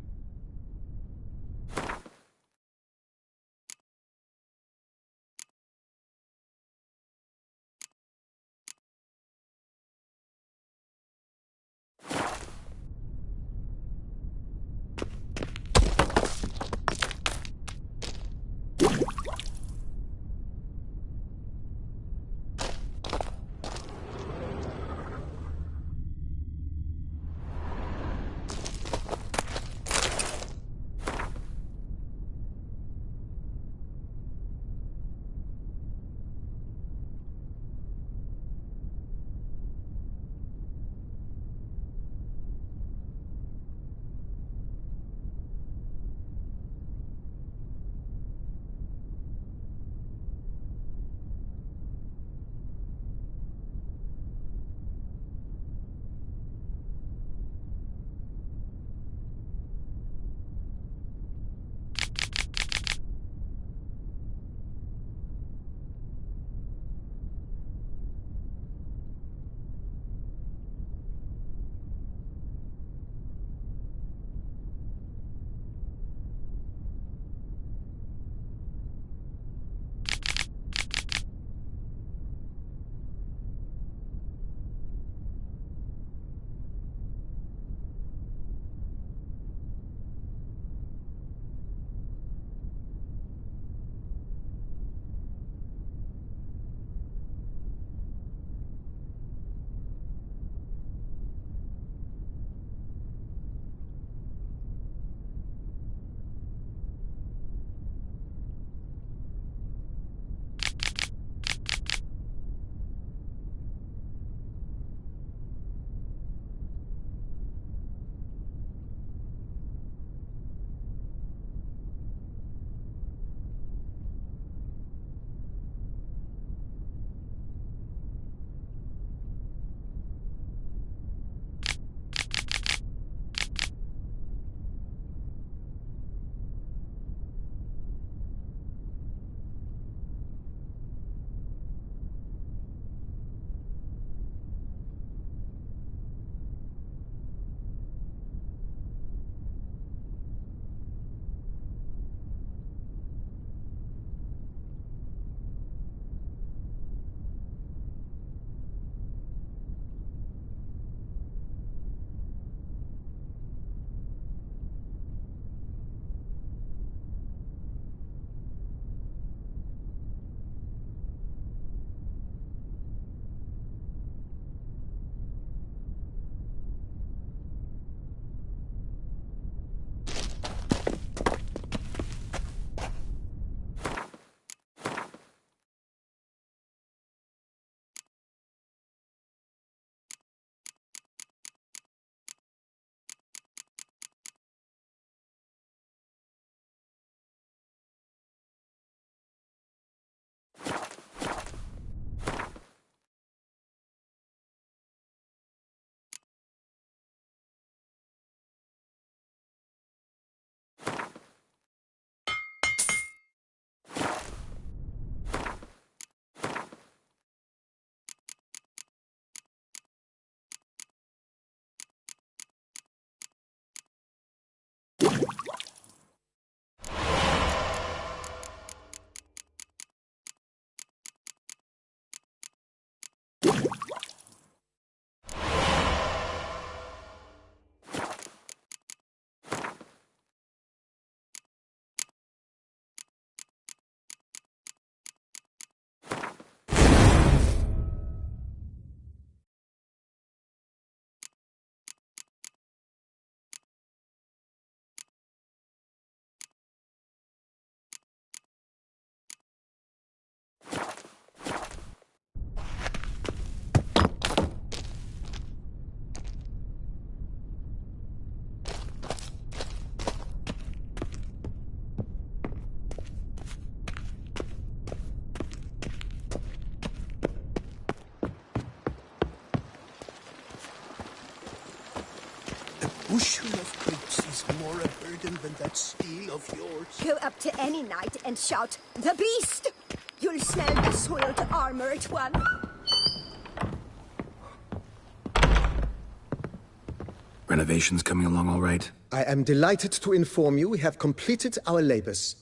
bushel of grapes is more a burden than that steel of yours. Go up to any knight and shout, "The beast!" You'll smell the soiled armor at once. Renovations coming along all right? I am delighted to inform you we have completed our labors.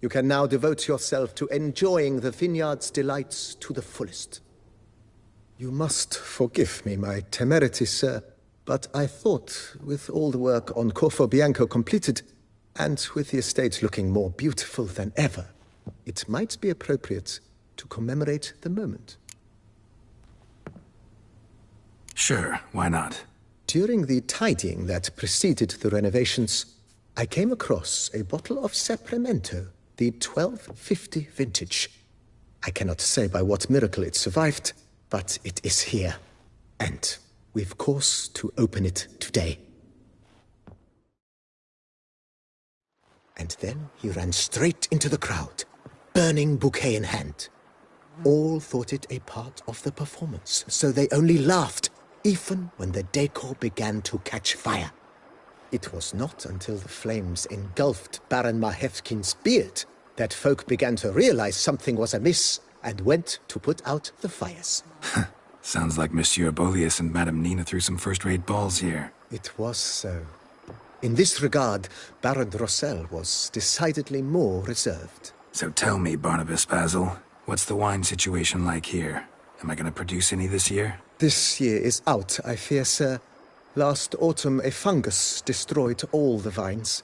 You can now devote yourself to enjoying the vineyard's delights to the fullest. You must forgive me my temerity, sir, but I thought, with all the work on Corfo Bianco completed, and with the estate looking more beautiful than ever, it might be appropriate to commemorate the moment. Sure, why not? During the tidying that preceded the renovations, I came across a bottle of Sapramento, the 1250 vintage. I cannot say by what miracle it survived, but it is here, and we've cause to open it today. And then he ran straight into the crowd, burning bouquet in hand. All thought it a part of the performance, so they only laughed, even when the decor began to catch fire. It was not until the flames engulfed Baron Mahevkin's beard that folk began to realize something was amiss and went to put out the fires. Sounds like Monsieur Bolius and Madame Nina threw some first-rate balls here. It was so. In this regard, Baron Rossel was decidedly more reserved. So tell me, Barnabas Basil, what's the wine situation like here? Am I going to produce any this year? This year is out, I fear, sir. Last autumn, a fungus destroyed all the vines.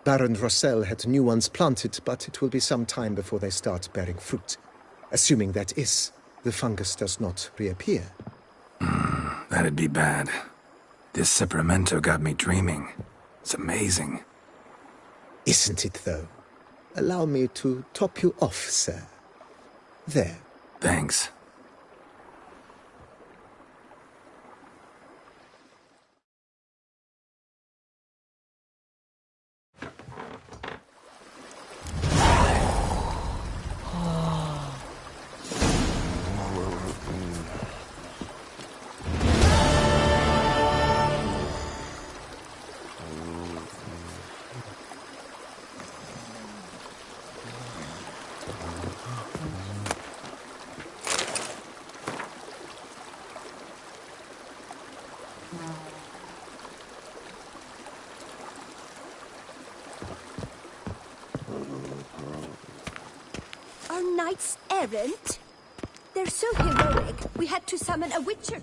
Baron Rossel had new ones planted, but it will be some time before they start bearing fruit. Assuming that is, the fungus does not reappear. That'd be bad. This Sapramento got me dreaming. It's amazing. Isn't it, though? Allow me to top you off, sir. There. Thanks. Are knights errant? They're so heroic, we had to summon a witcher.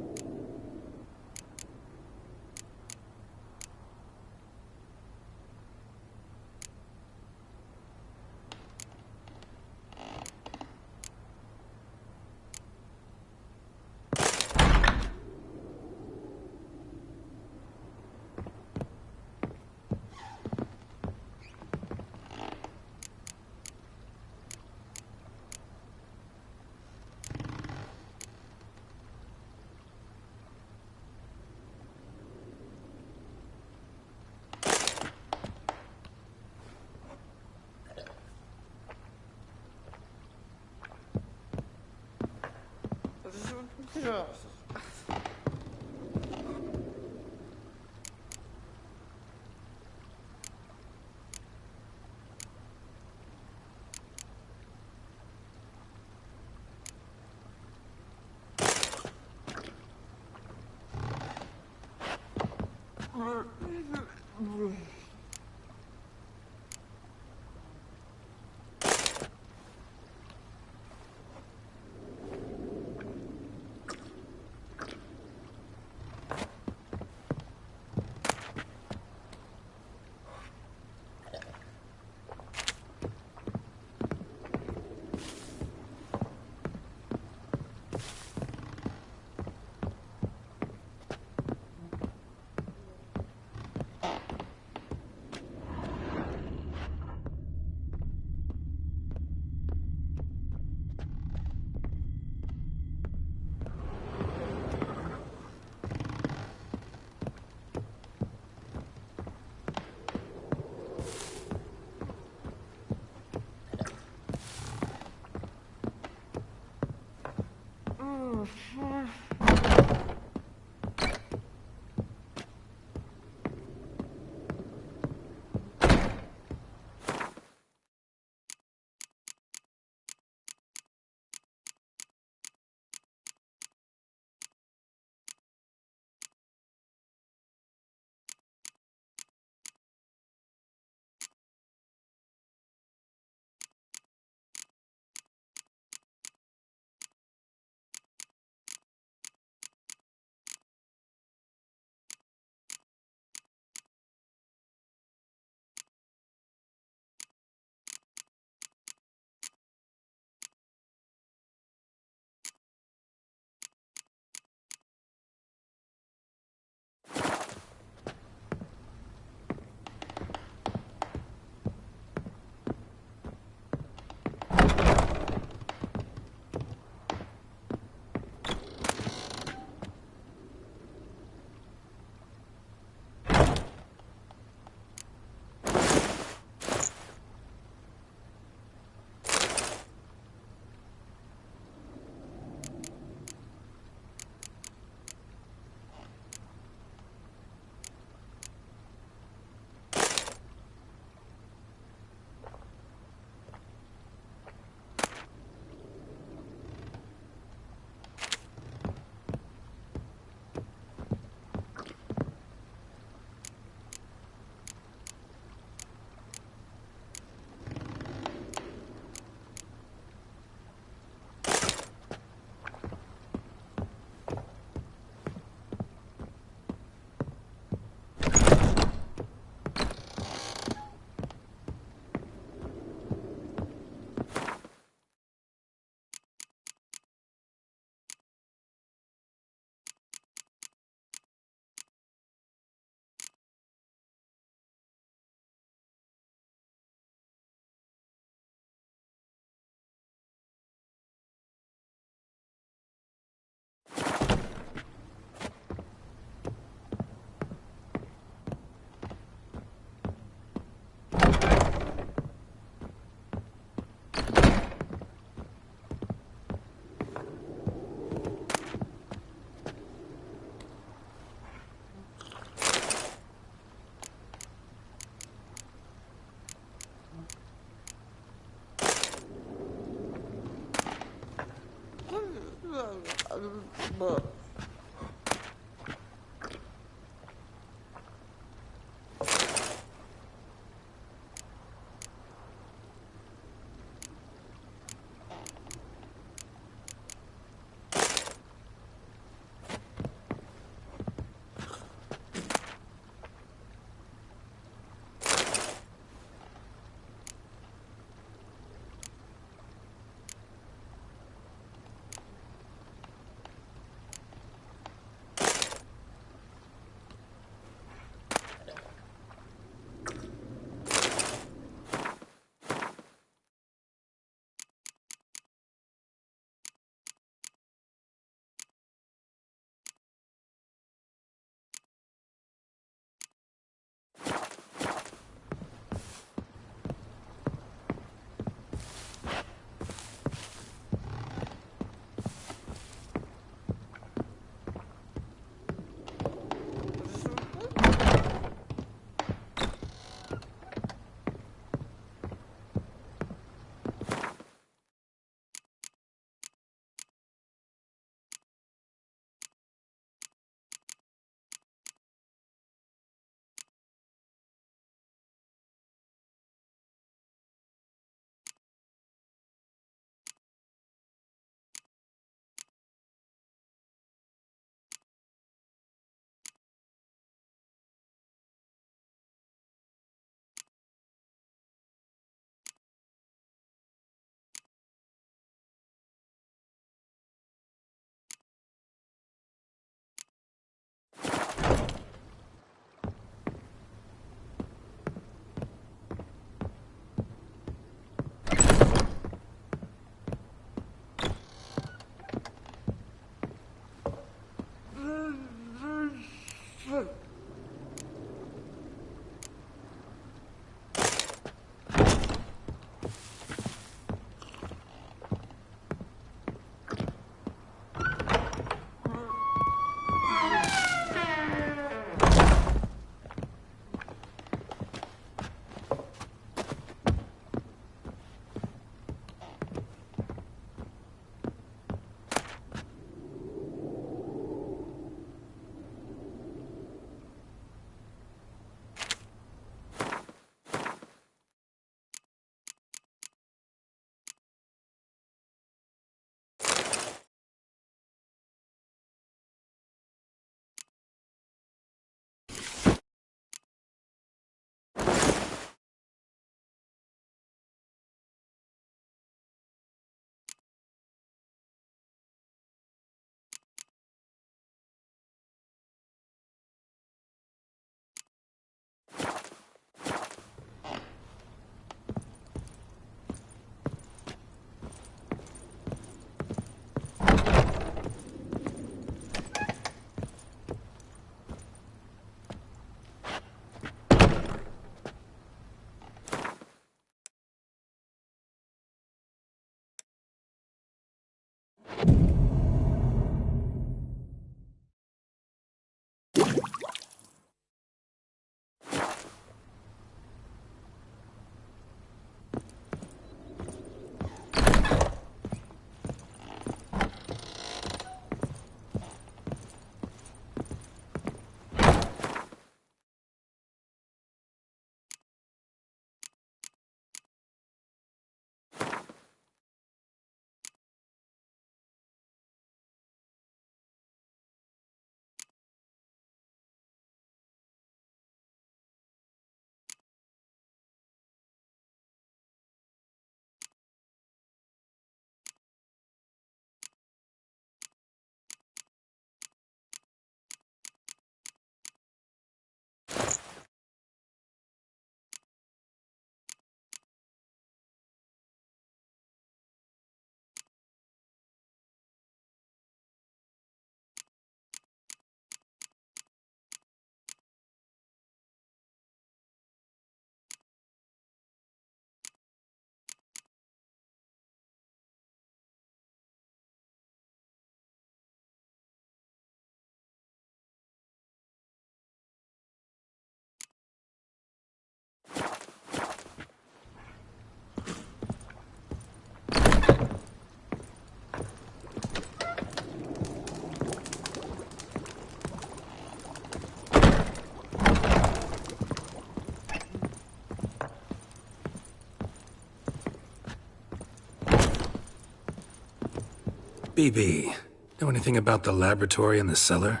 BB, know anything about the laboratory in the cellar?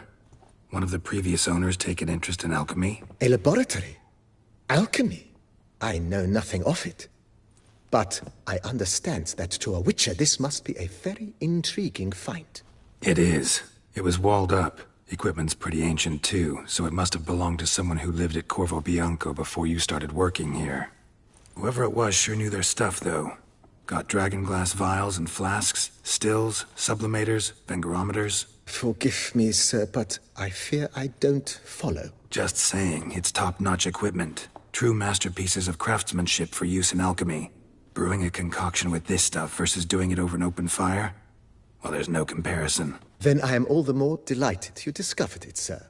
One of the previous owners take an interest in alchemy? A laboratory? Alchemy? I know nothing of it. But I understand that to a witcher this must be a very intriguing find. It is. It was walled up. Equipment's pretty ancient too, so it must have belonged to someone who lived at Corvo Bianco before you started working here. Whoever it was sure knew their stuff, though. Got dragonglass vials and flasks, stills, sublimators, vengerometers. Forgive me, sir, but I fear I don't follow. Just saying, it's top-notch equipment. True masterpieces of craftsmanship for use in alchemy. Brewing a concoction with this stuff versus doing it over an open fire? Well, there's no comparison. Then I am all the more delighted you discovered it, sir.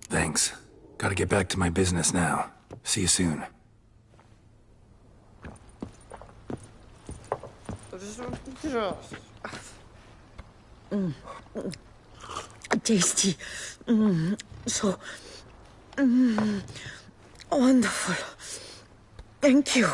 Thanks. Gotta get back to my business now. See you soon. Tasty. So wonderful. Thank you.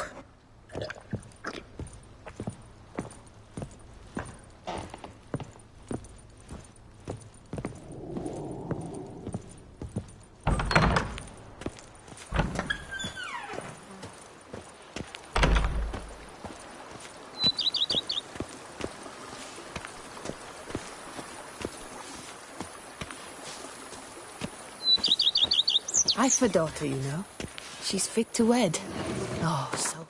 I've a daughter, you know. She's fit to wed. Oh, so...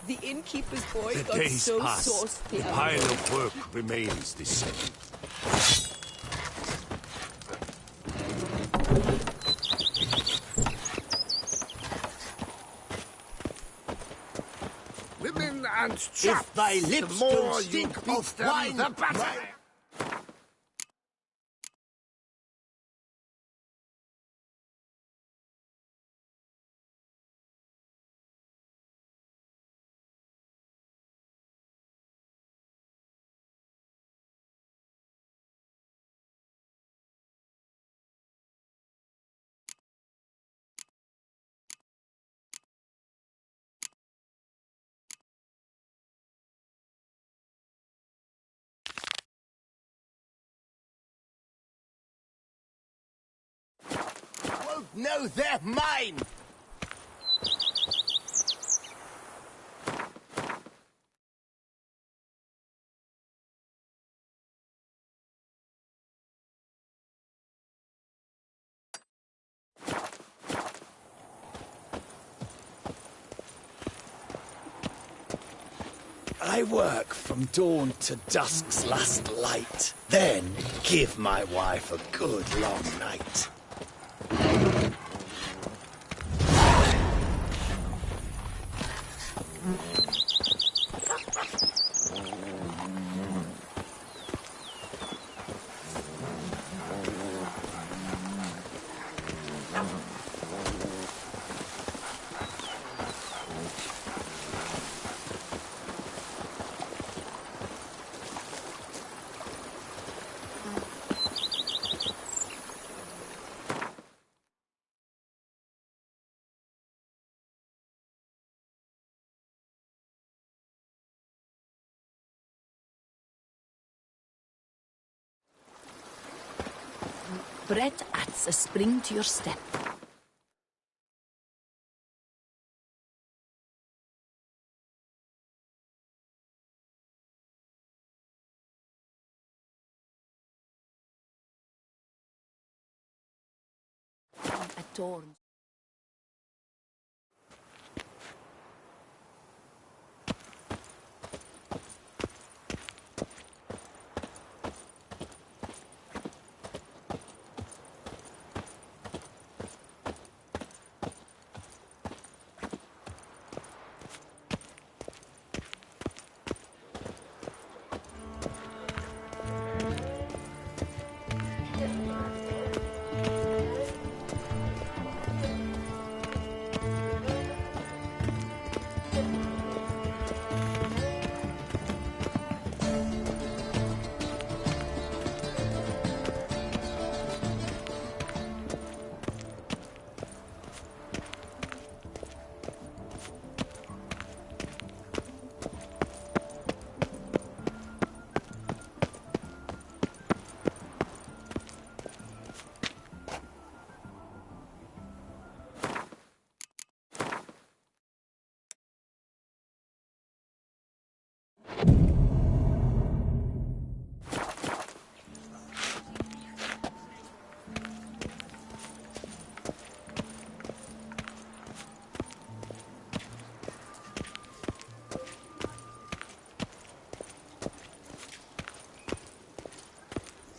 The innkeeper's boy The got days so pass. sauced The pile of work remains the same. Women and chaps. If thy lips the more don't you stink beat of them, wine, the better. No, they're mine! I work from dawn to dusk's last light, then give my wife a good long night. Bread adds a spring to your step. torn.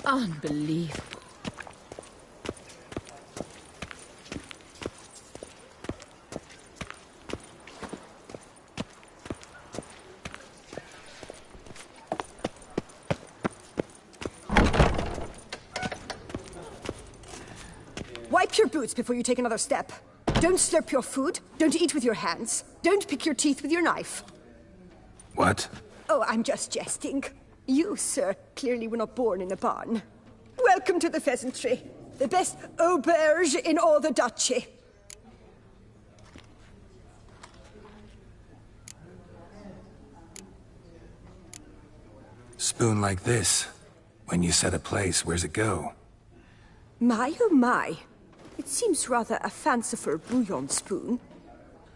Unbelievable. Wipe your boots before you take another step. Don't slurp your food. Don't eat with your hands. Don't pick your teeth with your knife. What? Oh, I'm just jesting. You, sir, clearly were not born in a barn. Welcome to the pheasantry. The best auberge in all the duchy. Spoon like this. When you set a place, where's it go? My, oh my. It seems rather a fanciful bouillon spoon.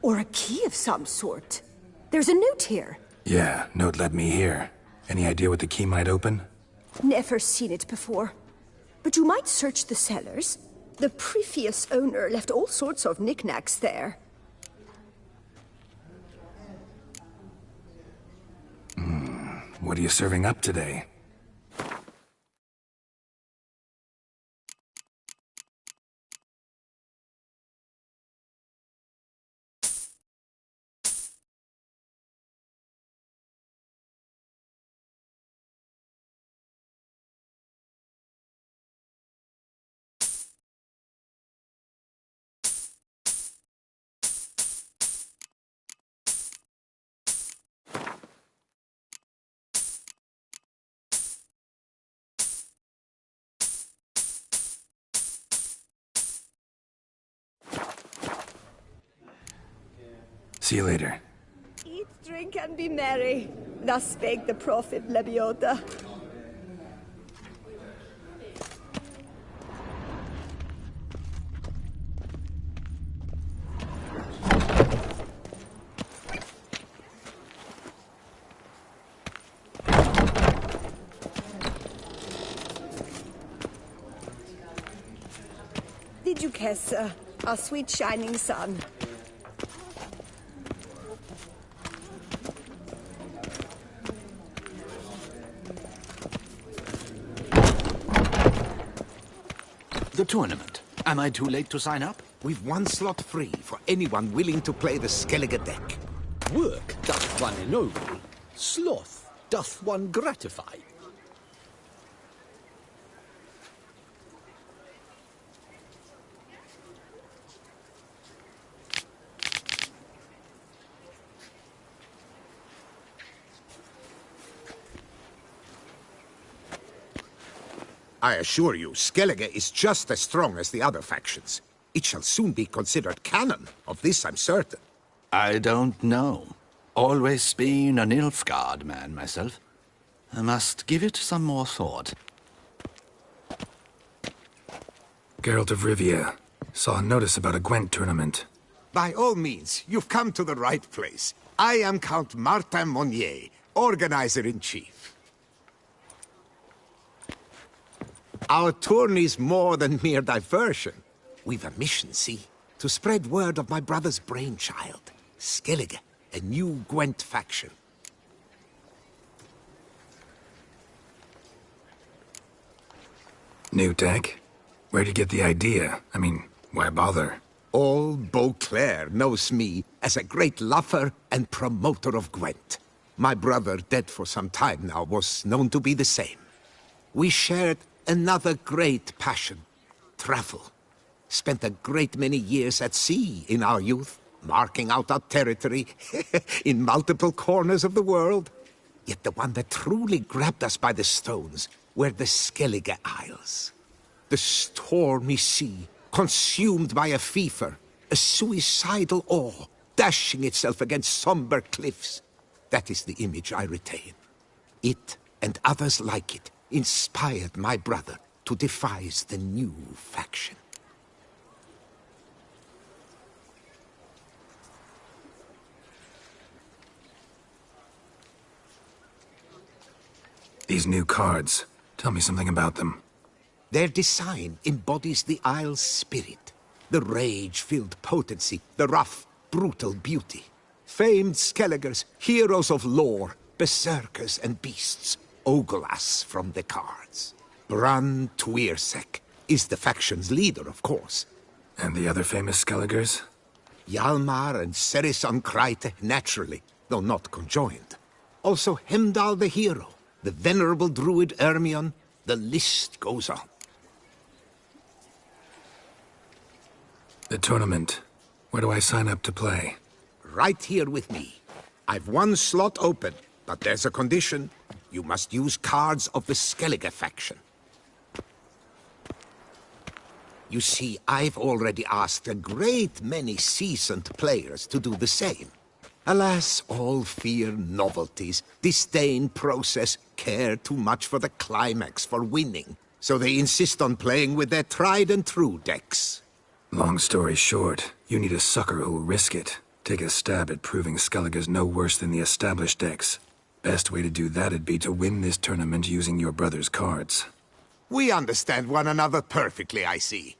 Or a key of some sort. There's a note here. Yeah, note led me here. Any idea what the key might open? Never seen it before. But you might search the cellars. The previous owner left all sorts of knickknacks there. What are you serving up today? See you later. Eat, drink, and be merry. Thus spake the prophet Lebioda. The Duchessa, our sweet shining sun. The tournament. Am I too late to sign up? We've one slot free for anyone willing to play the Skellige deck. Work doth one ennoble, sloth doth one gratify. I assure you, Skellige is just as strong as the other factions. It shall soon be considered canon. Of this I'm certain. I don't know. Always been a Nilfgaard man myself. I must give it some more thought. Geralt of Rivia. Saw a notice about a Gwent tournament. By all means, you've come to the right place. I am Count Martin Monnier, Organizer-in-Chief. Our tourney's more than mere diversion. We've a mission, see? To spread word of my brother's brainchild, Skellige, a new Gwent faction. New tech? Where'd you get the idea? I mean, why bother? All Beauclair knows me as a great lover and promoter of Gwent. My brother, dead for some time now, was known to be the same. We shared another great passion, travel. Spent a great many years at sea in our youth, marking out our territory in multiple corners of the world. Yet the one that truly grabbed us by the stones were the Skellige Isles. The stormy sea, consumed by a fever, a suicidal awe, dashing itself against somber cliffs. That is the image I retain. It, and others like it, inspired my brother to devise the new faction. These new cards, tell me something about them. Their design embodies the Isle's spirit, the rage-filled potency, the rough, brutal beauty. Famed Skelligers, heroes of lore, berserkers and beasts, ogle us from the cards. Bran Tuirsek is the faction's leader, of course. And the other famous Skelligers? Hjalmar and Serisan Kreite, naturally, though not conjoined. Also Hemdal the hero, the venerable druid Ermion, the list goes on. The tournament. Where do I sign up to play? Right here with me. I've one slot open, but there's a condition. You must use cards of the Skellige faction. You see, I've already asked a great many seasoned players to do the same. Alas, all fear novelties, disdain process, care too much for the climax, for winning. So they insist on playing with their tried-and-true decks. Long story short, you need a sucker who'll risk it. Take a stab at proving Skellige's no worse than the established decks. Best way to do that'd be to win this tournament using your brother's cards. We understand one another perfectly, I see.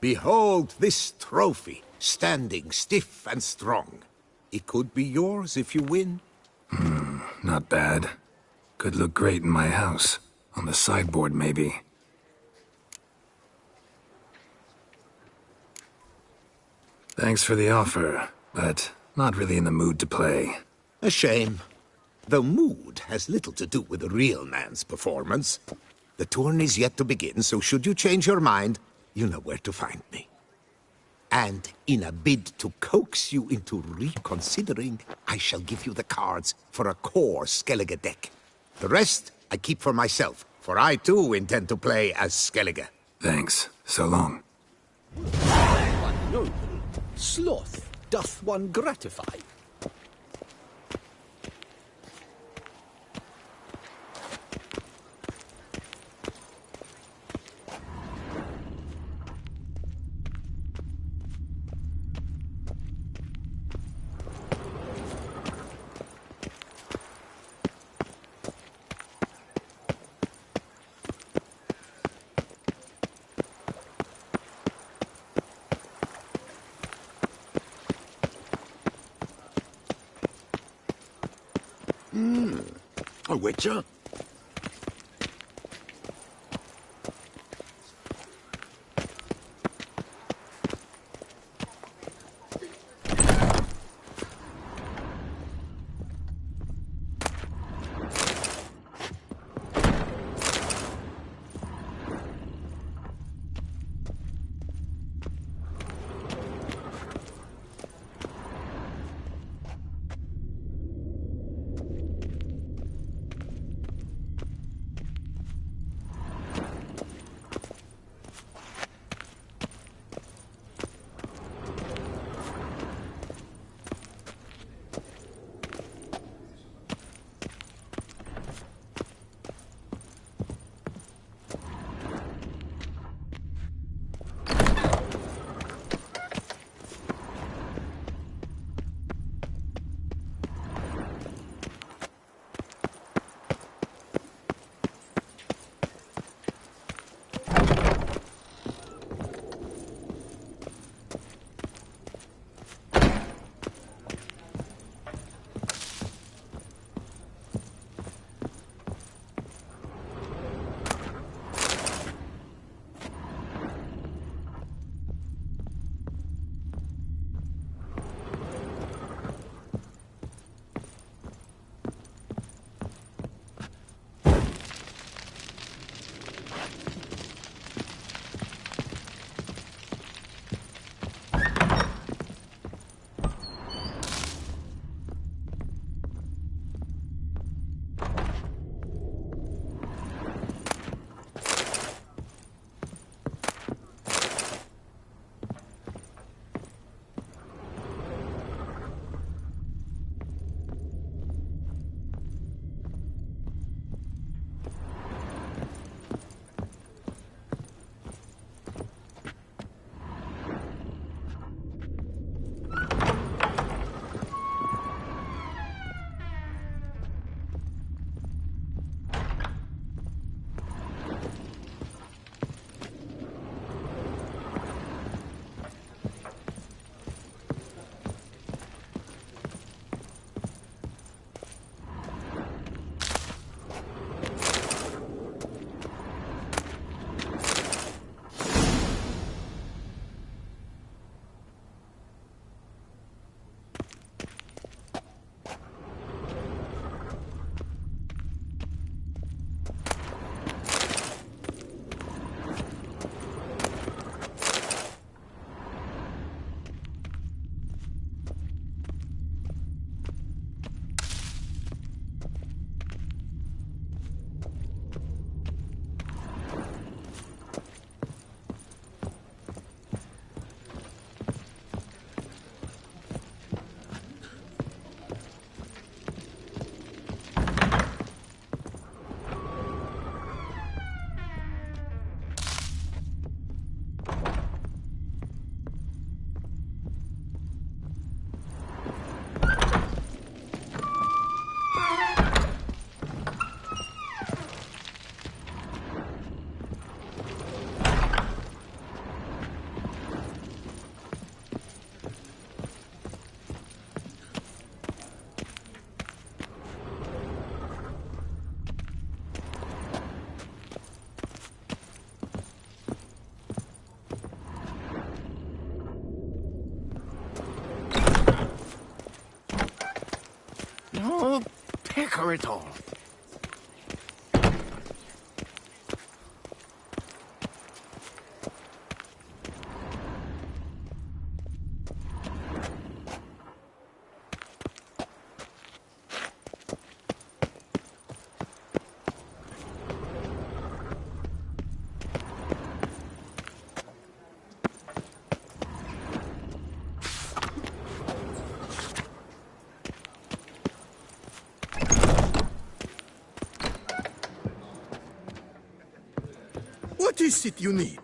Behold this trophy, standing stiff and strong. It could be yours if you win. Not bad. Could look great in my house. On the sideboard, maybe. Thanks for the offer, but not really in the mood to play. A shame. Though mood has little to do with a real man's performance. The tourney's yet to begin, so should you change your mind, you know where to find me. And in a bid to coax you into reconsidering, I shall give you the cards for a core Skellige deck. The rest I keep for myself, for I too intend to play as Skellige. Thanks. So long. Sloth doth one gratify. A witcher? for it all. What is it you need?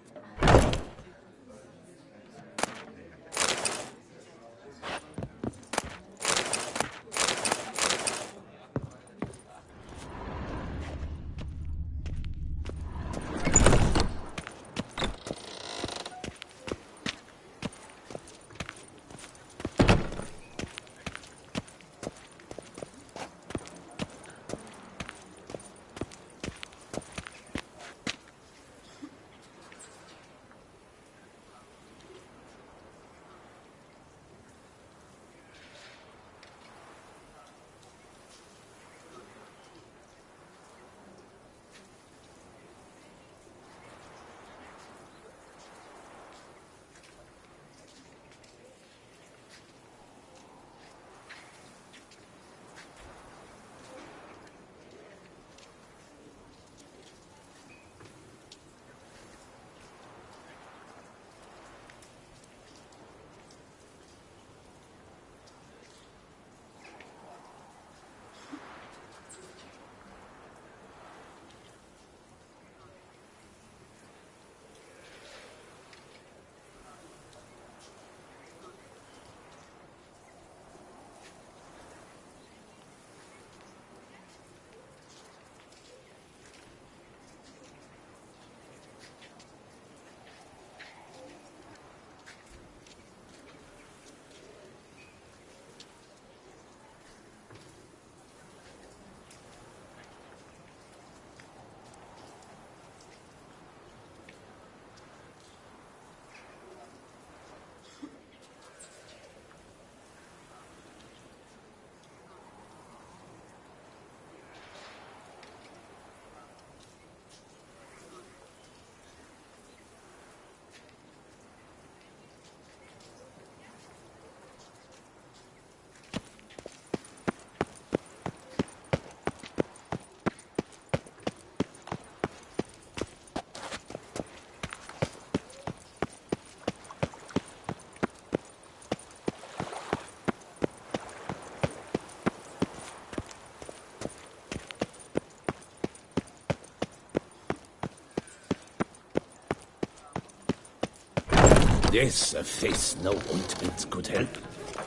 Yes, a face no ointment could help.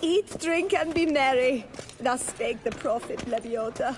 Eat, drink, and be merry. Thus spake the prophet Leviota.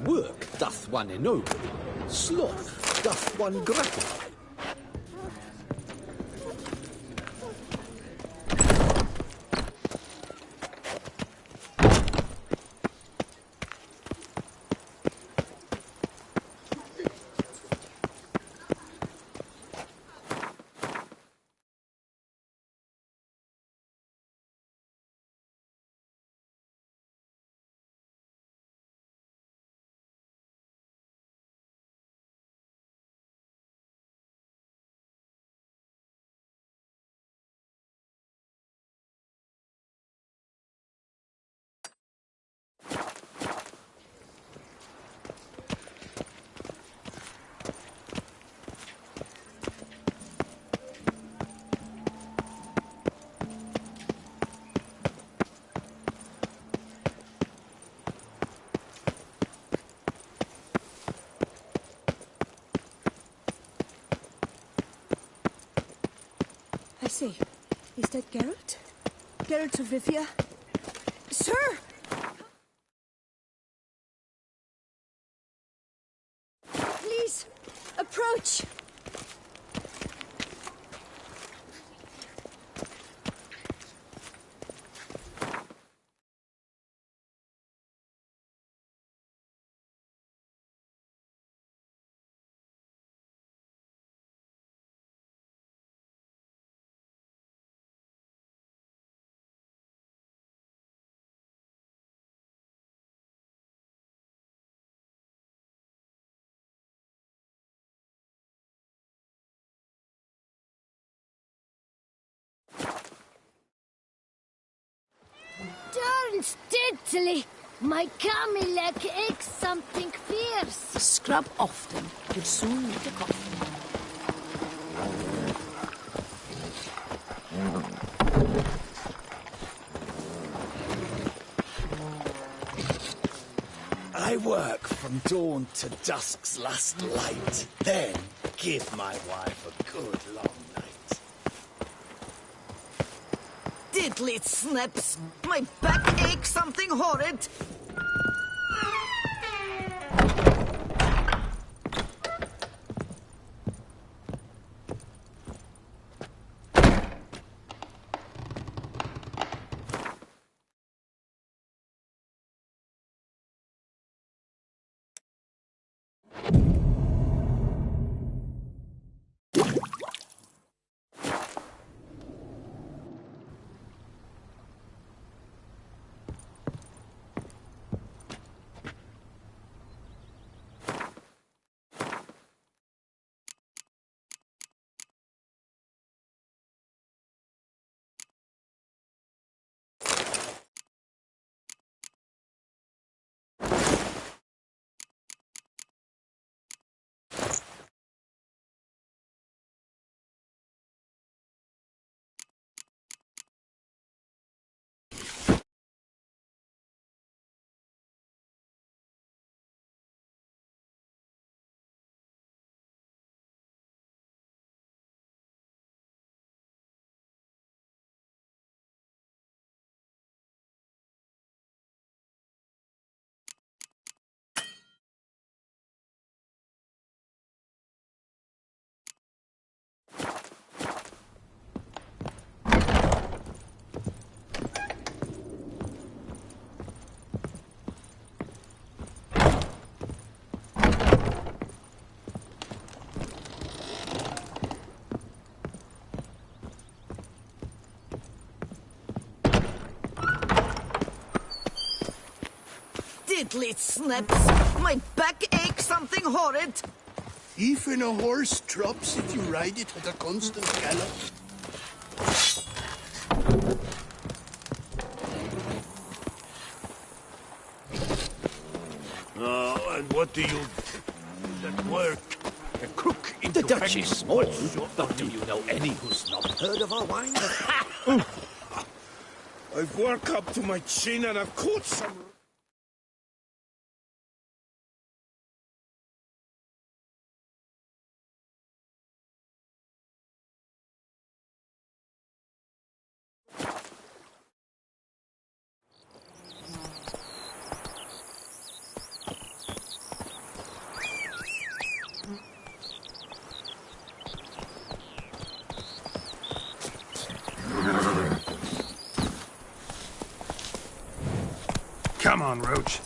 Work doth one ennoble, sloth doth one gratify. see. Is that Geralt? Geralt of Rivia? Sir! Please, approach! Darn steadily! My Camilec aches something fierce. Scrub often will soon make a coffin. I work from dawn to dusk's last light, then give my wife a good long night. Diddly snaps! My back aches something horrid! Diddly snaps! My back aches something horrid! Even a horse drops if you ride it at a constant gallop. Oh, and what do you do at work? A cook in The duchy is small, but do you know any who's not heard of our wine? I've worked up to my chin and I've caught some... Come on, Roach.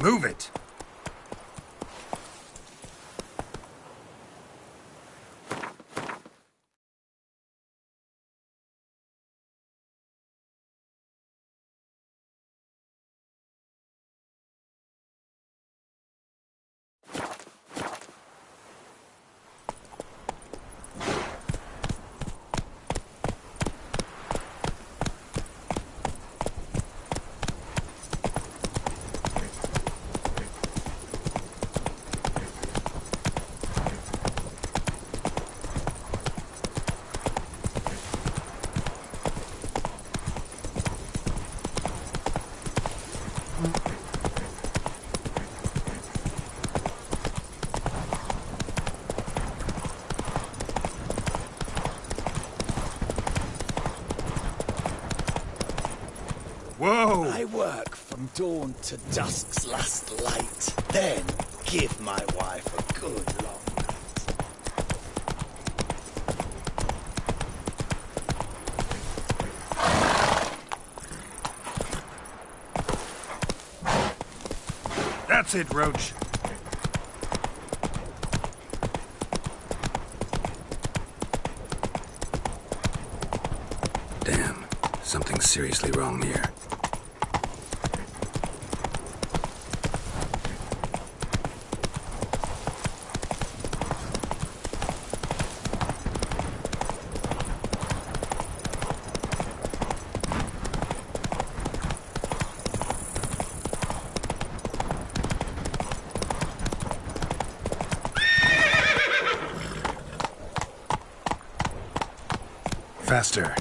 Move it! Whoa! I work from dawn to dusk's last light. Then give my wife a good long night. That's it, Roach. Damn. Something's seriously wrong here. Faster.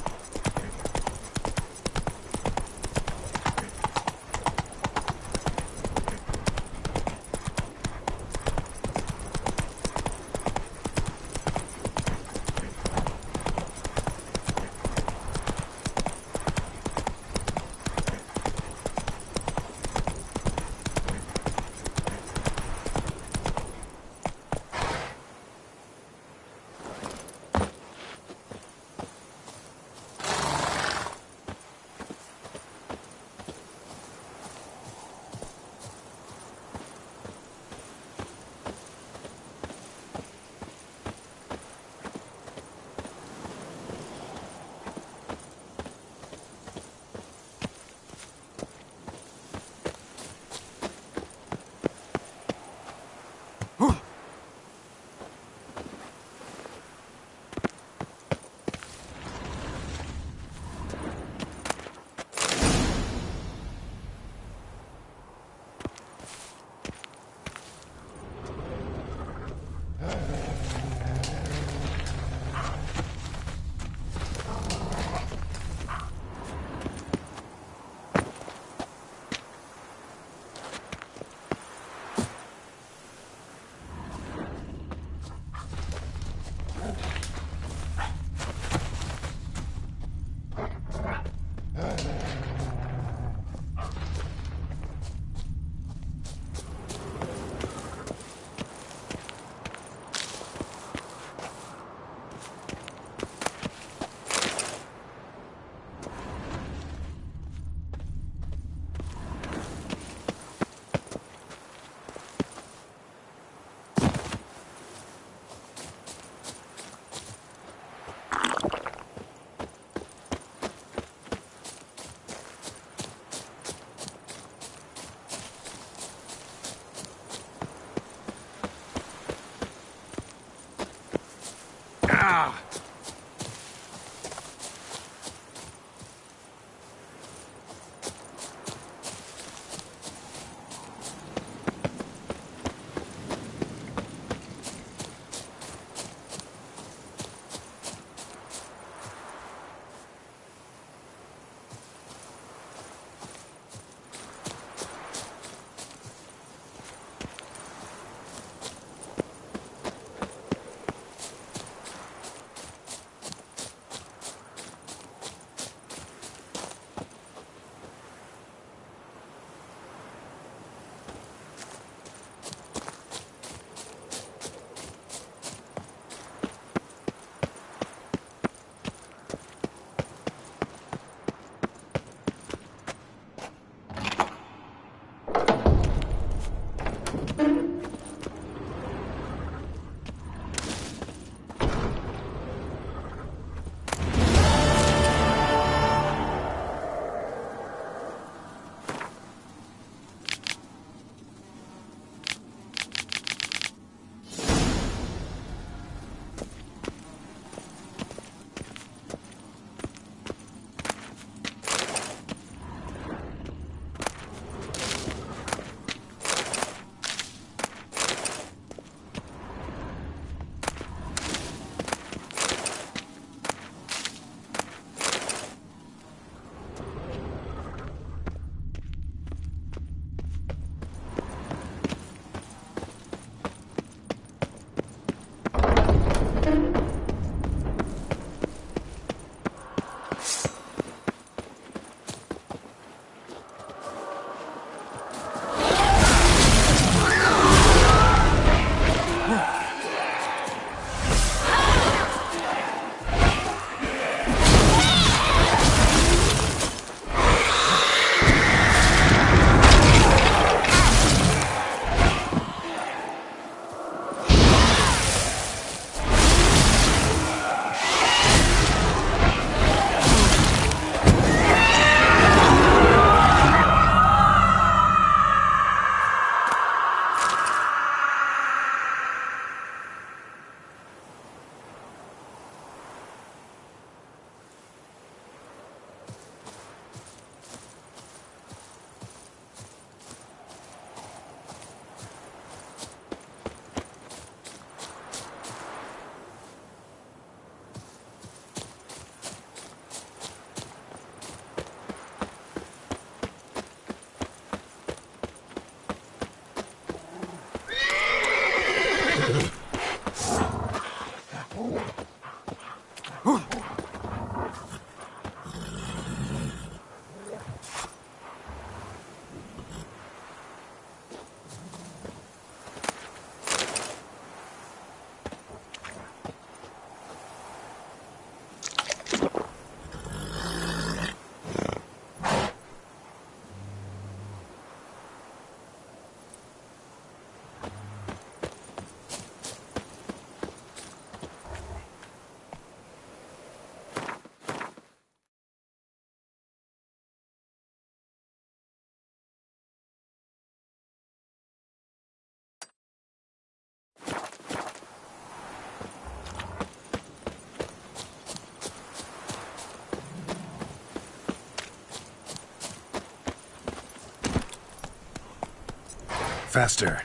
Faster.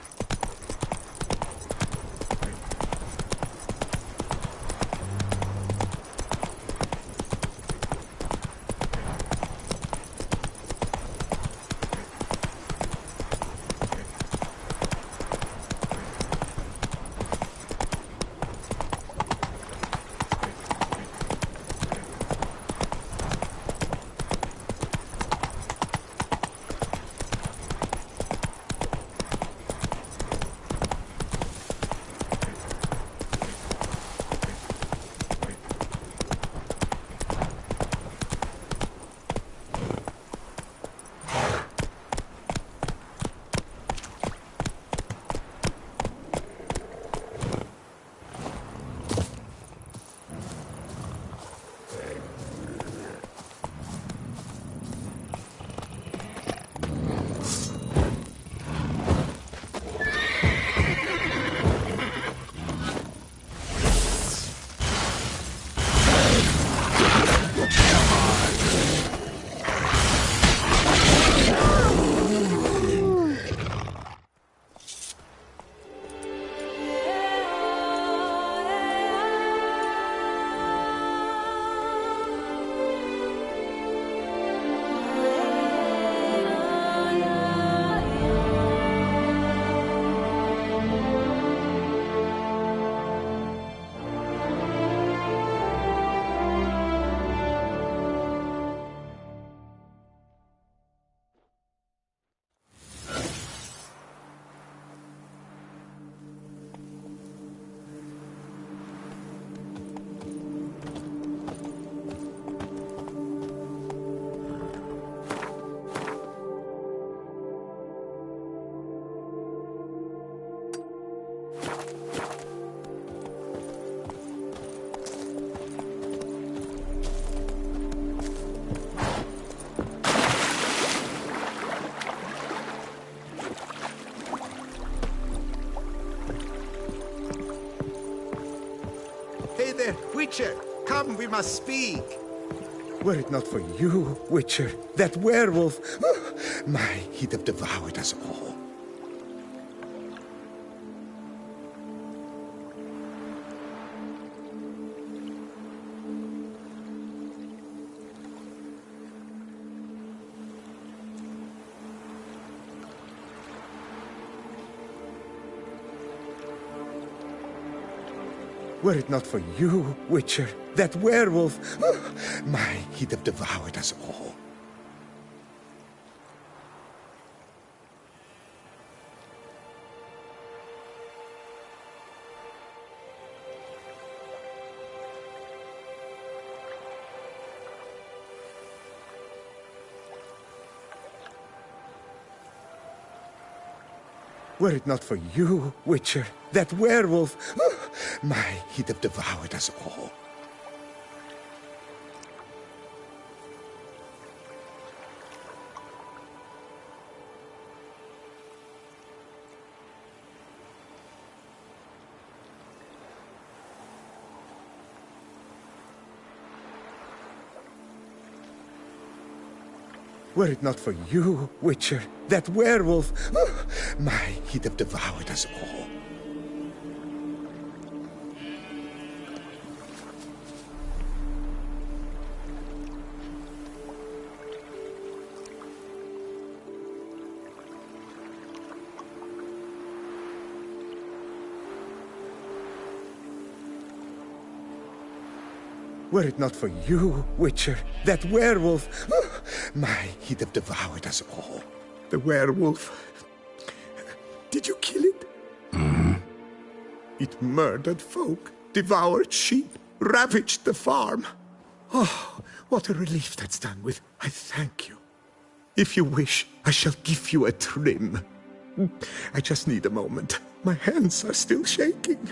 Witcher, come, we must speak. Were it not for you, Witcher, that werewolf, he'd have devoured us all. Were it not for you, Witcher, that werewolf, he'd have devoured us all. Were it not for you, Witcher, that werewolf, he'd have devoured us all. Were it not for you, Witcher, that werewolf, he'd have devoured us all. Were it not for you, Witcher, that werewolf, he'd have devoured us all. The werewolf. Did you kill it? Mm-hmm. It murdered folk, devoured sheep, ravaged the farm. Oh, what a relief that's done with. I thank you. If you wish, I shall give you a trim. I just need a moment. My hands are still shaking.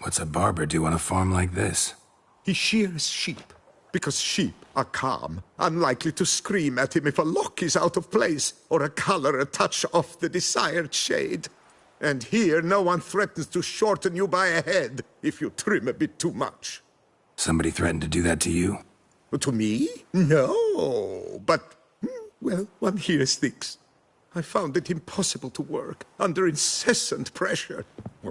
What's a barber do on a farm like this? He shears sheep, because sheep are calm, unlikely to scream at him if a lock is out of place, or a color a touch off the desired shade. And here no one threatens to shorten you by a head if you trim a bit too much. Somebody threatened to do that to you? To me? No, but, well, one hears things. I found it impossible to work, under incessant pressure.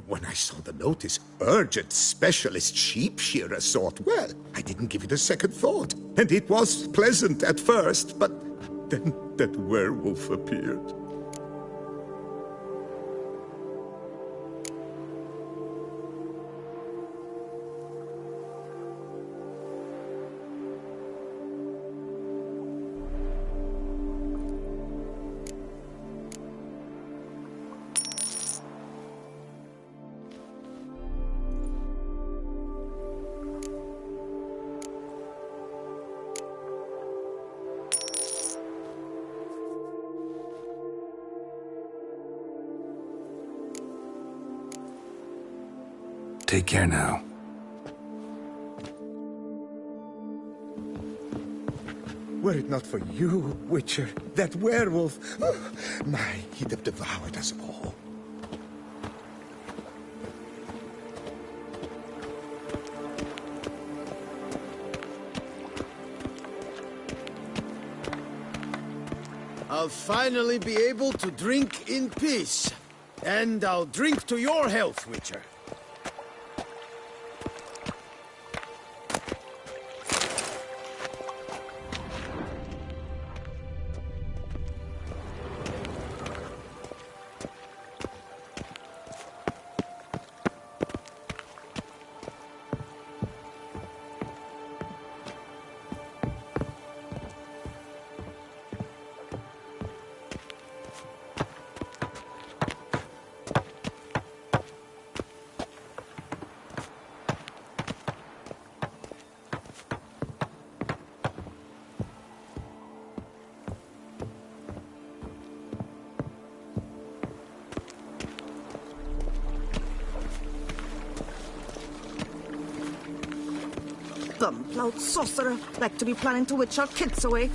When I saw the notice, urgent specialist sheep shearer sort, well, I didn't give it a second thought. And it was pleasant at first, but then that werewolf appeared. Take care now. Were it not for you, Witcher, that werewolf, he'd have devoured us all. I'll finally be able to drink in peace. And I'll drink to your health, Witcher. Bum-plout sorcerer, like to be planning to witch our kids away.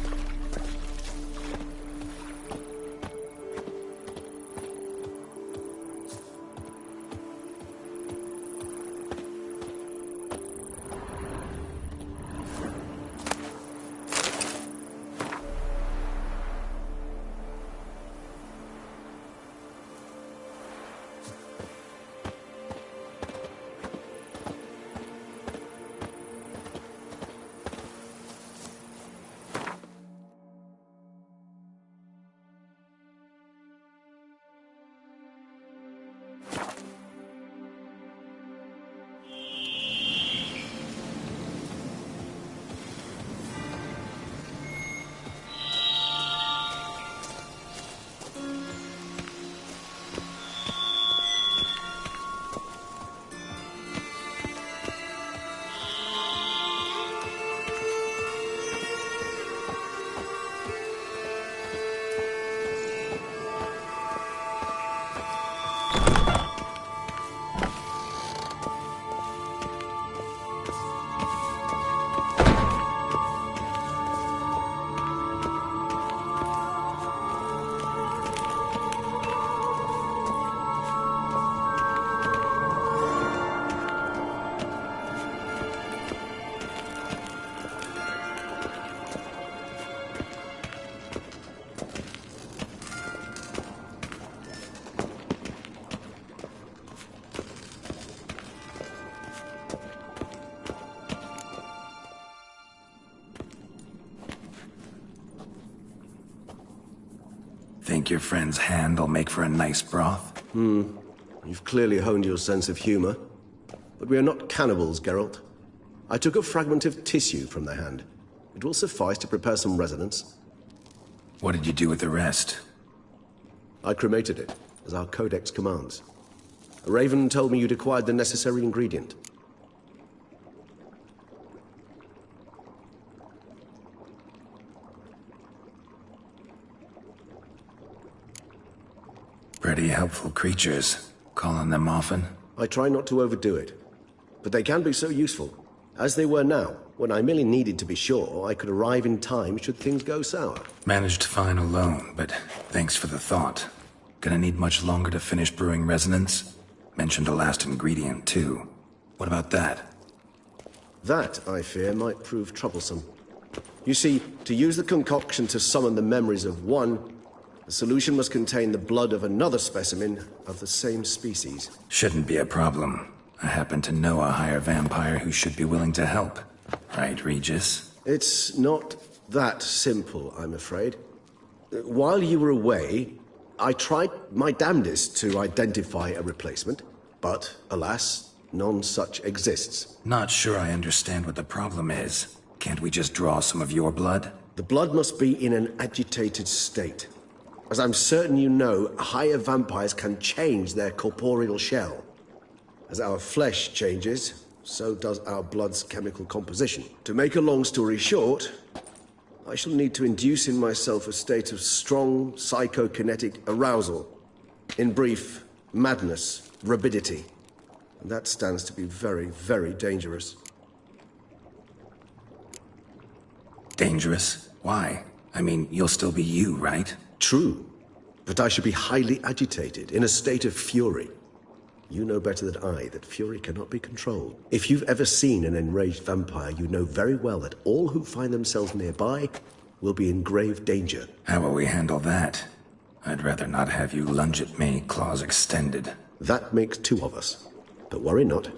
Think your friend's hand will make for a nice broth? You've clearly honed your sense of humor. But we are not cannibals, Geralt. I took a fragment of tissue from the hand. It will suffice to prepare some resonance. What did you do with the rest? I cremated it, as our codex commands. A raven told me you'd acquired the necessary ingredient. Pretty helpful creatures. Call on them often? I try not to overdo it. But they can be so useful. As they were now, when I merely needed to be sure I could arrive in time should things go sour. Managed fine alone, but thanks for the thought. Gonna need much longer to finish brewing resonance? Mentioned the last ingredient, too. What about that? That, I fear, might prove troublesome. You see, to use the concoction to summon the memories of one, the solution must contain the blood of another specimen of the same species. Shouldn't be a problem. I happen to know a higher vampire who should be willing to help. Right, Regis? It's not that simple, I'm afraid. While you were away, I tried my damnedest to identify a replacement, but, alas, none such exists. Not sure I understand what the problem is. Can't we just draw some of your blood? The blood must be in an agitated state. As I'm certain you know, higher vampires can change their corporeal shell. As our flesh changes, so does our blood's chemical composition. To make a long story short, I shall need to induce in myself a state of strong psychokinetic arousal. In brief, madness, rabidity. And that stands to be very, very dangerous. Dangerous? Why? I mean, you'll still be you, right? True. But I should be highly agitated, in a state of fury. You know better than I that fury cannot be controlled. If you've ever seen an enraged vampire, you know very well that all who find themselves nearby will be in grave danger. How will we handle that? I'd rather not have you lunge at me, claws extended. That makes two of us. But worry not.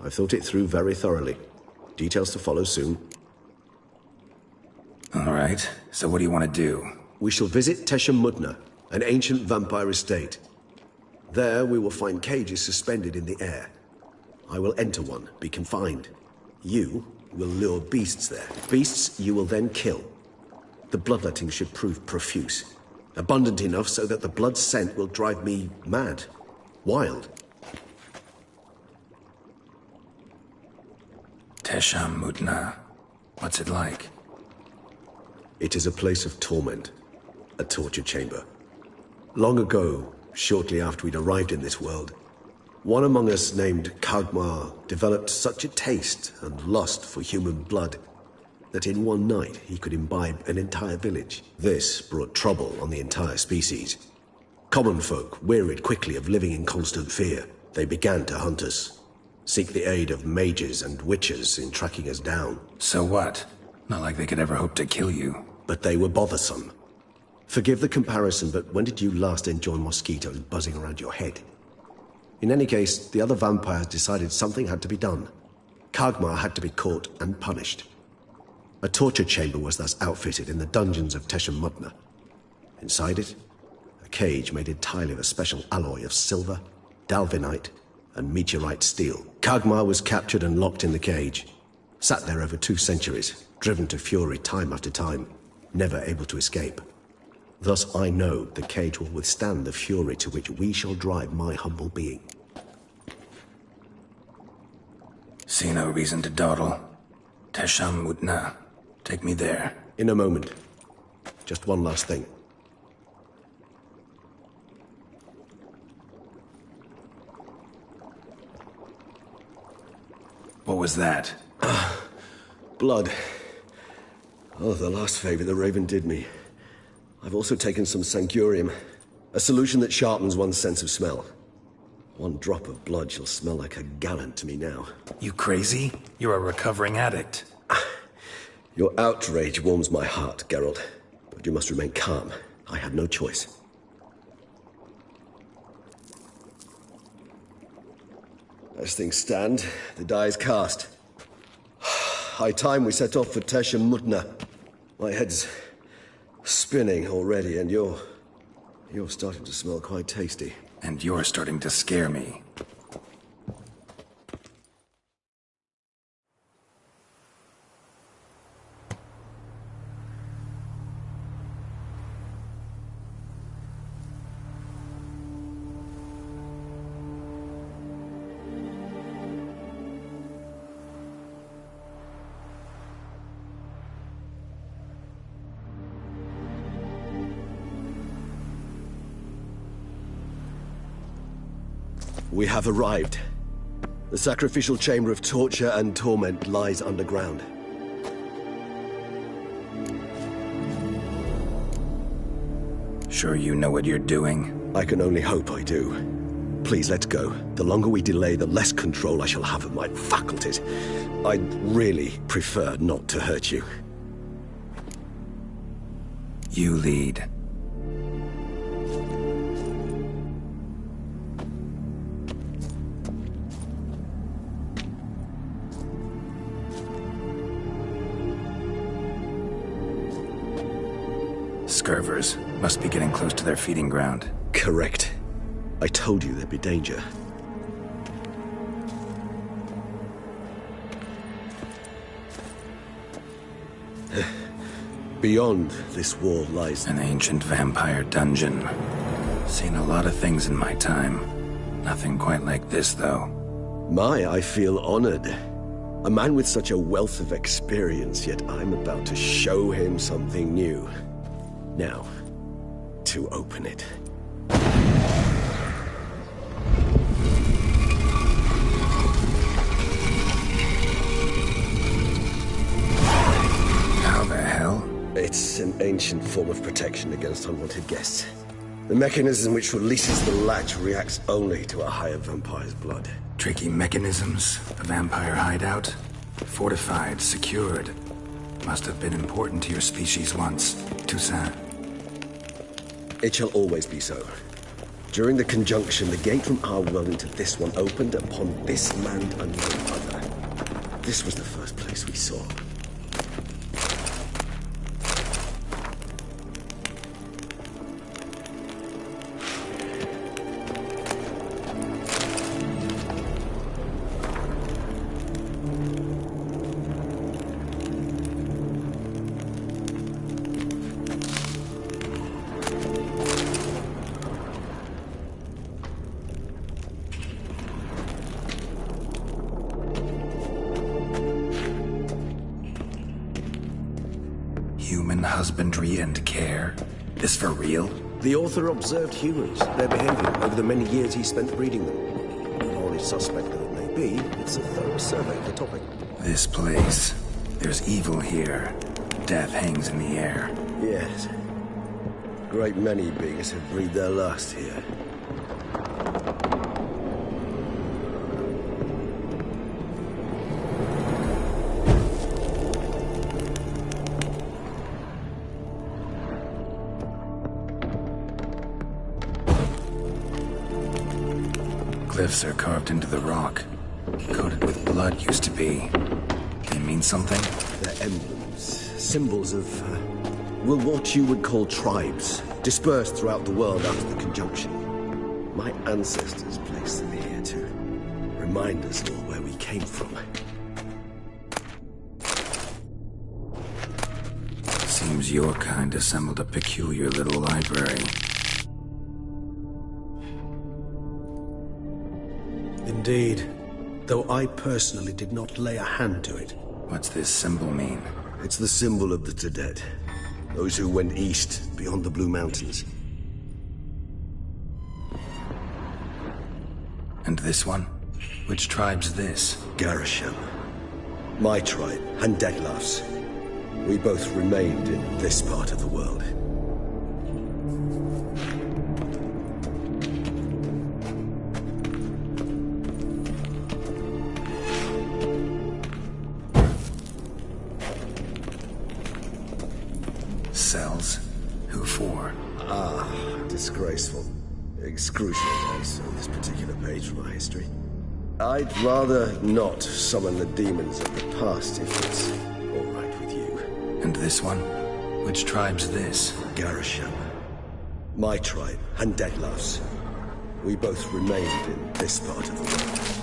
I've thought it through very thoroughly. Details to follow soon. All right, so what do you want to do? We shall visit Tesham Mutna, an ancient vampire estate. There we will find cages suspended in the air. I will enter one, be confined. You will lure beasts there. Beasts you will then kill. The bloodletting should prove profuse. Abundant enough so that the blood scent will drive me mad. Wild. Tesham Mutna. What's it like? It is a place of torment. A torture chamber. Long ago, shortly after we'd arrived in this world, one among us named Kagmar developed such a taste and lust for human blood that in one night he could imbibe an entire village. This brought trouble on the entire species. Common folk wearied quickly of living in constant fear. They began to hunt us, seek the aid of mages and witches in tracking us down. So what? Not like they could ever hope to kill you. But they were bothersome. Forgive the comparison, but when did you last enjoy mosquitoes buzzing around your head? In any case, the other vampires decided something had to be done. Kagmar had to be caught and punished. A torture chamber was thus outfitted in the dungeons of Tesham Mutna. Inside it, a cage made entirely of a special alloy of silver, dalvinite, and meteorite steel. Kagmar was captured and locked in the cage. Sat there over 2 centuries, driven to fury time after time, never able to escape. Thus I know the cage will withstand the fury to which we shall drive my humble being. See no reason to dawdle. Tesham Mutna. Take me there. In a moment. Just one last thing. What was that? Blood. Oh, the last favor the Raven did me. I've also taken some sancurium, a solution that sharpens one's sense of smell. 1 drop of blood shall smell like a gallon to me now. You crazy? You're a recovering addict. Your outrage warms my heart, Geralt. But you must remain calm. I had no choice. As things stand, the die is cast. High time we set off for Tesham Mutna. My head's spinning already, and you're starting to smell quite tasty. And you're starting to scare me. We have arrived. The sacrificial chamber of torture and torment lies underground. Sure you know what you're doing? I can only hope I do. Please, let's go. The longer we delay, the less control I shall have of my faculties. I'd really prefer not to hurt you. You lead. Scurvers must be getting close to their feeding ground. Correct. I told you there'd be danger. Beyond this wall lies an ancient vampire dungeon. Seen a lot of things in my time. Nothing quite like this, though. I feel honored. A man with such a wealth of experience, yet I'm about to show him something new. Now, to open it. How the hell? It's an ancient form of protection against unwanted guests. The mechanism which releases the latch reacts only to a higher vampire's blood. Tricky mechanisms, a vampire hideout. Fortified, secured. Must have been important to your species once, Toussaint. It shall always be so. During the conjunction, the gate from our world into this one opened upon this land and no other. This was the first place we saw. Human husbandry and care? This for real? The author observed humans, their behavior, over the many years he spent breeding them. Morally suspect though it may be, it's a thorough survey of the topic. This place. There's evil here. Death hangs in the air. Yes. Great many beings have breathed their last here. Glyphs are carved into the rock. Coated with blood used to be. They mean something? They're emblems, symbols of, what you would call tribes, dispersed throughout the world after the conjunction. My ancestors placed them here to remind us all where we came from. Seems your kind assembled a peculiar little library. Indeed. Though I personally did not lay a hand to it. What's this symbol mean? It's the symbol of the Dead. Those who went east, beyond the Blue Mountains. And this one? Which tribe's this? Garisham. My tribe, and Detlaf's. We both remained in this part of the world. Cells? Who for? Disgraceful. Excruciating, I saw this particular page from our history. I'd rather not summon the demons of the past if it's all right with you. And this one? Which tribe's this? Garisham. My tribe, and Detlaf's. We both remained in this part of the world.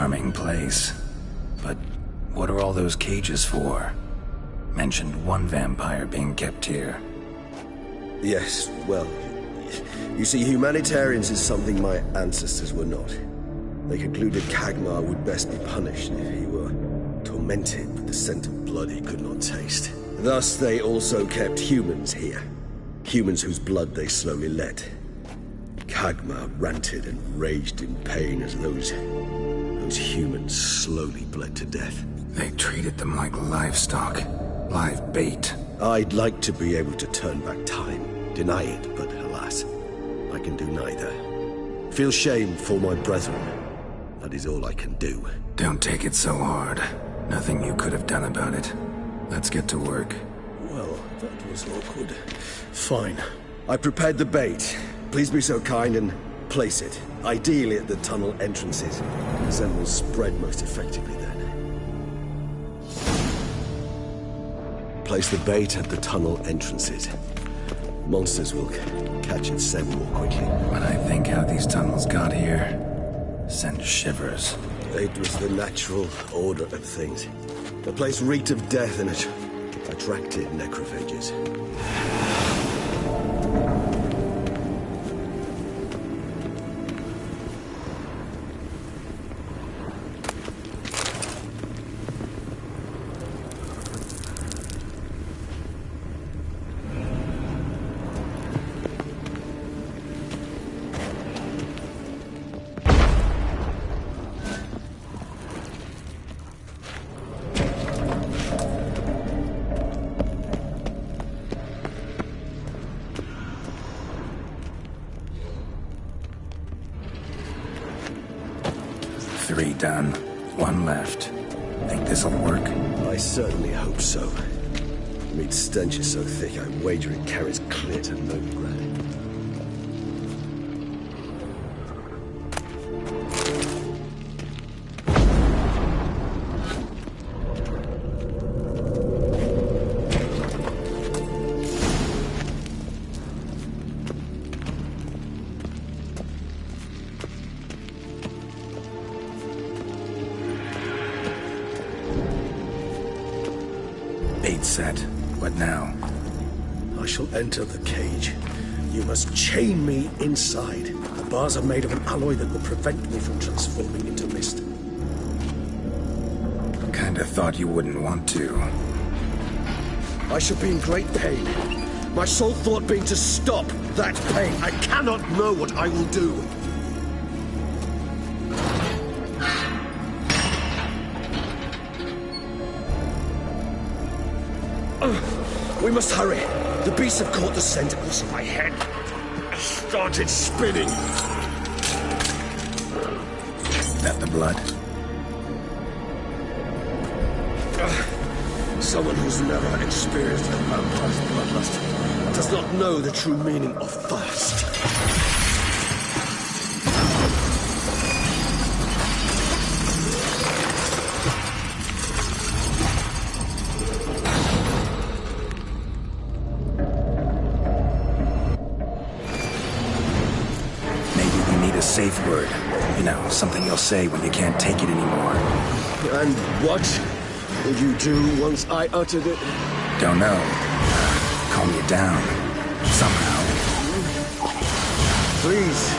charming place. But what are all those cages for? Mentioned one vampire being kept here. Yes, well, you see, humanitarians is something my ancestors were not. They concluded Kagmar would best be punished if he were tormented with the scent of blood he could not taste. Thus, they also kept humans here. Humans whose blood they slowly let. Kagmar ranted and raged in pain as those humans slowly bled to death. They treated them like livestock, live bait. I'd like to be able to turn back time, deny it, but alas, I can do neither. Feel shame for my brethren. That is all I can do. Don't take it so hard. Nothing you could have done about it. Let's get to work. Well, that was awkward. Fine. I prepared the bait. Please be so kind and place it, ideally at the tunnel entrances. The scent will spread most effectively then. Place the bait at the tunnel entrances. Monsters will catch its scent more quickly. When I think how these tunnels got here, send shivers. It was the natural order of things. The place reeked of death and it attracted necrophages. Three done. One left. Think this'll work? I certainly hope so. The meat stench is so thick, I wager it carries clear to Novigrad. Bait set. What now? I shall enter the cage. You must chain me inside. The bars are made of an alloy that will prevent me from transforming into mist. Kinda thought you wouldn't want to. I shall be in great pain. My sole thought being to stop that pain. I cannot know what I will do. We must hurry. The beasts have caught the scent, also my head started spinning. That the blood? Someone who's never experienced a vampire's bloodlust does not know the true meaning of thirst. Safe word. You know, something you'll say when you can't take it anymore. And what will you do once I uttered it? Don't know. Calm you down. Somehow. Please.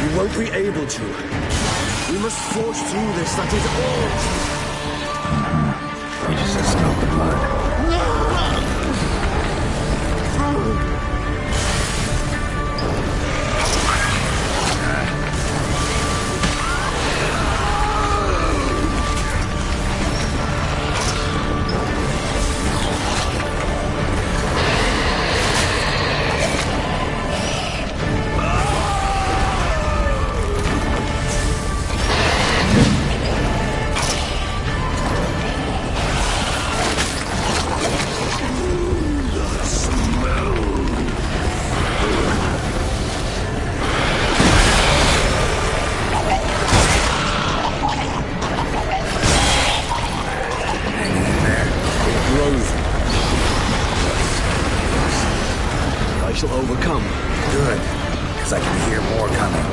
You won't be able to. We must forge through this, that is all. You just smell the blood. Overcome. Good, because I can hear more coming.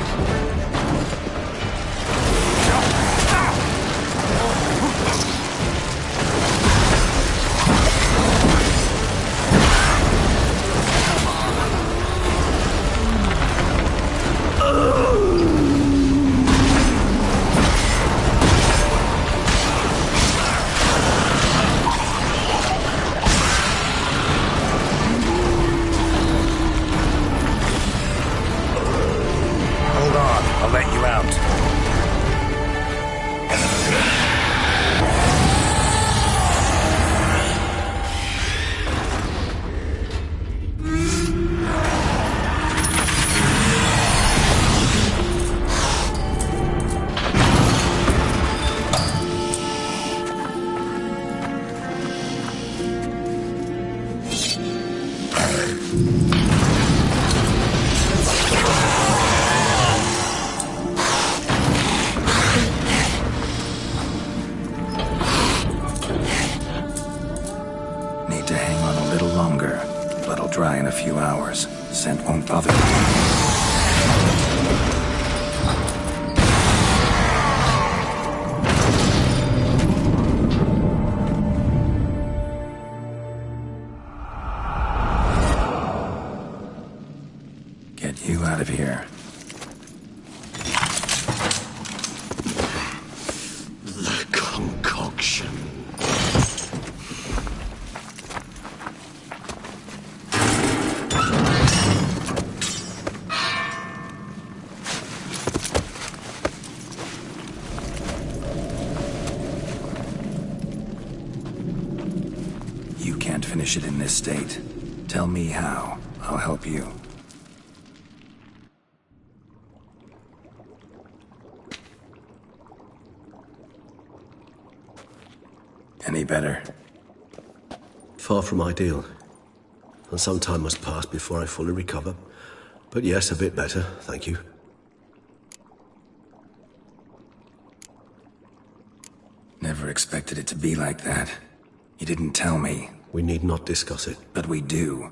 Scent won't bother me. Get you out of here. The concoction. Finish it in this state. Tell me how. I'll help you. Any better? Far from ideal. And some time must pass before I fully recover. But yes, a bit better, thank you. Never expected it to be like that. You didn't tell me. We need not discuss it. But we do.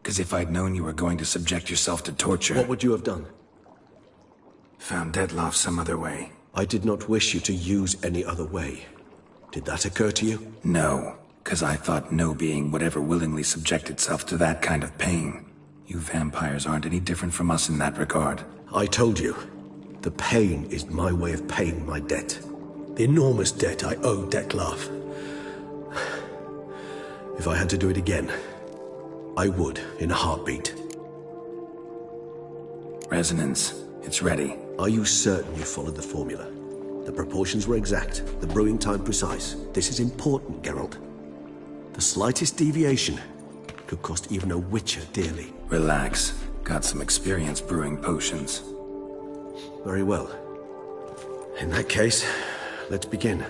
Because if I'd known you were going to subject yourself to torture... What would you have done? Found Detloff some other way. I did not wish you to use any other way. Did that occur to you? No, because I thought no being would ever willingly subject itself to that kind of pain. You vampires aren't any different from us in that regard. I told you. The pain is my way of paying my debt. The enormous debt I owe Detloff. If I had to do it again, I would, in a heartbeat. Resonance. It's ready. Are you certain you followed the formula? The proportions were exact, the brewing time precise. This is important, Geralt. The slightest deviation could cost even a witcher dearly. Relax. Got some experience brewing potions. Very well. In that case, let's begin.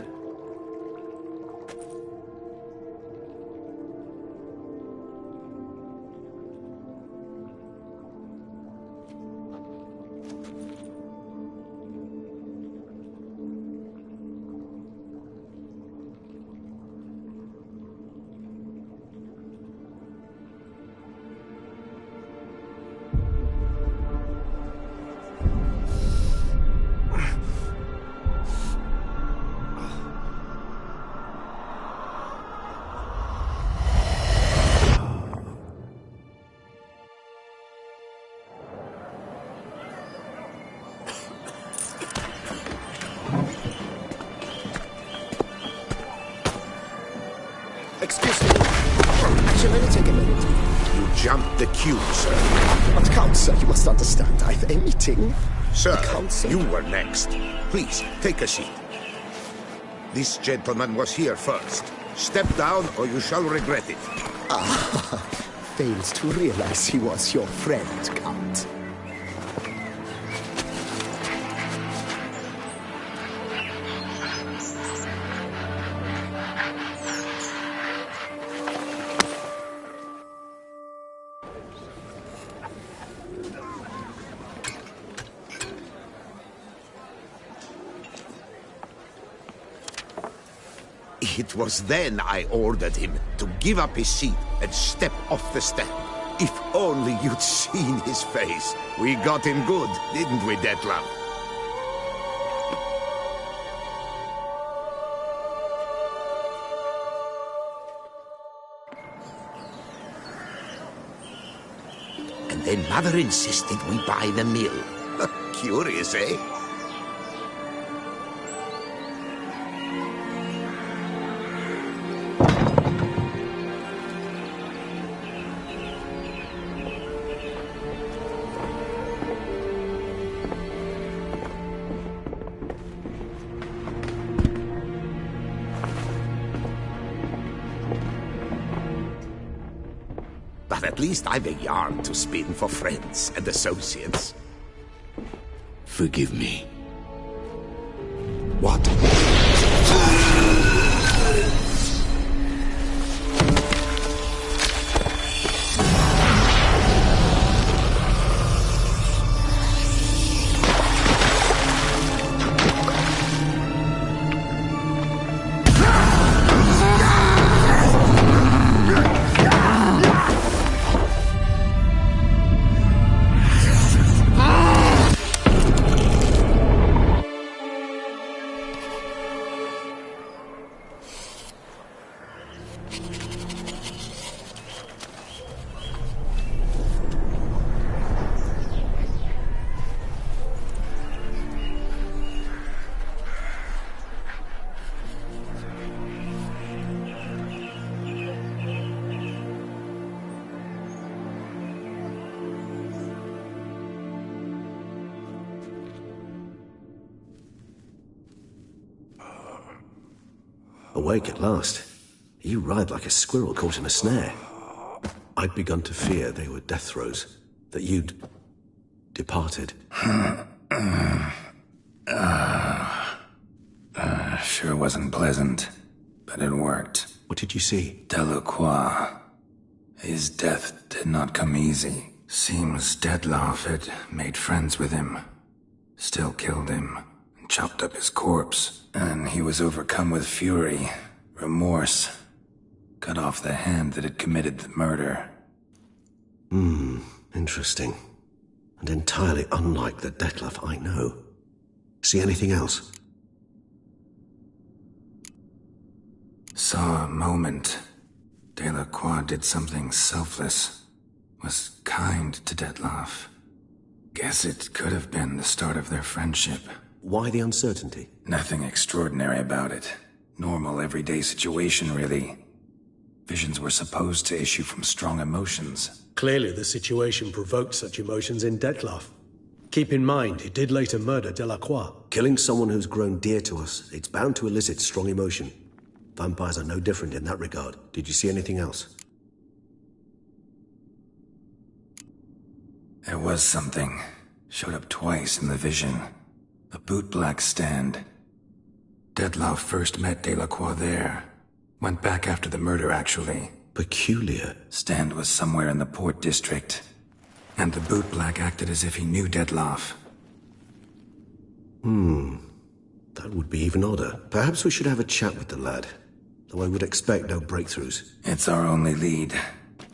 Excuse me. Actually, let me take a minute. You jumped the queue, sir. But, Counsel, you must understand, I've a meeting. Sir, you were next. Please, take a seat. This gentleman was here first. Step down, or you shall regret it. Ah, fails to realize he was your friend, Count. It was then I ordered him to give up his seat and step off the step. If only you'd seen his face. We got him good, didn't we, Detloff? Then Mother insisted we buy the mill. Curious, eh? But at least I've a yarn to spin for friends and associates. Forgive me. What? Awake at last. You ride like a squirrel caught in a snare. I'd begun to fear they were death throes, that you'd departed. Sure wasn't pleasant, but it worked. What did you see? Delacroix. His death did not come easy. Seems Detlaff had made friends with him. Still killed him, and chopped up his corpse. And he was overcome with fury, remorse. Cut off the hand that had committed the murder. Interesting. And entirely unlike the Detlaff I know. See anything else? Saw a moment. Delacroix did something selfless. Was kind to Detlaff. Guess it could have been the start of their friendship. Why the uncertainty? Nothing extraordinary about it. Normal, everyday situation, really. Visions were supposed to issue from strong emotions. Clearly the situation provoked such emotions in Detlaff. Keep in mind, he did later murder Delacroix. Killing someone who's grown dear to us, it's bound to elicit strong emotion. Vampires are no different in that regard. Did you see anything else? There was something. Showed up twice in the vision. A bootblack stand. Detlaff first met Delacroix there. Went back after the murder, actually. Peculiar. Stand was somewhere in the port district. And the bootblack acted as if he knew Detlaff. That would be even odder. Perhaps we should have a chat with the lad. Though I would expect no breakthroughs. It's our only lead.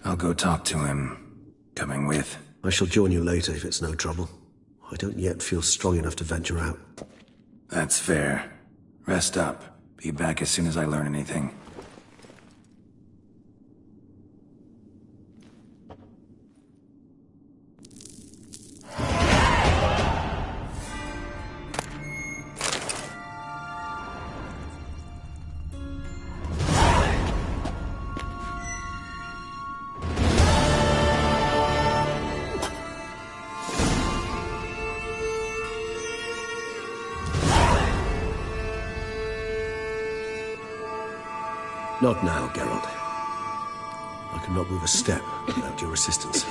I'll go talk to him. Coming with? I shall join you later if it's no trouble. I don't yet feel strong enough to venture out. That's fair. Rest up. Be back as soon as I learn anything. Not now, Geralt. I cannot move a step without your assistance.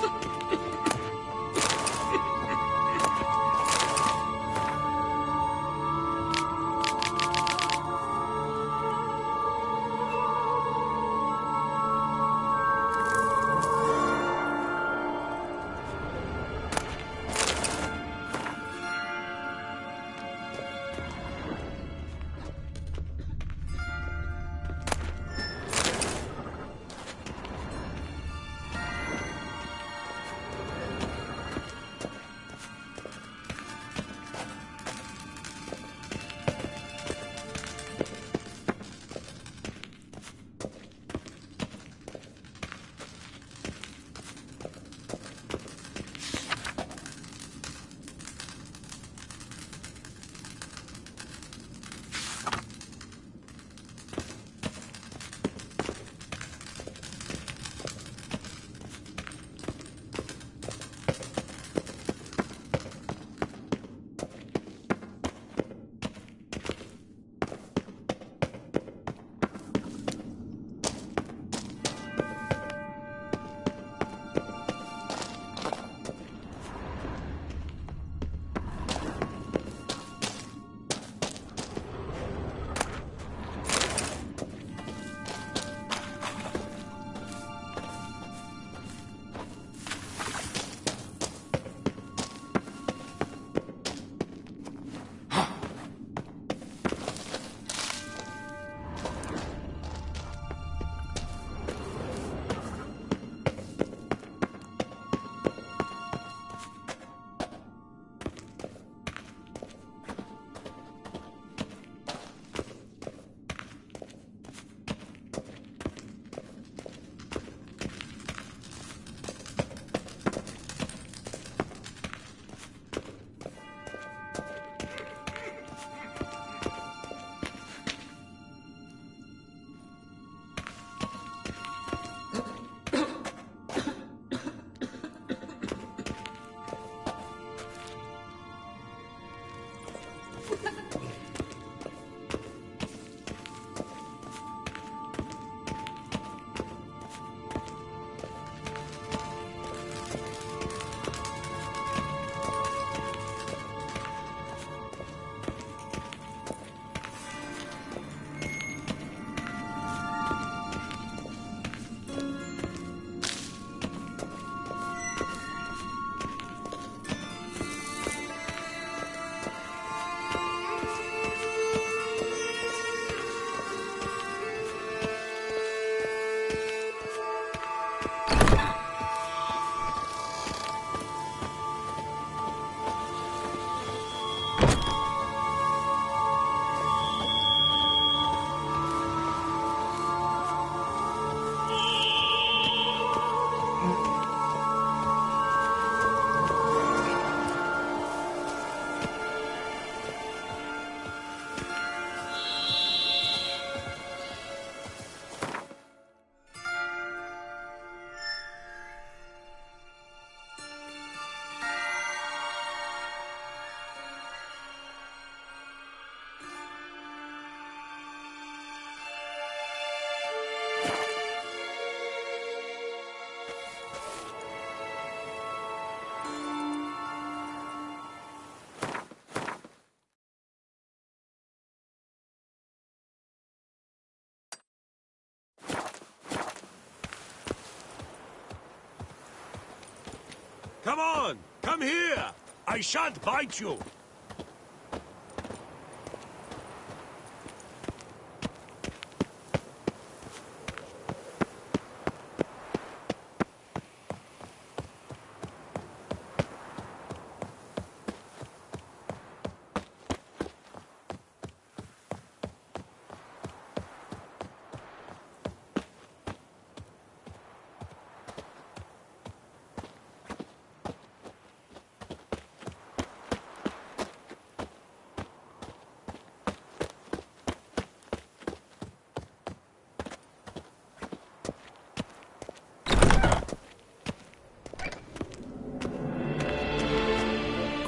Come on! Come here! I shan't bite you!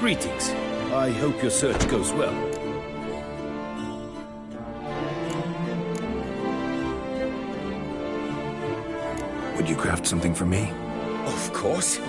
Greetings. I hope your search goes well. Would you craft something for me? Of course.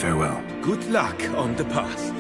Farewell. Good luck on the path.